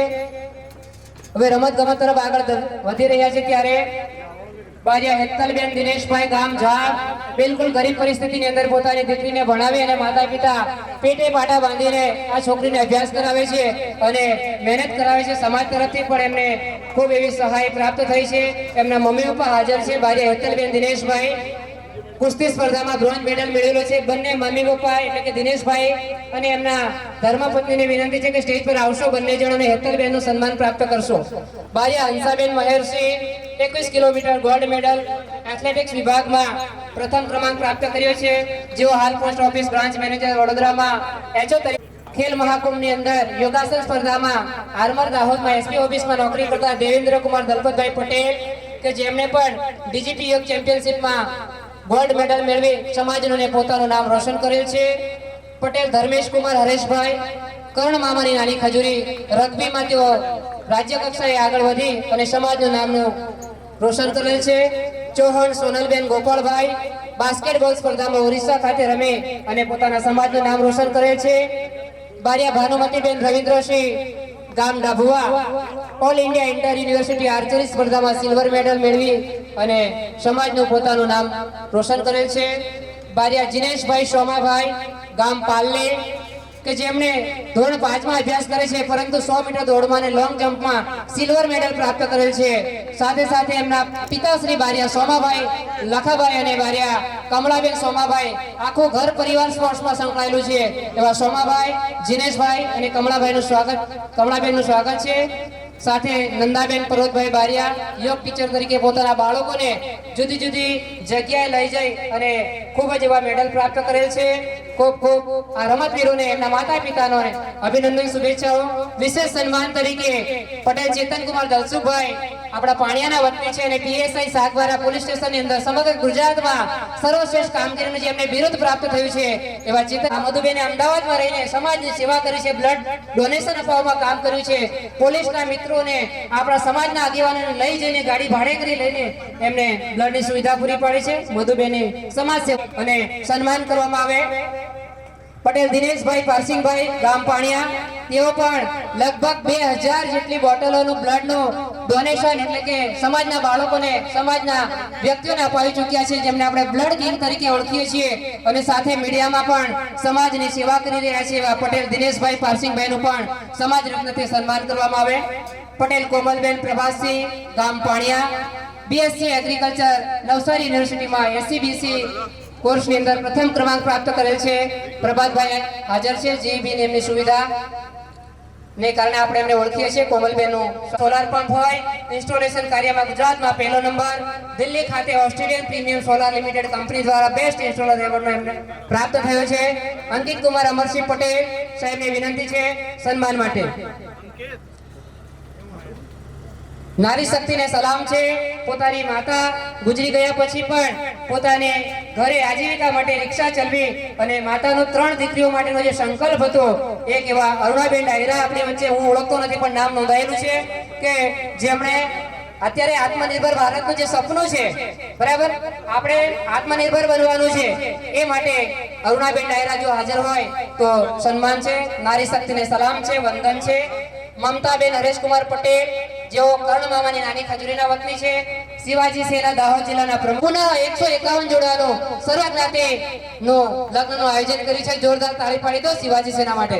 E: હવે રમત ગમત તરફ આગળ વધી રહ્યા છે ત્યારે બારિયા હેતલબેન દિનેશભાઈ ગામ ઝાડ બિલકુલ ગરીબ પરિસ્થિતિની અંદર પોતાની દીકરીને ભણાવી અને માતા પિતા પેટે પાટા બાંધીને આ છોકરીને અભ્યાસ કરાવે છે અને મહેનત કરાવે છે. સમાજ તરફથી પણ એમને ખૂબ એવી સહાય પ્રાપ્ત થઈ છે. એમના મમ્મી પપ્પા હાજર છે. બારિયા હેતલબેન દિનેશભાઈ કુસ્તી સ્પર્ધામાં બ્રોન્ઝ મેડલ મેળવેલો છે. બંને મમ્મી પપ્પા એટલે કે દિનેશભાઈ અને એમના ધર્મપત્નીને વિનંતી છે કે સ્ટેજ પર આવશો, બંને જણોને હેતલબેનનું સન્માન પ્રાપ્ત કરશો. Bariya Hansaben Mehersinh 21 kilometre gold medal athletics વિભાગમાં પ્રથમ ક્રમાંક પ્રાપ્ત કર્યો છે. જેઓ હાલ પોસ્ટ ઓફિસ બ્રાન્ચ મેનેજર વડોદરામાં HO તરીકે ખેલ મહાકુંભની અંદર યોગાસન સ્પર્ધામાં આર્મર દાહોદમાં SP ઓફિસમાં નોકરી કરતા દેવેન્દ્ર કુમાર દલપતભાઈ પટેલ કે જેમણે પણ DGT યોગ ચેમ્પિયનશિપમાં ગોલ્ડ મેડલ મેળવી સમાજનું અને પોતાનું નામ રોશન કરેલ છે. પટેલ ધર્મેશ કુમાર હરેશભાઈ કર્ણ મામાની નાની ખજૂરી રગ્બીમાં તેઓ રાજ્ય કક્ષાએ આગળ વધી અને સમાજનું નામનું રોશન કરેલ છે. ચૌહાણ સોનલબેન ગોપાલભાઈ બાસ્કેટબોલ સ્પર્ધામાં ઓરિસ્સા ખાતે રમી અને પોતાના સમાજનું નામ રોશન કરેલ છે. બારિયા ભાનુમતીબેન રવિન્દ્રસિંહ ગામ Dabhua all India inter university archery સ્પર્ધામાં સિલ્વર મેડલ મેળવી અને સમાજનું પોતાનું નામ રોશન કરેલ છે. બારિયા જીનેશભાઈ સોમાભાઈ ગામ પાલ્લે કે જેમણે ધોરણ 5 માં અભ્યાસ કરે છે પરંતુ 100 મીટર દોડમાં અને લોંગ જમ્પમાં સિલ્વર મેડલ પ્રાપ્ત કરેલ છે. સાથે સાથે એમના પિતાશ્રી બારિયા સોમાભાઈ લખાભાઈ અને બારિયા કમળાબેન સોમાભાઈ આખું ઘર પરિવાર સ્પોર્ટ્સમાં સંકળાયેલું છે. એવા સોમાભાઈ જીનેશભાઈ અને કમળાબેનનું સ્વાગત છે. સાથે નંદાબેન પર્વતભાઈ બારિયા યોગ ટીચર તરીકે પોતાના બાળકોને જુદી જુદી જગ્યાએ લઈ જઈ અને ખૂબ જ એવા મેડલ પ્રાપ્ત કરેલ છે. ખૂબ ખૂબ આ રમતવીરોને એમના માતા પિતાનો અભિનંદન, શુભેચ્છાઓ. વિશેષ સન્માન તરીકે પટેલ ચેતનકુમાર દલસુખભાઈ આપણા પાણિયાના વતની છે અને પીએસઆઈ સાગવારા પોલીસ સ્ટેશનની અંદર સમગ્ર ગુજરાતમાં સર્વશ્રેષ્ઠ કામગીરીનું જેમને બિરુદ પ્રાપ્ત થયું છે એવા ચેતન મધુબેને અમદાવાદમાં રહીને સમાજની સેવા કરી છે, બ્લડ ડોનેશન અપાવવામાં કામ કર્યું છે. પોલીસના મિત્રોને આપણા સમાજના આગેવાનોને લઈ જઈને ગાડી ભાડે કરી લઈને એમને બ્લડની સુવિધા પૂરી પાડી છે. મધુબેને સમાજ સેવા અને સન્માન કરવામાં આવે. પટેલ દિનેશભાઈ પારસિંગભાઈ ગામ પાણિયા તેઓ પણ લગભગ 2000 જેટલી બોટલોનું બ્લડનું ડોનેશન એટલે કે સમાજના બાળકોને સમાજના વ્યક્તિઓને અપાવી ચૂક્યા છે જેમને આપણે બ્લડ કિંગ તરીકે ઓળખીએ છીએ અને સાથે મીડિયામાં પણ સમાજની સેવા કરી રહ્યા છે. એવા પટેલ દિનેશભાઈ પારસિંગભાઈનું પણ સમાજ રત્નથી સન્માન કરવામાં આવે. પટેલ કોમલબેન પ્રભાસસિંહ ગામ પાણિયા બીએસસી એગ્રીકલ્ચર નવસારી યુનિવર્સિટીમાં એસસીબીસી કોર્સની અંદર પ્રથમ ક્રમાંક પ્રાપ્ત કરેલ છે. પ્રભાતભાઈ હાજર છે. જીબી એમની સુવિધા ને કારણે આપણે એમને ઓળખીએ છીએ. કોમલબેનનું સોલાર પંપ હોય ઇન્સ્ટોલેશન કાર્યમાં ગુજરાતમાં પહેલો નંબર, દિલ્હી ખાતે Australian premium solar limited company દ્વારા બેસ્ટ ઇન્સ્ટોલર એવોર્ડનો એમને પ્રાપ્ત થયો છે. અંકિત કુમાર અમરસિંહ પટેલ સાહેબની વિનંતી છે સન્માન માટે. નારી શક્તિને સલામ છે. પોતાની માતા ગુજરી ગયા પછી પણ પોતાને ઘરે આજીવિકા માટે રિક્ષા ચલાવી અને માતાનો 3 દીકરીઓ માટેનો જે સંકલ્પ હતો એક એવા અરુણાબેન ડાયરા આપણી વચ્ચે હું ઓળખતો નથી પણ નામ નોંધાયેલું છે કે જેમણે અત્યારે આત્મનિર્ભર ભારતનું જે સપનું છે બરાબર આપણે આત્મનિર્ભર બનવાનું છે એ માટે અરુણાબેન ડાયરા જો હાજર હોય તો સન્માન છે. નારી શક્તિને સલામ છે, વંદન છે. મમતાબેન હરેશકુમાર પટેલ જેઓ કર્ણ મામાની નાની ખજૂરીના વતની છે. શિવાજી સેના દાહોદ જિલ્લાના પ્રમુખ 151 જોડાનો સર્વજ્ઞાતિ નો લગ્નનું આયોજન કર્યું છે. જોરદાર તાળી પાડી દો શિવાજી સેના માટે.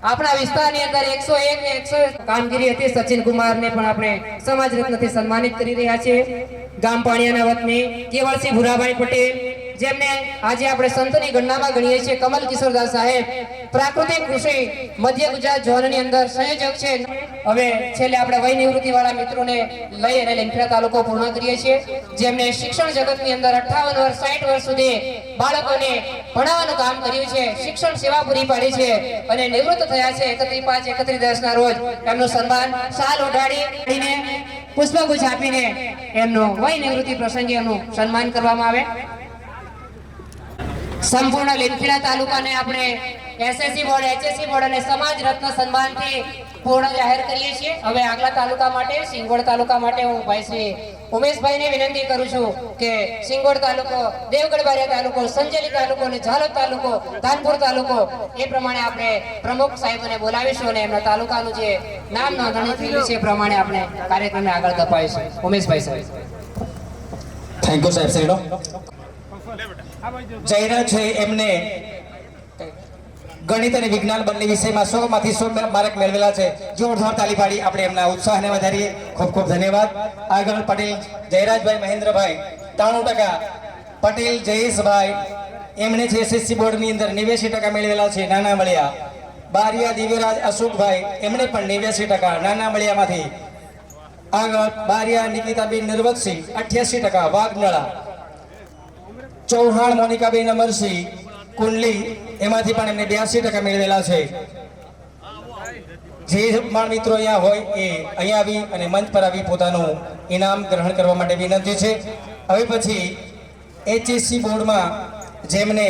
E: આપણા વિસ્તારની અંદર 101 ને 100 કામગીરી હતી. સચિન કુમારને પણ આપણે સમાજ રત્નથી સન્માનિત કરી રહ્યા છીએ. ગામ પાણિયાના વતની કેવળસિંહ ભુરાભાઈ પટેલ જેમને આજે આપણે સંતની ગણનામાં ગણીએ છીએ. કમલ કિશોરદાસ સાહેબ પ્રાકૃતિક કૃષિ મધ્ય ગુજરાત ઝોનની અંદર સંયોજક છે. હવે છેલ્લે આપણે વય નિવૃત્તિ વાળા મિત્રોને લઈ અને લીમખેડા તાલુકો પૂર્ણ કરીએ છીએ જેમને શિક્ષણ જગતની અંદર 58 વર્ષ 60 વર્ષ સુધી બાળકોને ભણાવવાનું કામ કર્યું છે, શિક્ષણ સેવા પૂરી પાડી છે અને નિવૃત્ત થયા છે 31/5/31 ના રોજ એમનું સન્માન શાલ ઓઢાડીને પુષ્પગુચ્છ આપીને એમનો વય નિવૃત્તિ પ્રસંગે એમનું સન્માન કરવામાં આવે. સંપૂર્ણ લીમખેડા તાલુકાને આપણે એસએસસી બોર્ડ, એચએસસી બોર્ડ અને સમાજ રત્ન સન્માનથી પૂર્ણ જાહેર કરીએ છીએ. હવે આગલા તાલુકા માટે સિંગવડ તાલુકા માટે હું ભાઈ શ્રી ઉમેશભાઈને વિનંતી કરું છું કે સિંગવડ તાલુકો, દેવગઢ બારિયા તાલુકો, સંજેલી તાલુકો અને ઝાલોદ તાલુકો, ધાનપુર તાલુકો એ પ્રમાણે આપણે પ્રમુખ સાહેબોને બોલાવીશું અને એમના તાલુકાનું જે નામ નોંધણી થયેલું છે એ પ્રમાણે આપણે કાર્યક્રમને આગળ ધપાવીશું. ઉમેશભાઈ સાહેબ.
A: થેન્ક યુ સાહેબ શ્રીનો. જયરાજ છે એમને ગણિત અને વિજ્ઞાન બંને વિષયમાં 100 માંથી 100 માર્ક મેળવેલા છે. જોરદાર તાળી પાડી આપણે એમના ઉત્સાહને વધારીએ. ખૂબ ખૂબ ધન્યવાદ. આગળ પટેલ જયરાજભાઈ મહેન્દ્રભાઈ 93%. પટેલ જયેશભાઈ એમણે છે એસએસસી બોર્ડની અંદર 89% મેળવેલા છે, નાના મળ્યા. બારિયા દિવ્યરાજ અશોકભાઈ એમણે પણ 89% નાના મળ્યામાંથી. આગળ બારિયા નિકિતાબેન નિર્વતસિંહ 88%, વાઘનળા. ચૌહાણ મોનિકાબેન અમરસિંહ કુંડલી એમાંથી પણ એમને 82% મેળવેલા છે. જે બાળ મિત્રો અહીંયા હોય એ અહીંયા આવી અને મંચ પર આવી પોતાનું ઇનામ ગ્રહણ કરવા માટે વિનંતી છે. હવે પછી એચએસસી બોર્ડમાં જેમને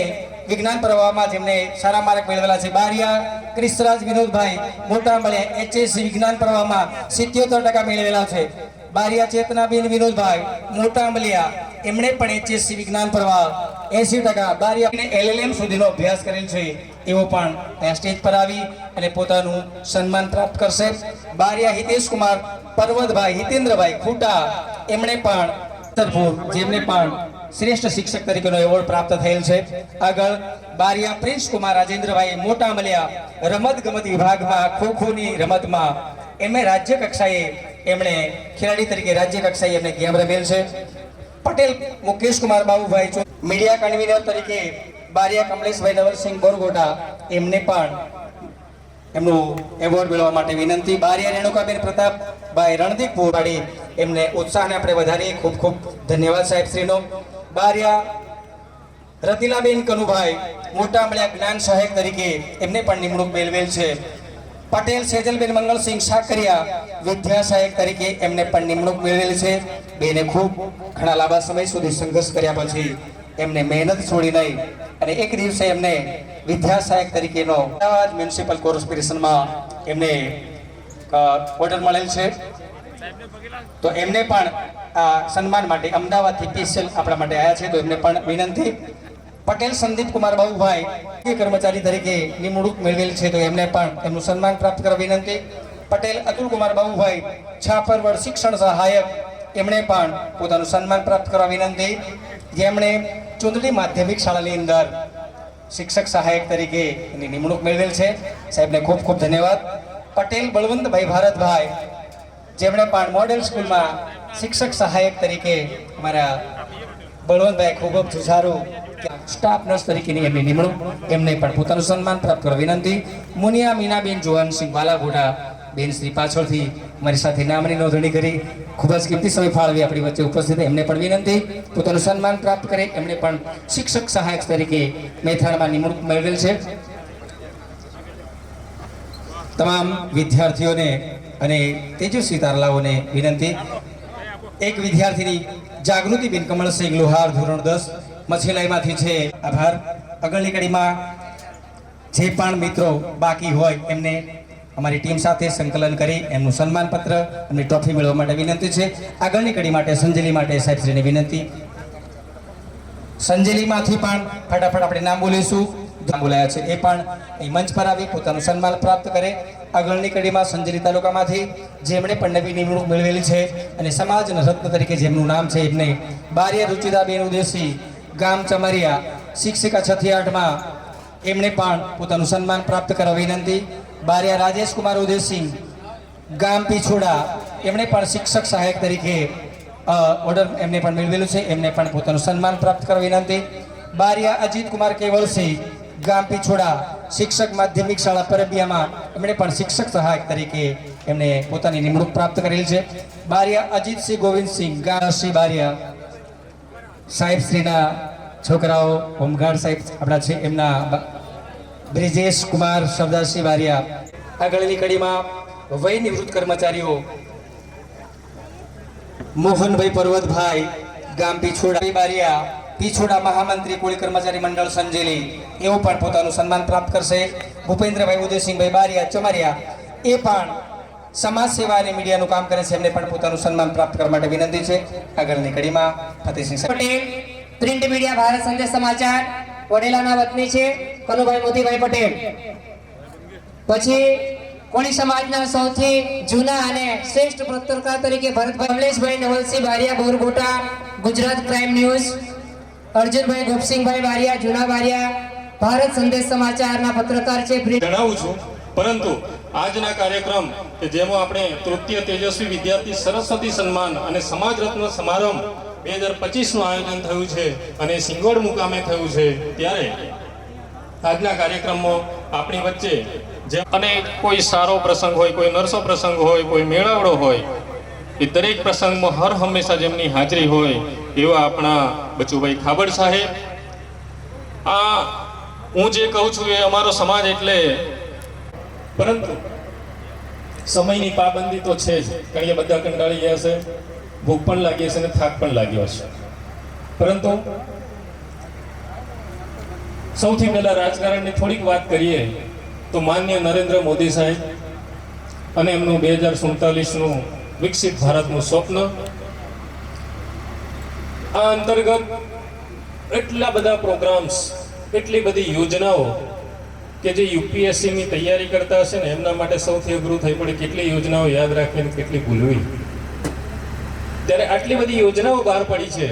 A: વિજ્ઞાન પ્રવાહમાં જેમને સારા માર્ક મેળવેલા છે, બારિયા ક્રિસ્તરાજ વિનોદભાઈ મોટા મળ્યા એચએસસી વિજ્ઞાન પ્રવાહમાં 77% મેળવેલા છે. બારિયા ચેતનાબેન વિનોદભાઈ મોટા મળ્યા એમણે પણ એચએસસી વિજ્ઞાન પ્રવાહ 80%. બારિયા LLM સુધીનો અભ્યાસ કરેલ છે એવો પણ ત્યાં સ્ટેજ પર આવી અને પોતાનું સન્માન પ્રાપ્ત કરશે. બારિયા હિતેશ કુમાર પર્વતભાઈ હિતેન્દ્રભાઈ ખૂટા એમણે પણ જેમને પણ શ્રેષ્ઠ શિક્ષક તરીકેનો એવોર્ડ પ્રાપ્ત થયેલ છે. આગળ બારિયા પ્રિન્સ કુમાર રાજેન્દ્રભાઈ મોટા મલિયા રમત ગમત વિભાગમાં ખોખોની રમતમાં એમણે રાજ્ય કક્ષાએ એમણે ખેલાડી તરીકે રાજ્ય કક્ષાએ એમને ગેમ રમેલ છે. પટેલ મુકેશ કુમાર બાબુભાઈ મીડિયા કન્વીનર તરીકે બારિયા કમલેશભાઈ નવલસિંહ બોરગોટા એમને પણ એમનું એવોર્ડ મેળવવા માટે વિનંતી. બારિયા રેણુકાબેન પ્રતાપભાઈ રણદીપ પુરવાડી એમને ઉત્સાહને આપણે વધારીએ. ખૂબ ખૂબ ધન્યવાદ સાહેબ શ્રીનો. બારિયા રતિલાબેન કનુભાઈ મોટા મળ્યા જ્ઞાન સહાયક તરીકે એમને પણ નિમણૂક મેળવેલ છે. પટેલ સેજલબેન મંગળસિંહ સાકરિયા વિદ્યા સહાયક તરીકે એમને પણ નિમણૂક મેળવેલ છે. બેને ખૂબ ઘણા લાંબા સમય સુધી સંઘર્ષ કર્યા પછી એમને મહેનત છોડી નહીં અને એક દિવસે એમને વિદ્યા સહાયક તરીકેનો અમદાવાદ મ્યુનિસિપલ કોર્પોરેશનમાં એમને ઓર્ડર મળેલ છે. તો એમને પણ આ સન્માન માટે અમદાવાદથી સ્પેશિયલ આપણા માટે આવ્યા છે. તો એમને પણ વિનંતી. પટેલ સંદીપ કુમાર બાબુભાઈ કર્મચારી તરીકે નિમણૂક મેળવેલ છે. તો એમને પણ એમનું સન્માન પ્રાપ્ત કરવા વિનંતી. પટેલ અતુલ કુમાર બાબુભાઈ છાપરવડ શિક્ષણ સહાયક એમણે પણ પોતાનું સન્માન પ્રાપ્ત કરવા વિનંતી. જેમણે ચુંદડી માધ્યમિક શાળાની અંદર શિક્ષક સહાયક તરીકે એની નિમણૂક મેળવેલ છે. સાહેબને ખૂબ ખૂબ ધન્યવાદ. પટેલ બળવંતભાઈ ભારતભાઈ જેમણે પણ મોડેલ સ્કૂલમાં શિક્ષક સહાયક તરીકે અમારા બળવંતભાઈ ખૂબ જ જુઝારું સ્ટાફ નર્સ તરીકેની એમની નિમણૂક એમને પણ પોતાનું સન્માન પ્રાપ્ત કરવા વિનંતી. મુનિયા મીનાબેન જોહનસિંહ બાલાગોડા બેન શ્રી પાછળથી મારી સાથે નામની નોંધણી કરી ખૂબ જ કિંમતી સમય ફાળવી આપણી વચ્ચે ઉપસ્થિત એમને પણ વિનંતી પોતાનું સન્માન પ્રાપ્ત કરે. એમને પણ શિક્ષક સહાયક તરીકે મેથાણમાં નિમણૂક મેળવેલ છે. તમામ વિદ્યાર્થીઓને અને તેજસ્વી તારલાઓને વિનંતી. એક વિદ્યાર્થીની જાગૃતિબેન કમળસિંહ લોહાર ધોરણ 10 મછીલાઈમાંથી છે. આભાર. આગળની કડીમાં જે પણ મિત્રો બાકી હોય એમને અમારી ટીમ સાથે સંકલન કરી એમનું સન્માન પત્ર એમની ટ્રોફી મેળવવા માટે વિનંતી છે. આગળની કડી માટે સંજેલી માટે સાહેબશ્રીને વિનંતી. સંજેલીમાંથી પણ ફટાફટ આપણે નામ બોલીશું. બોલાયા છે એ પણ અહીં મંચ પર આવી પોતાનું સન્માન પ્રાપ્ત કરે. આગળની કડીમાં સંજેલી તાલુકામાંથી જેમણે પણ નવી નિમણૂક મેળવેલી છે અને સમાજના રત્ન તરીકે જેમનું નામ છે એમને બારિયા રુચિદાબેન ઉદેશી ગામ ચમરિયા શિક્ષિકા 6 થી 8માં એમણે પણ પોતાનું સન્માન પ્રાપ્ત કરવા વિનંતી. બારિયા રાજેશ કુમાર ઉદેશી ગામ પીછોડા એમણે પણ શિક્ષક સહાયક તરીકે ઓર્ડર એમને પણ મેળવેલું છે. એમને પણ પોતાનું સન્માન પ્રાપ્ત કરવા વિનંતી. બારિયા અજીત કુમાર કેવલસિંહ ગામ પીછોડા શિક્ષક માધ્યમિક શાળા પરબિયામાં એમણે પણ શિક્ષક સહાયક તરીકે એમને પોતાની નિમણૂક પ્રાપ્ત કરેલ છે. બારિયા અજીતસિંહ ગોવિંદસિંહ ગામ શ્રી બારિયા સાહેબશ્રીના છોકરાઓ હોમગાર્ડ સાહેબ આપણા છે એમના બ્રિજેશ કુમાર સરદારસિંહ બારિયા. આગળની કડીમાં વય નિવૃત્ત કર્મચારીઓ મોહનભાઈ પર્વતભાઈ ગામ પીછોડા બારિયા પીછોડા મહામંત્રી કોળી કર્મચારી મંડળ સંજેલી એઓ પણ પોતાનું સન્માન પ્રાપ્ત કરશે. ભૂપેન્દ્રભાઈ ઉદયસિંહભાઈ બારિયા ચમારિયા એ પણ સમાજ સેવા અને મીડિયાનું કામ કરે છે. એમને પણ પોતાનું સન્માન પ્રાપ્ત કરવા માટે વિનંતી છે. આગળની કડીમાં ફતેહસિંહ
E: પટેલ પ્રિન્ટ મીડિયા ભારત સંદેશ સમાચાર વડેલાના વતની છે કનુભાઈ મોતીભાઈ પટેલ. પછી કોળી સમાજના સૌથી જૂના અને શ્રેષ્ઠ પત્રકાર તરીકે ભરતભાઈ કમલેશભાઈ નવલસિંહ બારિયા બોરગોટા ગુજરાત ક્રાઇમ ન્યૂઝ. અર્જુનભાઈ ગોપસિંહભાઈ બારિયા જૂના બારિયા ભારત સંદેશ સમાચારના પત્રકાર છે.
K: જણાવું છું પરંતુ આજના કાર્યક્રમ કે જેમાં આપણે તૃતીય તેજસ્વી વિદ્યાર્થી સરસ્વતી સન્માન અને સમાજ રત્ન સમારંભ 2025નું આયોજન થયું છે અને સિંગોડ મુકામે થયું છે. ત્યારે આજના કાર્યક્રમમાં આપણી વચ્ચે જે અને કોઈ સારો પ્રસંગ હોય, કોઈ નરસો પ્રસંગ હોય, કોઈ મેળાવડો હોય, એ દરેક પ્રસંગમાં હર હંમેશા જેમની હાજરી હોય એવા આપણા બચુભાઈ ખાબડ સાહેબ. આ હું જે કહું છું એ અમારો સમાજ એટલે, પરંતુ સમયની પાબંદી તો છે જ. કારણ કે બધા કંટાળી ગયા છે, ભૂખ પણ લાગી હશે અને થાક પણ લાગ્યો હશે. પરંતુ સૌથી પહેલા રાજકારણની થોડીક વાત કરીએ તો માન્ય નરેન્દ્ર મોદી સાહેબ અને એમનું 2047નું વિકસિત ભારતનું સ્વપ્ન, આ અંતર્ગત એટલા બધા પ્રોગ્રામ્સ, એટલી બધી યોજનાઓ કે જે યુપીએસસીની તૈયારી કરતા હશે ને એમના માટે સૌથી અઘરું થઈ પડે કેટલી યોજનાઓ યાદ રાખવી અને કેટલી ભૂલવી. ત્યારે આટલી બધી યોજનાઓ બહાર પડી છે,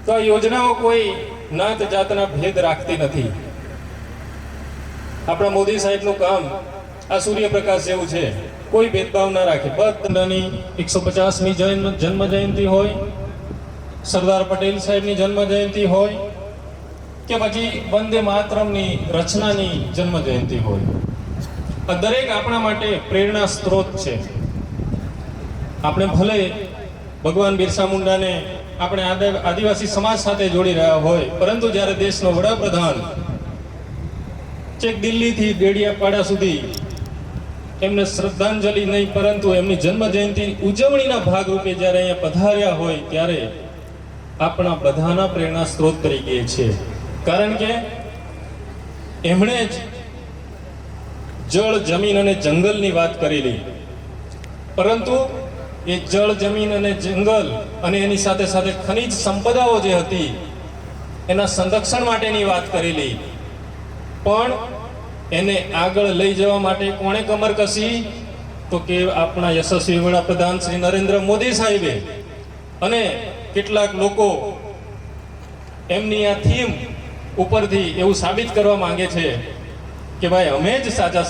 K: તો આ યોજનાઓ કોઈ નાત જાતના ભેદ રાખતી નથી. આપણા મોદી સાહેબનું કામ આ સૂર્યપ્રકાશ જેવું છે, કોઈ ભેદભાવ ના રાખે. બધાની 150મી જન્મ જયંતિ હોય, સરદાર પટેલ સાહેબની જન્મ જયંતિ હોય કે પછી વંદે માતરમની રચનાની જન્મ જયંતિ હોય, આ દરેક આપણા માટે પ્રેરણા સ્ત્રોત છે. આપણે ભલે ભગવાન બિરસા મુંડાને આપણે આદિવાસી સમાજ સાથે જોડી રહ્યા હોય, પરંતુ જ્યારે દેશનો વડાપ્રધાન ચેક દિલ્હીથી ડેડિયાપાડા સુધી એમને શ્રદ્ધાંજલિ નહીં પરંતુ એમની જન્મ જયંતિ ઉજવણીના ભાગરૂપે જ્યારે અહીંયા પધાર્યા હોય, ત્યારે આપણા બધાના પ્રેરણા સ્ત્રોત તરીકે છે. કારણ કે એમણે જ જળ, જમીન અને જંગલની વાત કરેલી, પરંતુ એ જળ, જમીન અને જંગલ અને એની સાથે સાથે ખનિજ સંપદાઓ જે હતી એના સંરક્ષણ માટેની વાત કરેલી. પણ એને આગળ લઈ જવા માટે કોણે કમર કસી? તો કે આપણા યશસ્વી વડાપ્રધાન શ્રી નરેન્દ્ર મોદી સાહેબે. અને કેટલાક લોકો એમની આ થીમ ઉપરથી એવું સાબિત કરવા માંગે છે કે ભાઈ અમે જ સાચા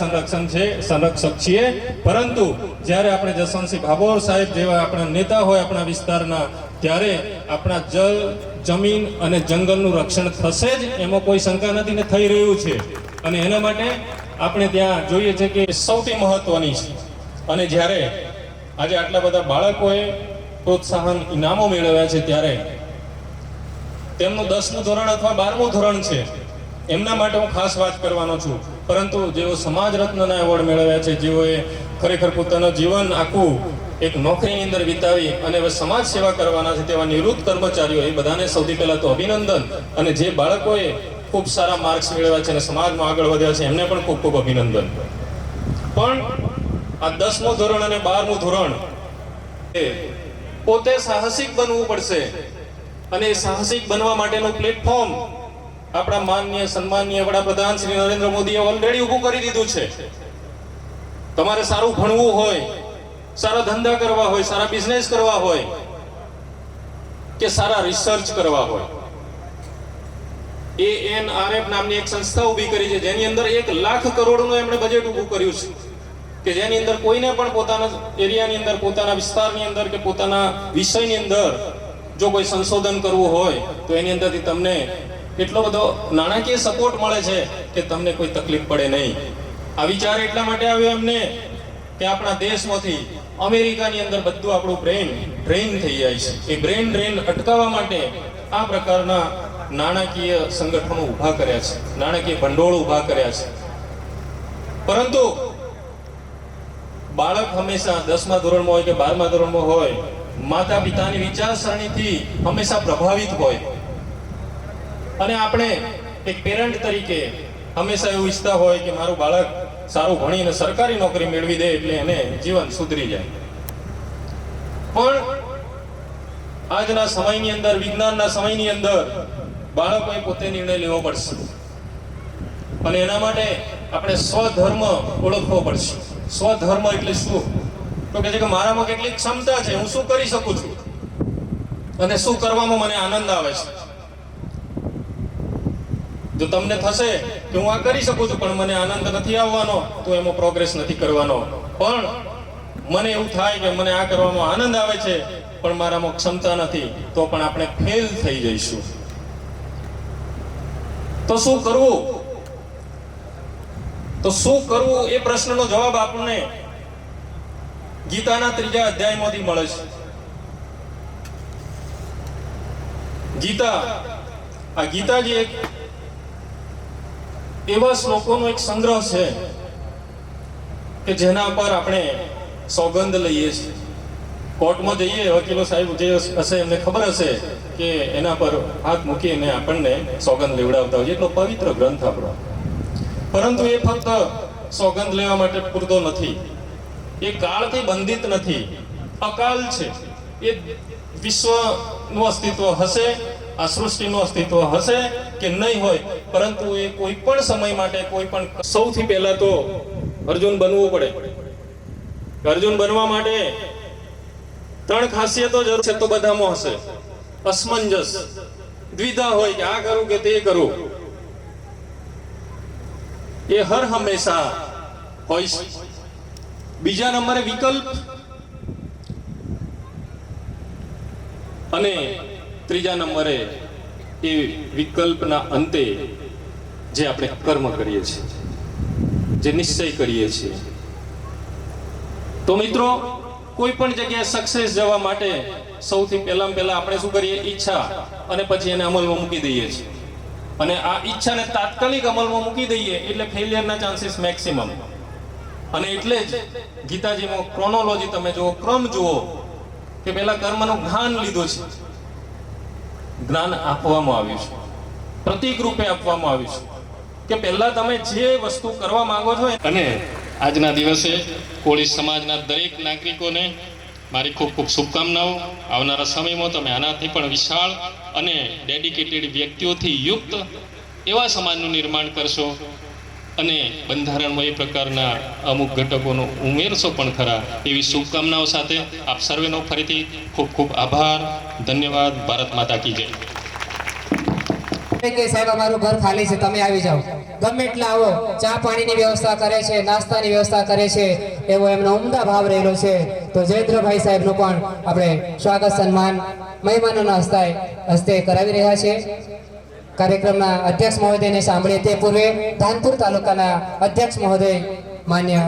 K: સંરક્ષક છીએ, પરંતુ જ્યારે આપણે જસવંતસિંહ ભાભોર સાહેબ જેવા આપણા નેતા હોય આપણા વિસ્તારના, ત્યારે આપણા જળ, જમીન અને જંગલનું રક્ષણ થશે જ, એમાં કોઈ શંકા નથી ને થઈ રહ્યું છે. અને એના માટે આપણે ત્યાં જોઈએ છે કે સૌથી મહત્વની છે. અને જ્યારે આજે આટલા બધા બાળકોએ પ્રોત્સાહન ઇનામો મેળવ્યા છે, ત્યારે તેમનું 10મું ધોરણ અથવા 12મું ધોરણ છે, એમના માટે હું ખાસ વાત કરવાનો છું. પરંતુ જેઓ સમાજ રત્નના એવોર્ડ મેળવ્યા છે, જેઓએ ખરેખર પોતાનું જીવન આખું એક નોકરીની અંદર વિતાવી અને હવે સમાજ સેવા કરવાના છે, તેવા નિવૃત્ત કર્મચારીઓ, એ બધાને સૌથી પહેલા તો અભિનંદન. અને જે બાળકોએ ખૂબ સારા માર્ક્સ મેળવ્યા છે અને સમાજમાં આગળ વધ્યા છે, એમને પણ ખૂબ ખૂબ અભિનંદન. પણ આ 10મું ધોરણ અને 12મું ધોરણ એ પોતે સાહસિક બનવું પડશે. અને એ સાહસિક બનવા માટેનું પ્લેટફોર્મ આપણા માનનીય સન્માનનીય વડાપ્રધાન શ્રી નરેન્દ્ર મોદીએ ઓલરેડી ઊભું કરી દીધું છે. તમારે સારું ભણવું હોય, સારા ધંધા કરવા હોય, સારા બિઝનેસ કરવા હોય કે સારા રિસર્ચ કરવા હોય, ANRF નામની એક સંસ્થા ઊભી કરી છે, જેની અંદર 1 લાખ કરોડનું એમણે બજેટ ઊભું કર્યું છે, કે જેની અંદર કોઈને પણ પોતાના એરિયાની અંદર, પોતાના વિસ્તારની અંદર કે પોતાના વિષયની અંદર જો કોઈ સંશોધન કરવું હોય તો એની અંદરથી તમને એટલો બધો નાણાકીય સપોર્ટ મળે છે કે તમને કોઈ તકલીફ પડે નહીં. આ વિચાર એટલા માટે આવ્યો એમને કે આપણા દેશમાંથી અમેરિકાની અંદર બધું આપણું બ્રેન ડ્રેઇન થઈ જાય છે. એ બ્રેન ડ્રેઇન અટકાવવા માટે આ પ્રકારના નાણાકીય સંગઠનો ઊભા કર્યા છે, નાણાકીય ભંડોળ ઊભા કર્યા છે. પરંતુ બાળક હંમેશા 10મા ધોરણમાં હોય કે 12મા ધોરણમાં હોય, માતા પિતાની વિચારસરણીથી હંમેશા પ્રભાવિત હોય. અને આપણે એક પેરેન્ટ તરીકે હંમેશા એવું ઈચ્છતા હોય કે મારું બાળક સારું ભણીને સરકારી નોકરી મેળવી દે એટલે એને જીવન સુધરી જાય. પણ આજના સમયની અંદર, વિજ્ઞાનના સમયની અંદર બાળકોએ પોતે નિર્ણય લેવો પડશે. અને એના માટે આપણે સ્વધર્મ ઓળખવો પડશે. સ્વધર્મ એટલે શું? તો કહે છે કે મારામાં કેટલી ક્ષમતા છે, હું શું કરી શકું છું અને શું કરવામાં મને આનંદ આવે છે. જો તમને થશે કે હું આ કરી શકું છું પણ મને આનંદ નથી આવવાનો, તો એમાં પ્રોગ્રેસ નથી કરવાનો. પણ મને એવું થાય કે મને આ કરવામાં આનંદ આવે છે પણ મારામાં ક્ષમતા નથી, તો પણ આપણે ફેલ થઈ જઈશું. તો શું કરવું? તો શું કરવું એ પ્રશ્નનો જવાબ આપણને ગીતાના 3જા અધ્યાયમાંથી મળે છે. ગીતાજી એક એવા શ્લોકોનો એક સંગ્રહ છે કે જેના પર આપણે સોગંદ લઈએ છીએ. કોર્ટમાં જઈએ, વકીલો સાહેબ જે હશે એમને ખબર હશે કે એના પર હાથ મૂકીને આપણને સોગંદ લેવડાવતા હોય, એટલો પવિત્ર ગ્રંથ આપણો. પરંતુ એ ફક્ત સોગંદ લેવા માટે પૂરતો નથી, એ કાળથી બંધિત નથી, અકાલ છે. એ વિશ્વનું અસ્તિત્વ હશે, આ સૃષ્ટિનું અસ્તિત્વ હશે કે નહીં હોય, પરંતુ એ કોઈ પણ સમય માટે કોઈ પણ સૌથી પહેલા તો અર્જુન બનવું પડે. અર્જુન બનવા માટે 3 ખાસિયતો જરૂર છે. તો બધામાં હશે અસમંજસ, દ્વિધા હોય કે આ કરું કે તે કરું, એ હર હંમેશા હોય છે. બીજા નંબરે વિકલ્પ, અને ત્રીજા નંબરે એ વિકલ્પના અંતે જે આપણે કર્મ કરીએ છીએ, જે નિશ્ચય કરીએ છીએ. તો મિત્રો, કોઈ પણ જગ્યાએ સક્સેસ જવા માટે સૌથી પહેલા આપણે શું કરીએ? ઈચ્છા, અને પછી એને અમલમાં મૂકી દઈએ છીએ. અને આ ઈચ્છાને તાત્કાલિક અમલમાં મૂકી દઈએ એટલે ફેલિયરના ચાન્સીસ મેક્સિમમ. અને એટલે જ ગીતાજીમાં ક્રોનોલોજી તમે જુઓ, ક્રમ જુઓ, કે પહેલા કર્મનું જ્ઞાન લીધું છે, જ્ઞાન આપવામાં આવ્યું છે, પ્રતીક રૂપે આપવામાં આવ્યું છે, કે પહેલા તમે જે વસ્તુ કરવા માંગો છો. અને આજના દિવસે કોળી સમાજના દરેક નાગરિકોને મારી ખૂબ ખૂબ શુભકામનાઓ. આવનારા સમયમાં તમે આનાથી પણ વિશાળ અને ડેડિકેટેડ વ્યક્તિઓથી યુક્ત એવા સમાજનું નિર્માણ કરશો, અને બંધારણમાં એ પ્રકારના અમુક ઘટકોનો ઉમેરશો પણ ખરા. એવી શુભકામનાઓ સાથે આપ સર્વેનો ફરીથી ખૂબ ખૂબ આભાર. ધન્યવાદ. ભારત માતા કી જય.
E: કે સાહેબ અમારું ઘર ખાલી છે, તમે આવી જાઓ. ગમે એટલા આવો, ચા પાણીની વ્યવસ્થા કરે છે, નાસ્તાની વ્યવસ્થા કરે છે, એવો એમનો ઉમદા ભાવ રહેલો છે. તો જયેન્દ્રભાઈ સાહેબનું પણ આપણે સ્વાગત સન્માન મહેમાનોના હસ્તે કરાવી રહ્યા છે. કાર્યક્રમના અધ્યક્ષ મહોદયને સાંભળીએ તે પૂર્વે ધાનપુર તાલુકાના અધ્યક્ષ મહોદય માન્ય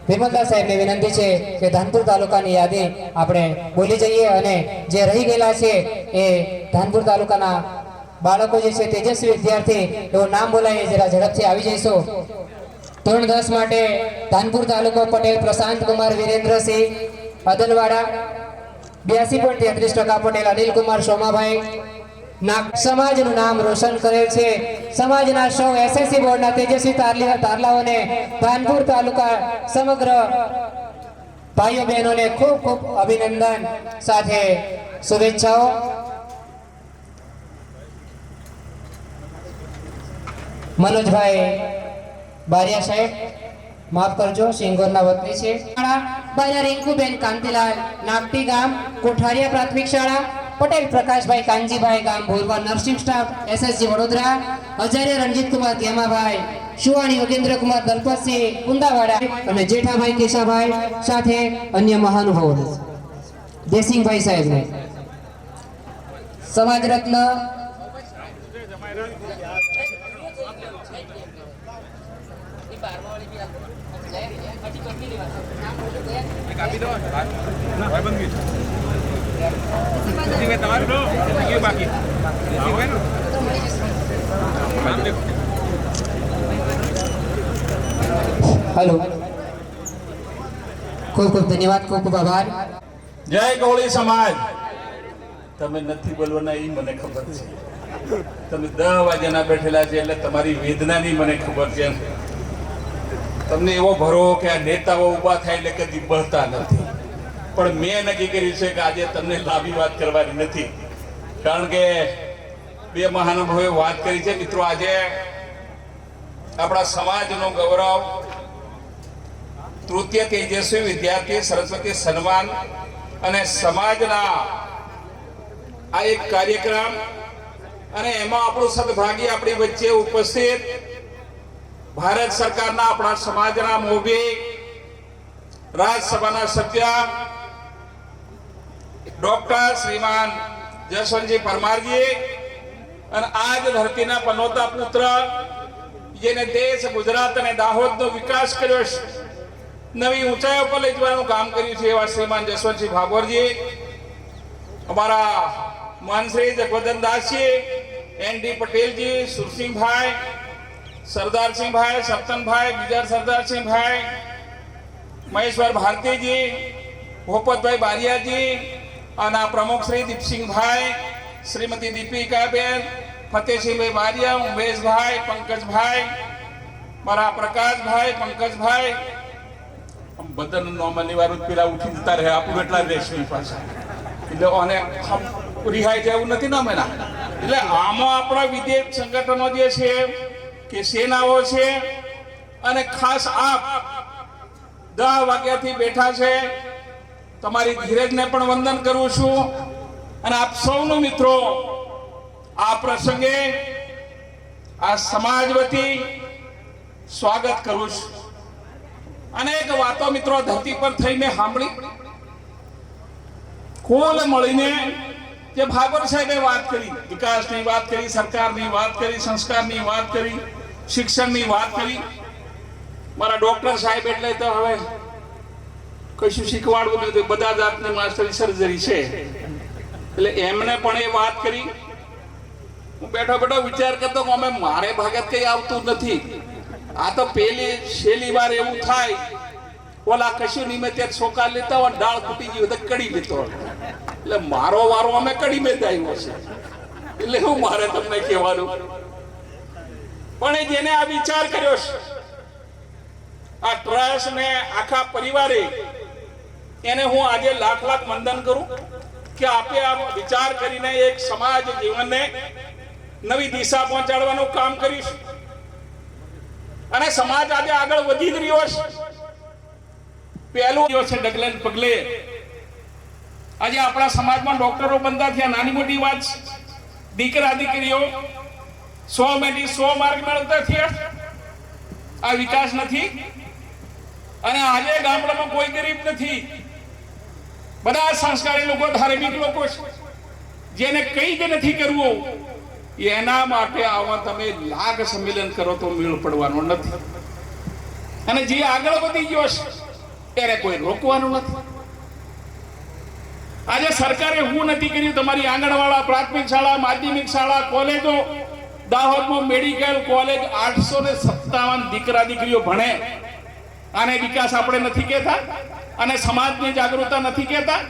E: વિમલદાસ સાહેબને વિનંતી છે કે ધાનપુર તાલુકાની યાદી આપણે બોલી જઈએ, અને જે રહી ગયેલા છે એ ધાનપુર તાલુકાના બાળકો જે છે, તેજસ્વી વિદ્યાર્થી, એવું નામ બોલાય જરા ઝડપથી આવી જઈશું. ધોરણ 10 માટે ધાનપુર તાલુકો પટેલ પ્રશાંત કુમાર વિરેન્દ્રસિંહ અદલવાડા, 82.33% પટેલ અનિલકુમાર સોમાભાઈ. સમાજનું નામ રોશન કરેલ છે. સમાજના સૌ એસએસસી બોર્ડના તેજસ્વી તારલાઓને ધાનપુર તાલુકા સમગ્ર ભાઈઓ બહેનોને ખૂબ ખૂબ અભિનંદન સાથે શુભેચ્છાઓ. મનોજભાઈ બારિયા સાહેબ, માફ કરજો, સિંગોરના વતની છે. બારિયા રિંકુબેન કાંતિલાલ, નાગટી ગામ, કોઠારિયા પ્રાથમિક શાળા. પટેલ પ્રકાશભાઈ કાનજીભાઈ, ગામ ભોરવા, nursing staff, SSG Vadodara. Acharya Ranjitkumar ગેમાભાઈ, સુવાણી યોગેન્દ્રકુમાર Dalpatsinh કુંદાવાડા, અને જેઠાભાઈ કેશાભાઈ સાથે અન્ય મહાનુભાવો. દેસિંગભાઈ સાહેબને સમાજ રત્ન હેલો, ખૂબ ખૂબ ધન્યવાદ, ખૂબ ખૂબ આભાર.
F: જય કોળી સમાજ. તમે નથી બોલવાના એ મને ખબર છે. તમે 10 વાગ્યાના બેઠેલા છે એટલે તમારી વેદનાની મને ખબર છે. તમને એવો ભરો કે આ નેતાઓ ઊભા થાય એટલે કદી બળતા નથી, પણ મેં નક્કી કર્યું છે કે આજે તમને લાંબી વાત કરવાની નથી, કારણ કે 2 મહાનુભાવોએ વાત કરી છે. મિત્રો, આજે આપણા સમાજનો ગૌરવ તૃતીય તેજસ્વી વિદ્યાર્થી સરસ્વતી સન્માન અને સમાજના આ એક કાર્યક્રમ, અને એમાં આપણું સદભાગી આપણી વચ્ચે ઉપસ્થિત ભારત સરકારના આપણા સમાજના મોભી, રાજ્યસભાના સભ્ય ડોક્ટર શ્રીમાન જસવંતજી પરમારજી, અને આજ ધરતીના પનોતા પુત્ર જેને દેશ ગુજરાત અને દાહોદનો વિકાસ કર્યો છે, નવી ઊંચાઈઓ પર લઈ જવાનું કામ કર્યું છે, એવા શ્રીમાન જસવંતસિંહ ભાભોરજી, અમારા માનશ્રી જગવર્ધનદાસજી, એનડી પટેલજી, સુરસિંહભાઈ, સરદારસિંહભાઈ, સપ્તનભાઈ, બીજા સરદારસિંહભાઈ, મહેશ્વર ભારતીજી, ભોપતભાઈ બારિયાજી, અને પ્રમુખ શ્રી દીપસિંહભાઈ, શ્રીમતી દીપિકાબેન, ફતેહસિંહભાઈ બારિયા, ઉમેશભાઈ, પંકજભાઈ, મારા પ્રકાશભાઈ, પંકજભાઈ, બધાનું નોમની વાર પેલા ઉઠી જતા રહે, આપણું એટલા રેશમી પાછા, એટલે અને રિહાઈ જાય એવું નથી ને અમે ના. એટલે આમાં આપણા વિદેશ સંગઠનો જે છે કે સેનાઓ છે અને ખાસ આપ 10 વાગ્યાથી બેઠા છે, તમારી ધીરજને પણ વંદન કરું છું અને આપ સૌનું મિત્રો આ પ્રસંગે આ સમાજ વતી સ્વાગત કરું છું. અનેક વાતો મિત્રો ધરતી પર થઈને સાંભળી, કુલ મળીને જે ભાગવત સાહેબે વાત કરી, વિકાસની વાત કરી, સરકારની વાત કરી, સંસ્કારની વાત કરી, શિક્ષણની વાત કરી. મારા ડોક્ટર સાહેબ એટલે તો હવે કશું શીખવાડવું નથી, બધા જાતની માસ્ટરી સર્જરી છે એટલે એમને પણ એ વાત કરી. હું બેઠો બેઠો વિચાર કરતો કે અમે મારે ભાગત કઈ આવતું નથી, આ તો છેલ્લી વાર એવું થાય ઓલા કશું નહીં મેં ત્યાં છોકા લેતા હોય, દાળ ફૂટી ગઈ હોય તો કડી લેતો હોય, એટલે મારો વારો અમે કડી મેં આવ્યો છે. એટલે હું મારે તમને કહેવાનું, પણ જેને આ વિચાર કર્યો છે, આ ટ્રસ્ટ ને આખા પરિવારે, એને હું આજે લાખ લાખ વંદન કરું કે આપે આ વિચાર કરીને એક સમાજ જીવનને નવી દિશા પહોંચાડવાનું કામ કરીશું અને સમાજ આજે આગળ વધી રહ્યો છે. પહેલું છે ડગલે ને પગલે આજે આપણા સમાજમાં ડોક્ટરો બનતા થયા, નાની મોટી વાત. દીકરા દીકરીઓ 100 માંથી 100 માર્ક મેળવતા થયા. આ વિકાસ નથી? અને આજે ગામડામાં કોઈ ગરીબ નથી, બધા સંસ્કારી લોકો, ધાર્મિક લોકો છે. જેને કઈ જ નથી કરવું એના માટે આવા તમે લાખ સંમેલન કરો તો મેળ પડવાનો નથી. અને જે આગળ વધી ગયો છે ત્યારે કોઈ રોકવાનું નથી. આજે સરકારે હું નથી કર્યું, તમારી આંગણવાડા, પ્રાથમિક શાળા, માધ્યમિક શાળા, કોલેજો, દાહોદમાં મેડિકલ કોલેજ 857 દીકરા દીકરીઓ ભણે. આને વિકાસ આપણે નથી કહેતા અને સમાજની જાગૃતતા નથી કહેતા.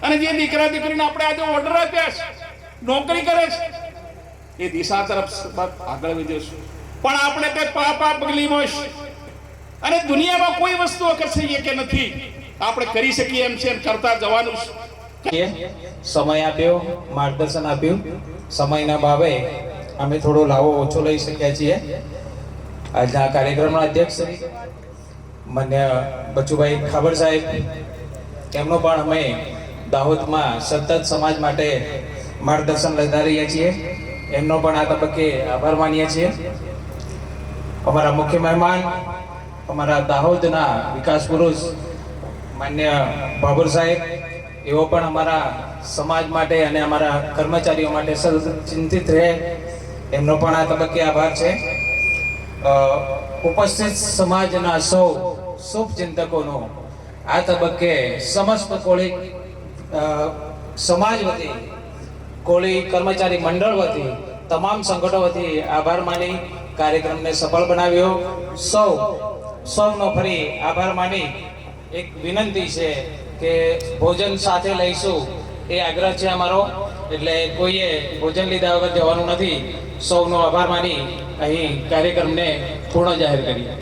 F: અને જે દીકરા દીકરીને આપણે આજે ઓર્ડર આપ્યા છે, નોકરી કરે છે, એ દિશા તરફ આગળ વધીશું. પણ આપણે તે પાપા પગલીમાં છે અને દુનિયામાં કોઈ વસ્તુ અકર્ષણીય કે નથી, આપણે કરી શકીએ એમ છે, કરતા જવાનું છે.
A: સમય આપ્યો, માર્ગદર્શન આપ્યું. સમયના ભાવે અમે થોડો લાવો ઓછો લઈ શક્યા છીએ. આજના કાર્યક્રમના અધ્યક્ષ માન્ય બચુભાઈ ખાબર સાહેબ, એમનો પણ અમે દાહોદમાં સતત સમાજ માટે માર્ગદર્શન લેતા રહ્યા છીએ. એમનો પણ આ તબક્કે આભાર માનીએ છીએ. અમારા મુખ્ય મહેમાન, અમારા દાહોદના વિકાસ પુરુષ માન્ય બાબર સાહેબ, એઓ પણ અમારા સમાજ માટે અને અમારા કર્મચારીઓ માટે સતત ચિંતિત રહે, એમનો પણ આ તબક્કે આભાર છે. ઉપસ્થિત સમાજના સૌ શુભ ચિંતકોનો આ તબક્કે સમસ્ત કોળી સમાજ વતી, કોળી કર્મચારી મંડળ વતી, તમામ સંગઠનો વતી આભાર માની કાર્યક્રમને સફળ બનાવ્યો. સૌનો ફરી આભાર માની એક વિનંતી છે કે ભોજન સાથે લઈશું એ આગ્રહ છે અમારો, એટલે કોઈએ ભોજન લીધા વગર જવાનું નથી. સૌનો આભાર માની અહીં કાર્યક્રમને પૂર્ણ જાહેર કરીએ.